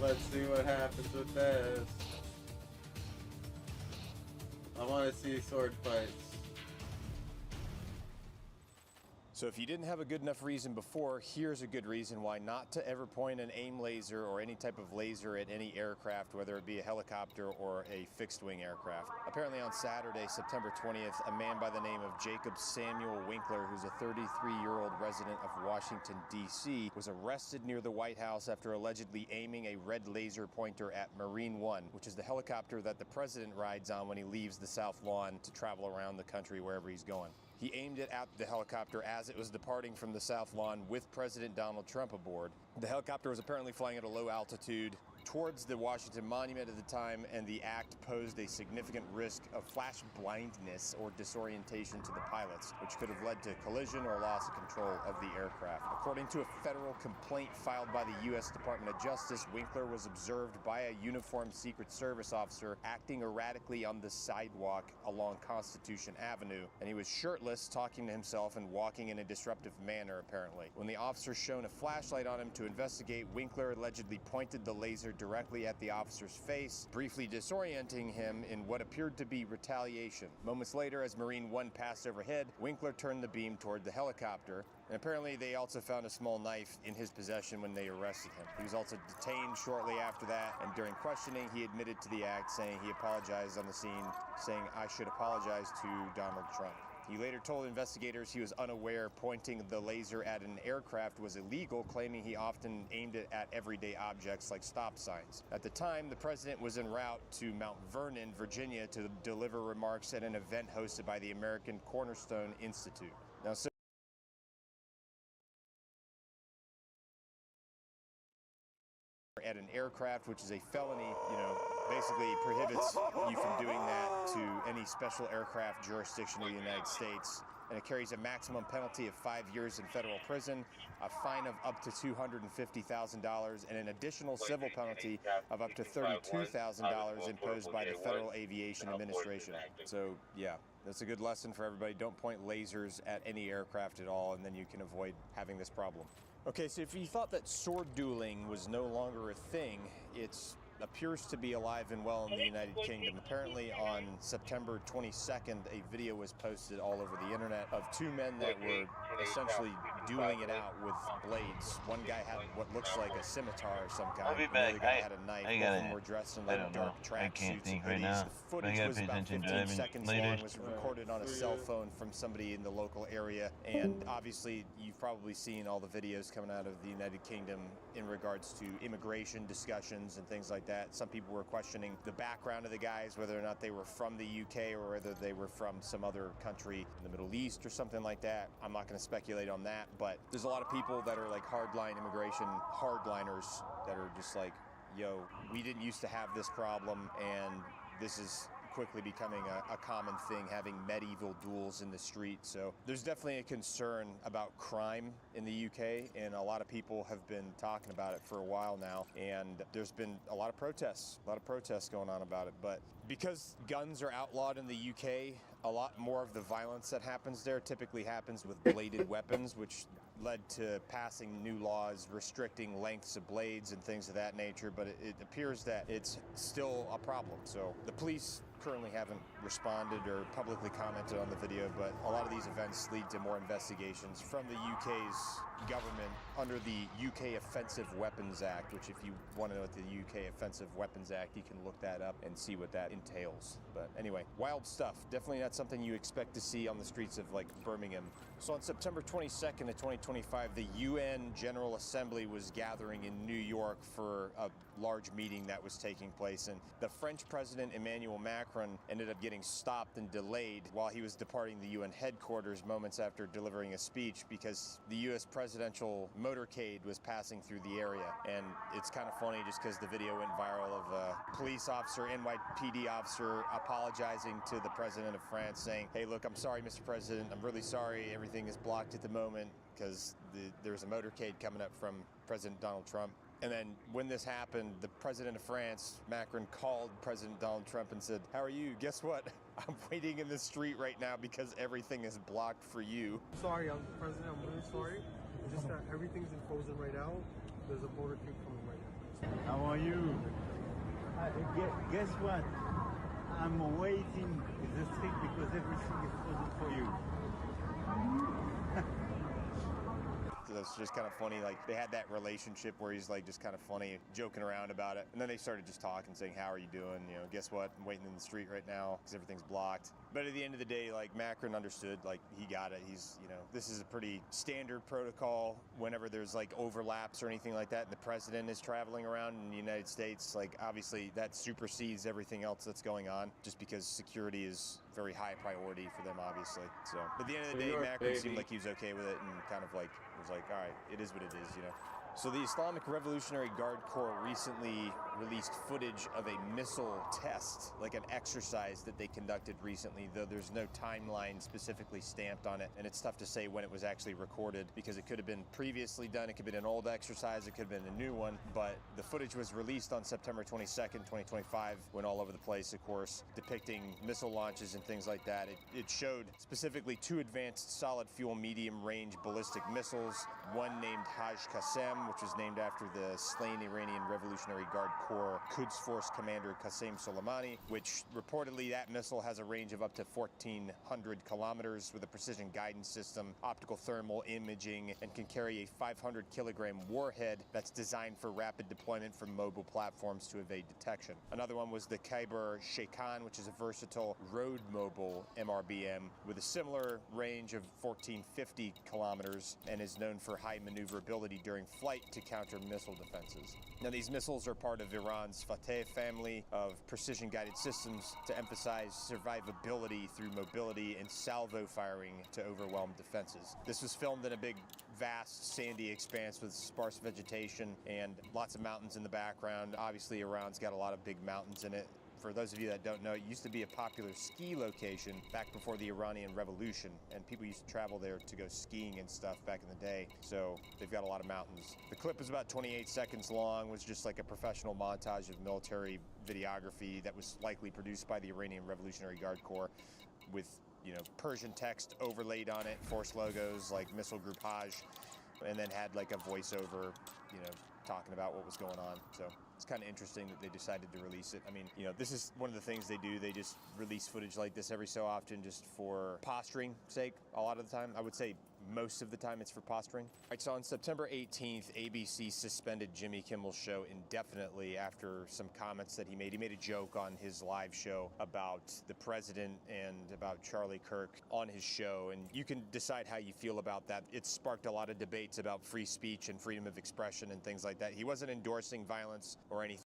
Speaker 1: Let's see what happens with this. I want to see sword fights.
Speaker 20: So if you didn't have a good enough reason before, here's a good reason why not to ever point an aim laser or any type of laser at any aircraft, whether it be a helicopter or a fixed-wing aircraft. Apparently on Saturday, September 20th, a man by the name of Jacob Samuel Winkler, who's a 33-year-old resident of Washington, D.C., was arrested near the White House after allegedly aiming a red laser pointer at Marine One, which is the helicopter that the president rides on when he leaves the South Lawn to travel around the country wherever he's going. He aimed it at the helicopter as it was departing from the South Lawn with President Donald Trump aboard. The helicopter was apparently flying at a low altitude towards the Washington Monument at the time, and the act posed a significant risk of flash blindness or disorientation to the pilots, which could have led to collision or loss of control of the aircraft. According to a federal complaint filed by the U.S. Department of Justice, Winkler was observed by a uniformed Secret Service officer acting erratically on the sidewalk along Constitution Avenue, and he was shirtless, talking to himself and walking in a disruptive manner, apparently. When the officer shone a flashlight on him to investigate, Winkler allegedly pointed the laser directly at the officer's face, briefly disorienting him in what appeared to be retaliation. Moments later, as Marine One passed overhead, Winkler turned the beam toward the helicopter, and apparently they also found a small knife in his possession when they arrested him. He was also detained shortly after that, and during questioning, he admitted to the act, saying he apologized on the scene, saying, "I should apologize to Donald Trump." He later told investigators he was unaware pointing the laser at an aircraft was illegal, claiming he often aimed it at everyday objects like stop signs. At the time, the president was en route to Mount Vernon, Virginia, to deliver remarks at an event hosted by the American Cornerstone Institute. Now, at an aircraft, which is a felony, basically prohibits you from doing that to any special aircraft jurisdiction of the United States. And it carries a maximum penalty of 5 years in federal prison, a fine of up to $250,000, and an additional civil penalty of up to $32,000 imposed by the Federal Aviation Administration. So, yeah, that's a good lesson for everybody. Don't point lasers at any aircraft at all, and then you can avoid having this problem. Okay, so if you thought that sword dueling was no longer a thing, it appears to be alive and well in the United Kingdom. Apparently on September 22nd, a video was posted all over the internet of two men that were essentially dueling it out with blades. One guy had what looks like a scimitar of some kind. The other guy had a knife. Both of them were dressed in like dark track suits and hoodies. The footage was about 15 seconds long, was recorded on a cell phone from somebody in the local area. And obviously, you've probably seen all the videos coming out of the United Kingdom in regards to immigration discussions and things like that. Some people were questioning the background of the guys, whether or not they were from the UK or whether they were from some other country in the Middle East or something like that. I'm not going to speculate on that, but there's a lot of people that are like hardline immigration hardliners that are just like, yo, we didn't used to have this problem, and this is quickly becoming a common thing, having medieval duels in the street. So there's definitely a concern about crime in the UK, and a lot of people have been talking about it for a while now, and there's been a lot of protests going on about it. But because guns are outlawed in the UK, a lot more of the violence that happens there typically happens with bladed weapons, which led to passing new laws restricting lengths of blades and things of that nature, but it appears that it's still a problem. So the police currently haven't responded or publicly commented on the video, but a lot of these events lead to more investigations from the UK's government under the UK Offensive Weapons Act, which if you want to know what the UK Offensive Weapons Act, you can look that up and see what that entails. But anyway, wild stuff. Definitely not something you expect to see on the streets of like Birmingham. So on September 22nd of 2025, the UN General Assembly was gathering in New York for a large meeting that was taking place, and the French President Emmanuel Macron ended up getting stopped and delayed while he was departing the UN headquarters moments after delivering a speech because the US presidential motorcade was passing through the area. And it's kind of funny just because the video went viral of a police officer, NYPD officer, apologizing to the president of France, saying, hey, look, I'm sorry, Mr. President, I'm really sorry, everything is blocked at the moment because there's a motorcade coming up from President Donald Trump. And then when this happened, the president of France, Macron, called President Donald Trump and said, how are you? Guess what? I'm waiting in the street right now because everything is blocked for you.
Speaker 6: Sorry, President, I'm really sorry. It's just that everything's frozen right now. There's a motorcade coming right now.
Speaker 5: How are you? Guess what? I'm waiting in the street because everything is frozen for you.
Speaker 20: It's just kind of funny, like they had that relationship where he's like just kind of funny, joking around about it, and then they started just talking, saying, how are you doing? You know, guess what? I'm waiting in the street right now because everything's blocked. But at the end of the day, like Macron understood, like he got it. He's, you know, this is a pretty standard protocol whenever there's like overlaps or anything like that, and the president is traveling around in the United States. Like obviously that supersedes everything else that's going on, just because security is very high priority for them, obviously. So at the end of the day, Macron seemed like he was okay with it and kind of like was like, all right, it is what it is, you know. So the Islamic Revolutionary Guard Corps recently released footage of a missile test, like an exercise that they conducted recently, though there's no timeline specifically stamped on it, and it's tough to say when it was actually recorded because it could have been previously done, it could have been an old exercise, it could have been a new one, but the footage was released on September 22nd, 2025, went all over the place, of course, depicting missile launches and things like that. It showed specifically 2 advanced solid fuel medium-range ballistic missiles, one named Haj Qassem, which was named after the slain Iranian Revolutionary Guard Corps Quds Force commander Qasem Soleimani, which reportedly that missile has a range of up to 1,400 kilometers with a precision guidance system, optical thermal imaging, and can carry a 500-kilogram warhead that's designed for rapid deployment from mobile platforms to evade detection. Another one was the Khyber Sheikhan, which is a versatile road mobile MRBM with a similar range of 1,450 kilometers and is known for high maneuverability during flight to counter missile defenses. Now, these missiles are part of of Iran's Fateh family of precision-guided systems to emphasize survivability through mobility and salvo firing to overwhelm defenses. This was filmed in a big, vast, sandy expanse with sparse vegetation and lots of mountains in the background. Obviously, Iran's got a lot of big mountains in it. For those of you that don't know, it used to be a popular ski location back before the Iranian Revolution, and people used to travel there to go skiing and stuff back in the day, so they've got a lot of mountains. The clip is about 28 seconds long, was just like a professional montage of military videography that was likely produced by the Iranian Revolutionary Guard Corps with, you know, Persian text overlaid on it, force logos like Missile Group Hajj, and then had like a voiceover, you know, talking about what was going on. So it's kind of interesting that they decided to release it. I mean, you know, this is one of the things they do. They just release footage like this every so often just for posturing sake a lot of the time. I would say most of the time it's for posturing. All right, so on September 18th, ABC suspended Jimmy Kimmel's show indefinitely after some comments that he made. He made a joke on his live show about the president and about Charlie Kirk on his show, and you can decide how you feel about that. It sparked a lot of debates about free speech and freedom of expression and things like that. He wasn't endorsing violence or anything.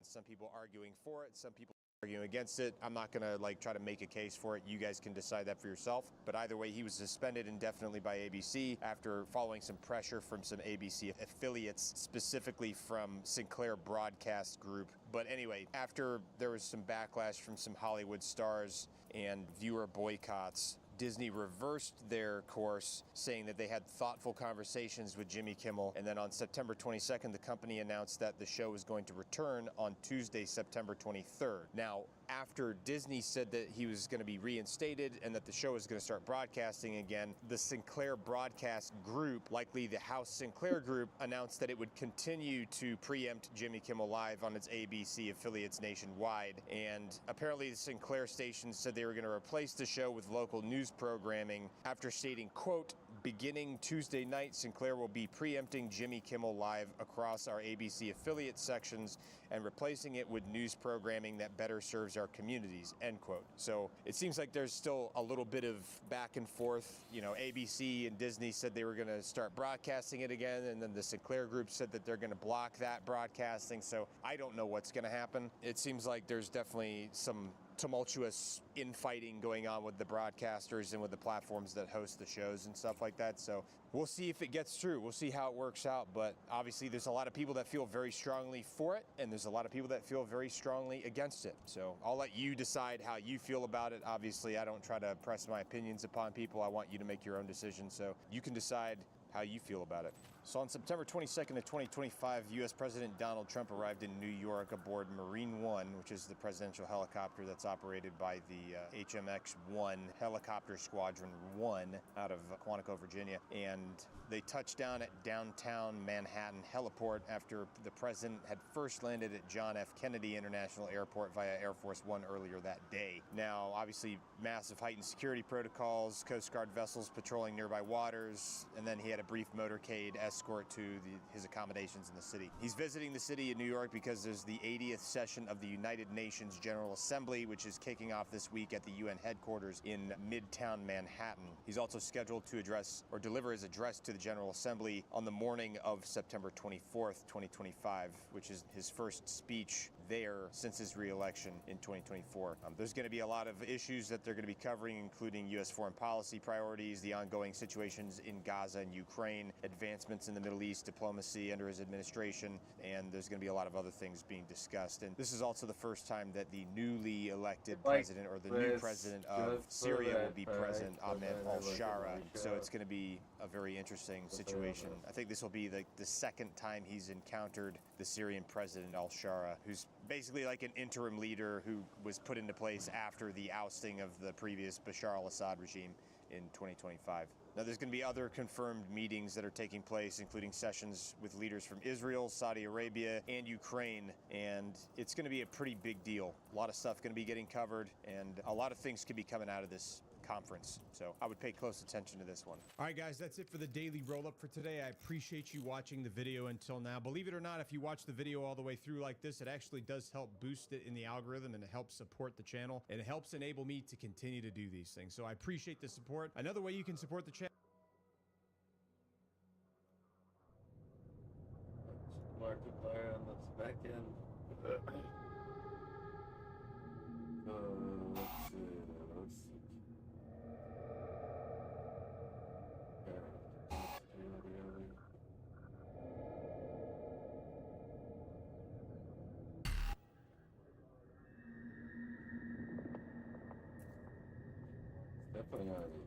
Speaker 20: Some people arguing for it, some people arguing against it. I'm not gonna like try to make a case for it. You guys can decide that for yourself. But either way, he was suspended indefinitely by ABC after following some pressure from some ABC affiliates, specifically from Sinclair Broadcast Group. But anyway, after there was some backlash from some Hollywood stars and viewer boycotts, Disney reversed their course, saying that they had thoughtful conversations with Jimmy Kimmel. And then on September 22nd, the company announced that the show was going to return on Tuesday, September 23rd. Now, after Disney said that he was going to be reinstated and that the show was going to start broadcasting again, the Sinclair Broadcast Group, likely the House Sinclair Group, announced that it would continue to preempt Jimmy Kimmel Live on its ABC affiliates nationwide. And apparently the Sinclair station said they were going to replace the show with local news programming after stating, quote, "Beginning Tuesday night, Sinclair will be preempting Jimmy Kimmel Live across our ABC affiliate sections and replacing it with news programming that better serves our communities," end quote. So it seems like there's still a little bit of back and forth. You know, ABC and Disney said they were going to start broadcasting it again, and then the Sinclair Group said that they're going to block that broadcasting. So I don't know what's going to happen. It seems like there's definitely some tumultuous infighting going on with the broadcasters and with the platforms that host the shows and stuff like that. So we'll see if it gets through. We'll see how it works out. But obviously there's a lot of people that feel very strongly for it, and there's a lot of people that feel very strongly against it. So I'll let you decide how you feel about it. Obviously, I don't try to press my opinions upon people. I want you to make your own decision. So you can decide how you feel about it. So on September 22nd of 2025, U.S. President Donald Trump arrived in New York aboard Marine One, which is the presidential helicopter that's operated by the HMX-1 Helicopter Squadron 1 out of Quantico, Virginia. And they touched down at downtown Manhattan heliport after the president had first landed at John F. Kennedy International Airport via Air Force One earlier that day. Now, obviously, massive heightened security protocols, Coast Guard vessels patrolling nearby waters, and then he had a brief motorcade escort to his accommodations in the city. He's visiting the city of New York because there's the 80th session of the United Nations General Assembly, which is kicking off this week at the UN headquarters in Midtown Manhattan. He's also scheduled to address or deliver his address to the General Assembly on the morning of September 24th, 2025, which is his first speech there since his re-election in 2024. There's going to be a lot of issues that they're going to be covering, including U.S. foreign policy priorities, the ongoing situations in Gaza and Ukraine, advancements in the Middle East, diplomacy under his administration, and there's going to be a lot of other things being discussed. And this is also the first time that the newly elected president, or the new president of Syria, will be present, Ahmed al-Shara. So it's going to be a very interesting situation. I think this will be the second time he's encountered the Syrian president al-Shara, who's basically like an interim leader who was put into place after the ousting of the previous Bashar al-Assad regime in 2025. Now, there's going to be other confirmed meetings that are taking place, including sessions with leaders from Israel, Saudi Arabia, and Ukraine, and it's going to be a pretty big deal. A lot of stuff going to be getting covered, and a lot of things could be coming out of this conference. So I would pay close attention to this one.
Speaker 19: All right, guys, that's it for the daily roll-up for today. I appreciate you watching the video until now. Believe it or not, if you watch the video all the way through like this, it actually does help boost it in the algorithm, and it helps support the channel, and it helps enable me to continue to do these things. So I appreciate the support. Another way you can support the channel
Speaker 1: definitely gonna be.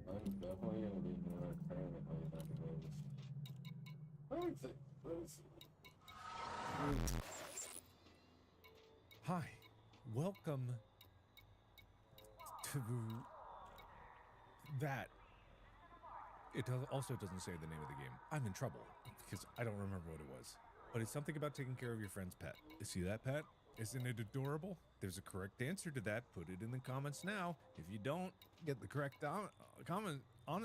Speaker 1: I'm definitely gonna be more permanently than this. Let me see.
Speaker 7: Hi, welcome to that. It also doesn't say the name of the game. I'm in trouble because I don't remember what it was. But it's something about taking care of your friend's pet. You see that pet? Isn't it adorable? There's a correct answer to that. Put it in the comments now. If you don't get the correct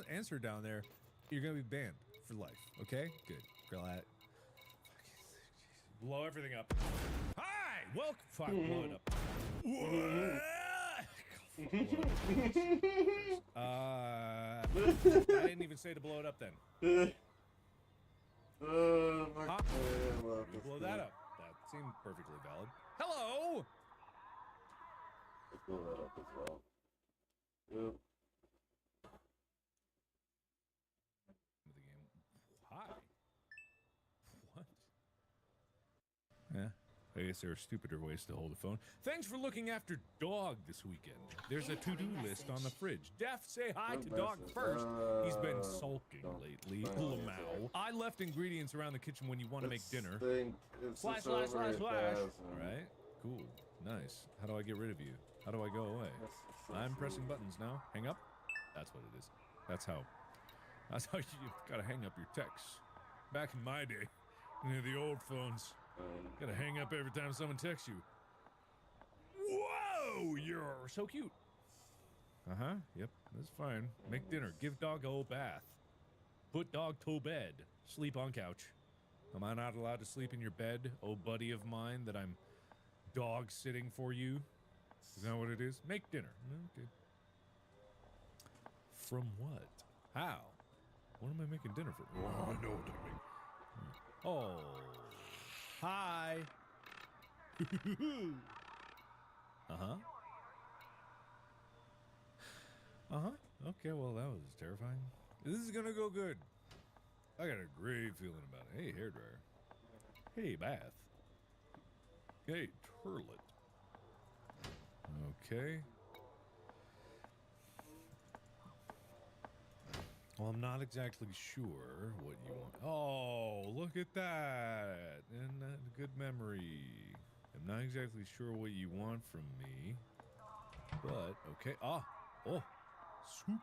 Speaker 7: answer down there, you're going to be banned for life. Okay? Good. Glad. Blow everything up. Hi! Welcome. Fuck, blow it up. I didn't even say to blow it up then. Blow that up. That seemed perfectly valid. Hello!
Speaker 1: Let's blow that up as well. Yep.
Speaker 7: The game. Hi. What? Yeah. I guess there are stupider ways to hold a phone. Thanks for looking after Dog this weekend. There's a to-do list on the fridge. Def, say hi to Dog first. He's been sulking lately. Lamau. I left ingredients around the kitchen when you want to make dinner. Slash. All right. Cool. Nice. How do I get rid of you? How do I go away? I'm pressing buttons now. Hang up? That's what it is. That's how you gotta hang up your texts. Back in my day, the old phones. Gotta hang up every time someone texts you. Whoa, you're so cute. Uh-huh, yep, that's fine. Make dinner, give dog a bath. Put dog to bed. Sleep on couch. Am I not allowed to sleep in your bed, oh buddy of mine, that I'm dog sitting for you? Is that what it is? Make dinner. Okay. From what? How? What am I making dinner for? Oh, I know what I'm making. Oh. Hi. Uh-huh. Okay, well, that was terrifying. This is gonna go good. I got a great feeling about it. Hey, hairdryer. Hey, bath. Hey, turlet. Okay. Well, I'm not exactly sure what you want. Oh, look at that. And good memory. I'm not exactly sure what you want from me. But, okay. Oh, soup.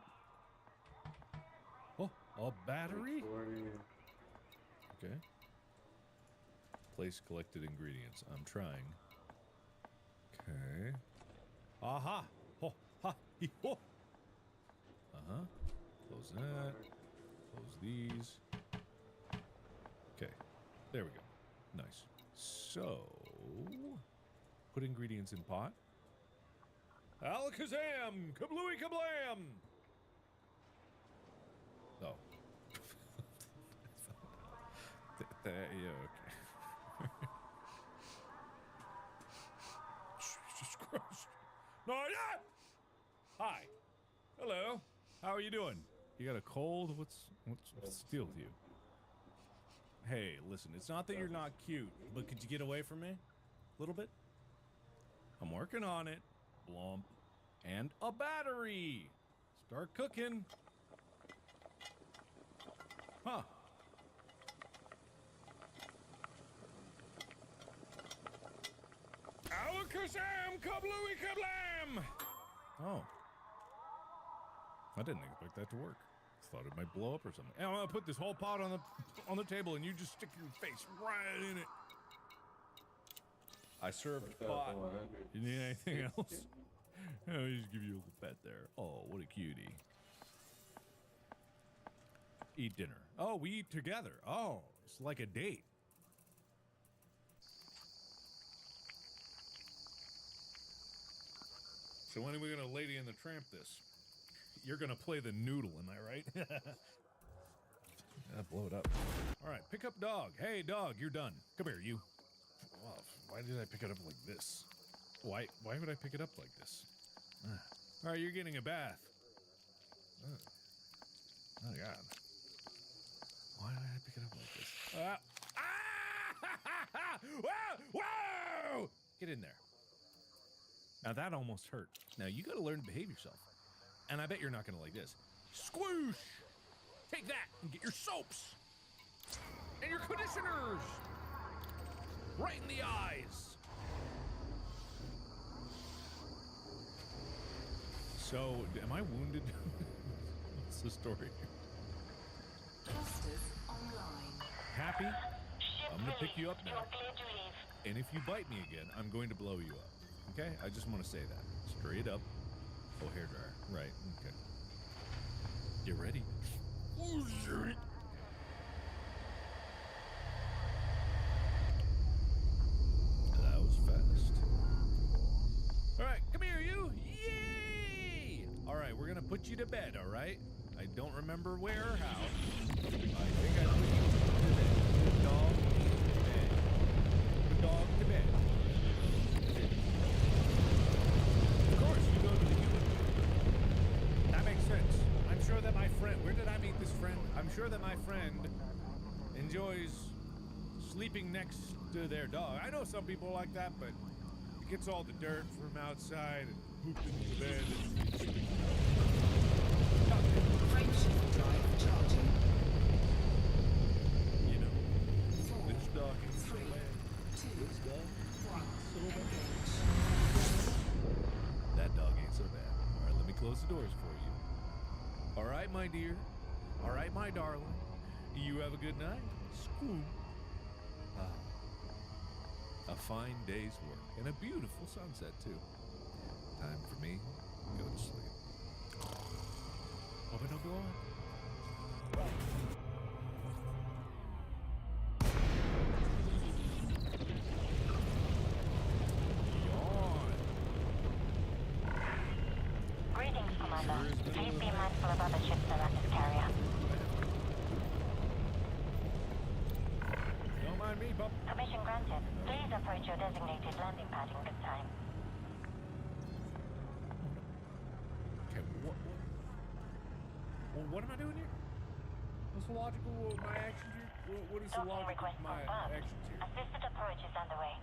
Speaker 7: Oh, a battery? Okay. Place collected ingredients. I'm trying. Okay. Aha! Oh, ha, he, oh. Uh-huh. Close that. Close these. Okay. There we go. Nice. So, put ingredients in pot. Alakazam! Kablooey kablam! Oh. Yeah, okay. Jesus Christ. No, yeah! Hi. Hello. How are you doing? You got a cold? What's the deal with you? Hey, listen, it's not that you're not cute, but could you get away from me? A little bit? I'm working on it. Blump. And a battery! Start cooking. Huh. Alakazam! Kablooey kablam! Oh. I didn't expect that to work. Thought it might blow up or something. I'm gonna put this whole pot on the table and you just stick your face right in it. I served pot. You need anything else? I'll just give you a little pet there. Oh, what a cutie. Eat dinner. Oh, we eat together. Oh, it's like a date. So when are we gonna Lady and the Tramp this? You're gonna play the noodle, am I right? Blow it up. All right, pick up dog. Hey, dog, you're done. Come here, you. Oh, why did I pick it up like this? Why would I pick it up like this? All right, you're getting a bath. Oh God. Why did I pick it up like this? Whoa! Whoa! Get in there. Now that almost hurt. Now you gotta learn to behave yourself. And I bet you're not gonna like this. Squoosh! Take that and get your soaps! And your conditioners! Right in the eyes! So, am I wounded? What's the story? Happy? I'm gonna pick you up now. And if you bite me again, I'm going to blow you up. Okay? I just want to say that. Straight up. Oh, hairdryer. Right. Okay. Get ready. That was fast. Alright, come here, you! Yay! Alright, we're gonna put you to bed, alright? I don't remember where or how. I think I put you to bed. Good dog to bed. Good dog to bed. Of course, you go to the human. That makes sense. I'm sure that my friend... Where did I meet this friend? I'm sure that my friend enjoys sleeping next to their dog. I know some people like that, but it gets all the dirt from outside and pooped into the bed. You know, this dog ain't so bad. This dog ain't so bad. That dog ain't so bad. All right, let me close the doors for you. All right, my dear. All right, my darling. You have a good night. Scoop. A fine day's work and a beautiful sunset, too. Time for me to go to sleep. Open up, go on.
Speaker 3: Greetings, Commander. Please be mindful of other ships around this carrier.
Speaker 7: Don't mind me, Bob.
Speaker 3: Permission granted. Please approach your designated landing pad in good time.
Speaker 7: Okay, what am I doing here? What's the logical of my actions here? What is the logic of my actions here?
Speaker 3: Assisted approach is underway.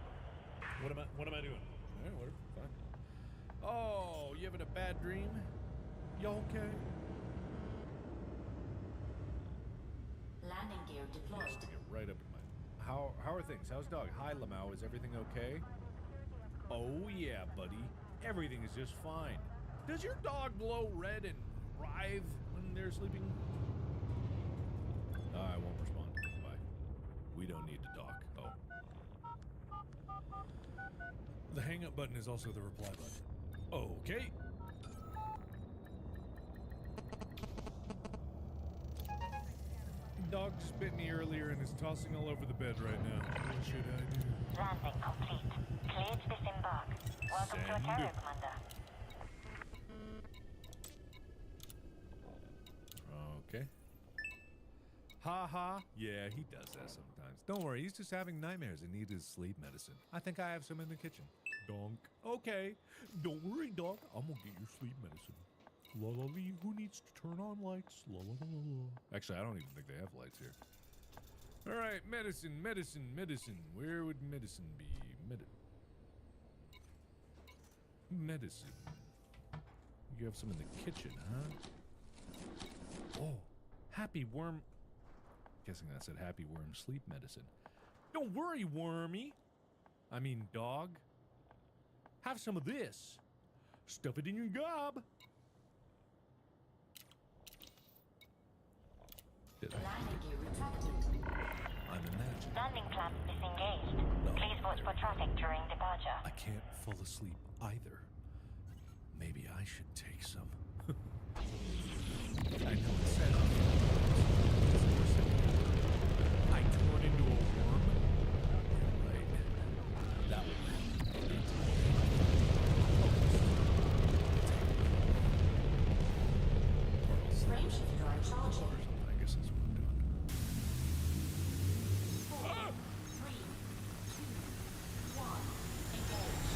Speaker 7: What am I doing? All right, whatever, fine. Oh, you having a bad dream? You okay?
Speaker 3: Landing gear deployed.
Speaker 7: Stick it right up in my... How are things? How's dog? Hi, Lamau. Is everything okay? Oh, yeah, buddy. Everything is just fine. Does your dog glow red and writhe when they're sleeping? I won't respond. Bye. We don't need to talk. Oh. The hang up button is also the reply button. Okay. Dog just bit me earlier and is tossing all over the bed right now. What should I do?
Speaker 3: Landing complete. Cleared to disembark. Welcome to a carrier, Commander.
Speaker 7: Okay. Ha ha. Yeah, he does that sometimes. Don't worry, he's just having nightmares and needs his sleep medicine. I think I have some in the kitchen. Donk. Okay. Don't worry, dog. I'm gonna get your sleep medicine. La la lee. Who needs to turn on lights? La la la la. Actually, I don't even think they have lights here. All right, medicine. Where would medicine be? Medicine. You have some in the kitchen, huh? Oh, happy worm. Guessing that said happy worm sleep medicine. Don't worry, wormy. I mean, dog. Have some of this. Stuff it in your gob. Did I? I'm imagining.
Speaker 3: Landing clamp disengaged. Please watch for traffic during departure.
Speaker 7: I can't fall asleep either. Maybe I should take some. I know it's set up. I turn into a worm? Yeah, right. That would
Speaker 3: Frameshift drive charging.
Speaker 7: I guess that's what I'm doing.
Speaker 3: 4, 3, 2, 1, engage.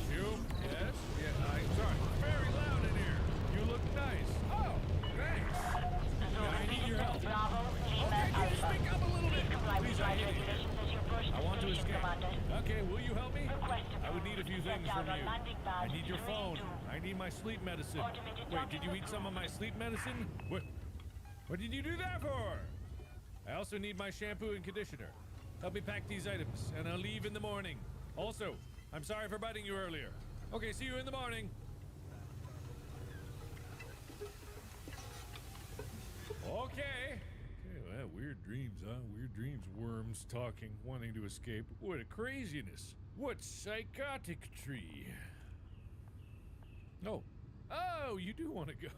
Speaker 7: Here Okay, will you help me? I would need a few things from you. I need your phone. I need my sleep medicine. Wait, did you eat some of my sleep medicine? What did you do that for? I also need my shampoo and conditioner. Help me pack these items, and I'll leave in the morning. Also, I'm sorry for biting you earlier. Okay, see you in the morning. Okay. Well, weird dreams, huh? Weird dreams. Worms talking, wanting to escape. What a craziness. What psychotic tree. Oh. Oh, you do want to go.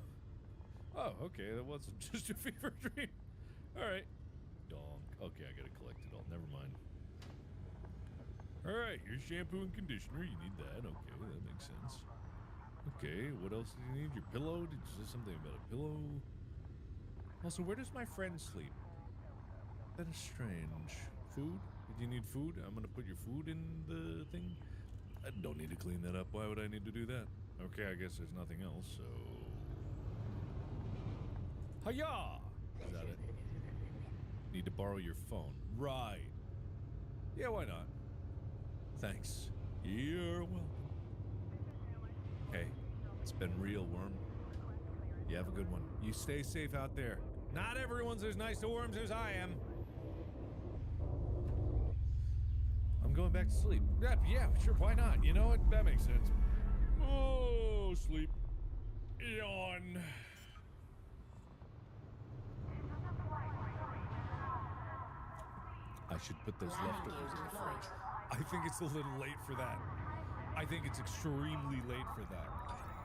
Speaker 7: Oh, okay. That wasn't just a fever dream. All right. Donk. Okay, I gotta collect it all. Never mind. All right, here's shampoo and conditioner. You need that. Okay, that makes sense. Okay, what else do you need? Your pillow? Did you say something about a pillow? Also, where does my friend sleep? That is strange. Food? Did you need food? I'm gonna put your food in the thing. I don't need to clean that up. Why would I need to do that? Okay, I guess there's nothing else, so... Hiya! Is that it? Need to borrow your phone. Right. Yeah, why not? Thanks. You're welcome. Hey, it's been real, Worm. You have a good one. You stay safe out there. Not everyone's as nice to worms as I am. I'm going back to sleep. Yeah, sure, why not? You know what? That makes sense. Oh, sleep. Yawn. I should put those leftovers in the fridge. I think it's a little late for that. I think it's extremely late for that.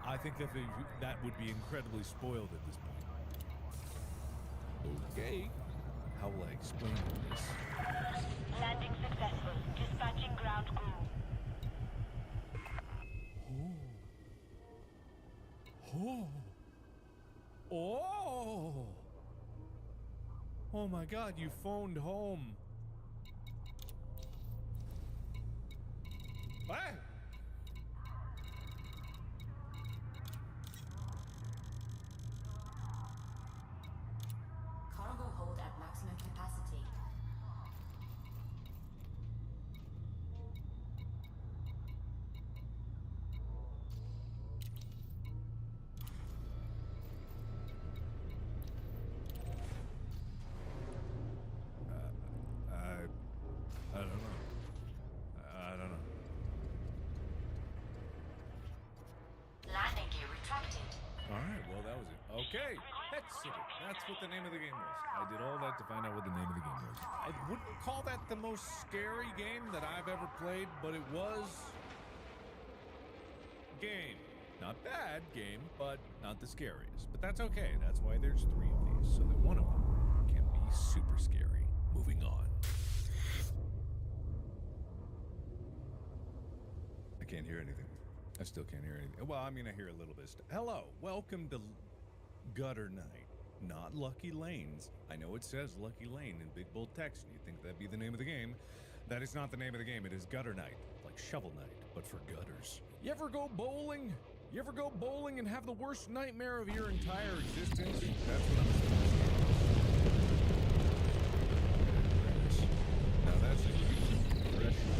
Speaker 7: I think that that would be incredibly spoiled at this point. Okay. How will I explain all this?
Speaker 3: Landing successful. Dispatching ground crew.
Speaker 7: Oh. Oh. Oh my God, you phoned home. What?
Speaker 3: Cargo hold at maximum capacity.
Speaker 7: I don't know. I don't know.
Speaker 3: Landing gear retracted.
Speaker 7: All right, well, that was it. Okay, that's it. That's what the name of the game was. I did all that to find out what the name of the game was. I wouldn't call that the most scary game that I've ever played, but it was game. Not bad game, but not the scariest. But that's okay. That's why there's 3 of these, so that one of them can be super scary. Moving on. I can't hear anything. I still can't hear anything. Well, I mean, I hear a little bit. Hello, welcome to Gutter Night, not Lucky Lanes. I know it says Lucky Lane in big bold text, and you think that'd be the name of the game. That is not the name of the game. It is Gutter Night, like Shovel Night, but for gutters. You ever go bowling? You ever go bowling and have the worst nightmare of your entire existence? That's what I'm saying. Now that's a huge impression.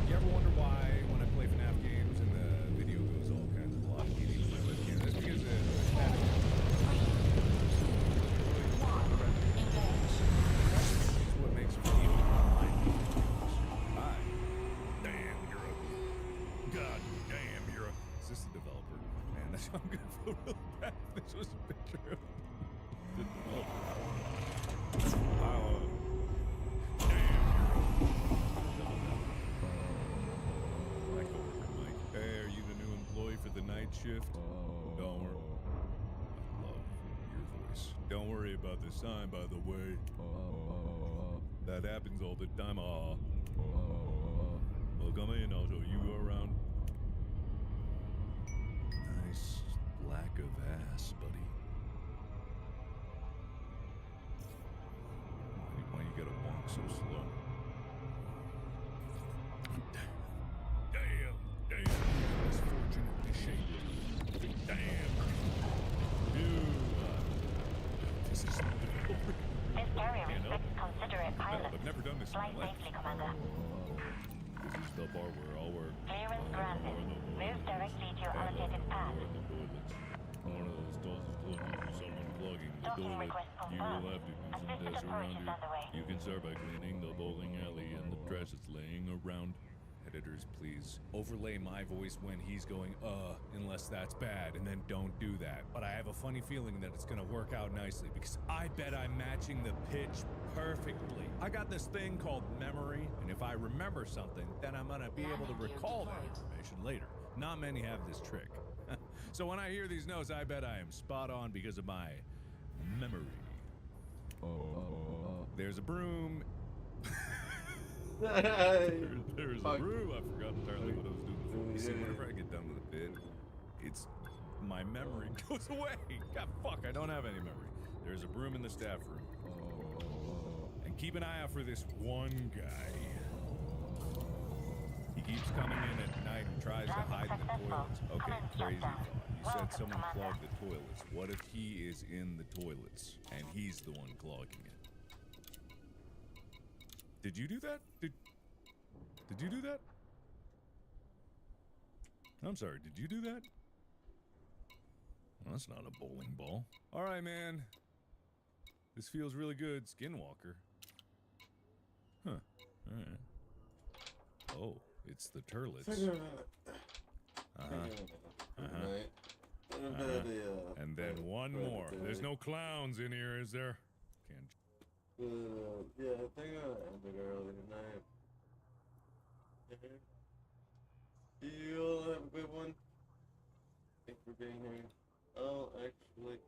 Speaker 7: You ever wonder why when I play FNAF games and the video goes all kinds of blocky with my webcam? That's because of static. That's what makes video online. Hi. Damn, you're ugly. God damn, you're a... Is this the developer? Man, that's I'm gonna feel real bad if this was a picture of the developer. Hey, are you the new employee for the night shift? Don't worry. I love your voice. Don't worry about the sign, by the way. That happens all the time. Well, come in, I'll show you around. Nice lack of ass, buddy. Why you gotta walk so slow? Damn. Misfortunately shaped. Damn. This is
Speaker 3: This area respects considerable
Speaker 7: I've never done this in my life. This is the bar where I'll work.
Speaker 3: Clearance granted. Move directly to your allocated path.
Speaker 7: One of those stalls is closed due to someone clogging the toilet. You will have to do some tests around here. You can start by cleaning the bowling alley and the trash that's laying around. Editors, please overlay my voice when he's going, unless that's bad, and then don't do that. But I have a funny feeling that it's gonna work out nicely because I bet I'm matching the pitch perfectly. I got this thing called memory, and if I remember something, then I'm gonna be able to recall that information later. Not many have this trick. So when I hear these notes, I bet I am spot on because of my memory. There's a broom. There's a broom. I forgot entirely what I was doing before. You see, whenever I get done with a bit, it's my memory goes away. God, fuck, I don't have any memory. There's a broom in the staff room. And keep an eye out for this one guy. He keeps coming in at night and tries to hide in the toilets. Okay, crazy thought. You said someone clogged the toilets. What if he is in the toilets and he's the one clogging it? Did you do that? Did you do that? I'm sorry, did you do that? Well, that's not a bowling ball. All right, man. This feels really good. Skinwalker. Huh. All right. Oh, it's the turlets. And then one more. There's no clowns in here, is there? Can't.
Speaker 1: Yeah, I think I ended early tonight. You all have a good one. Thanks for being here. I'll actually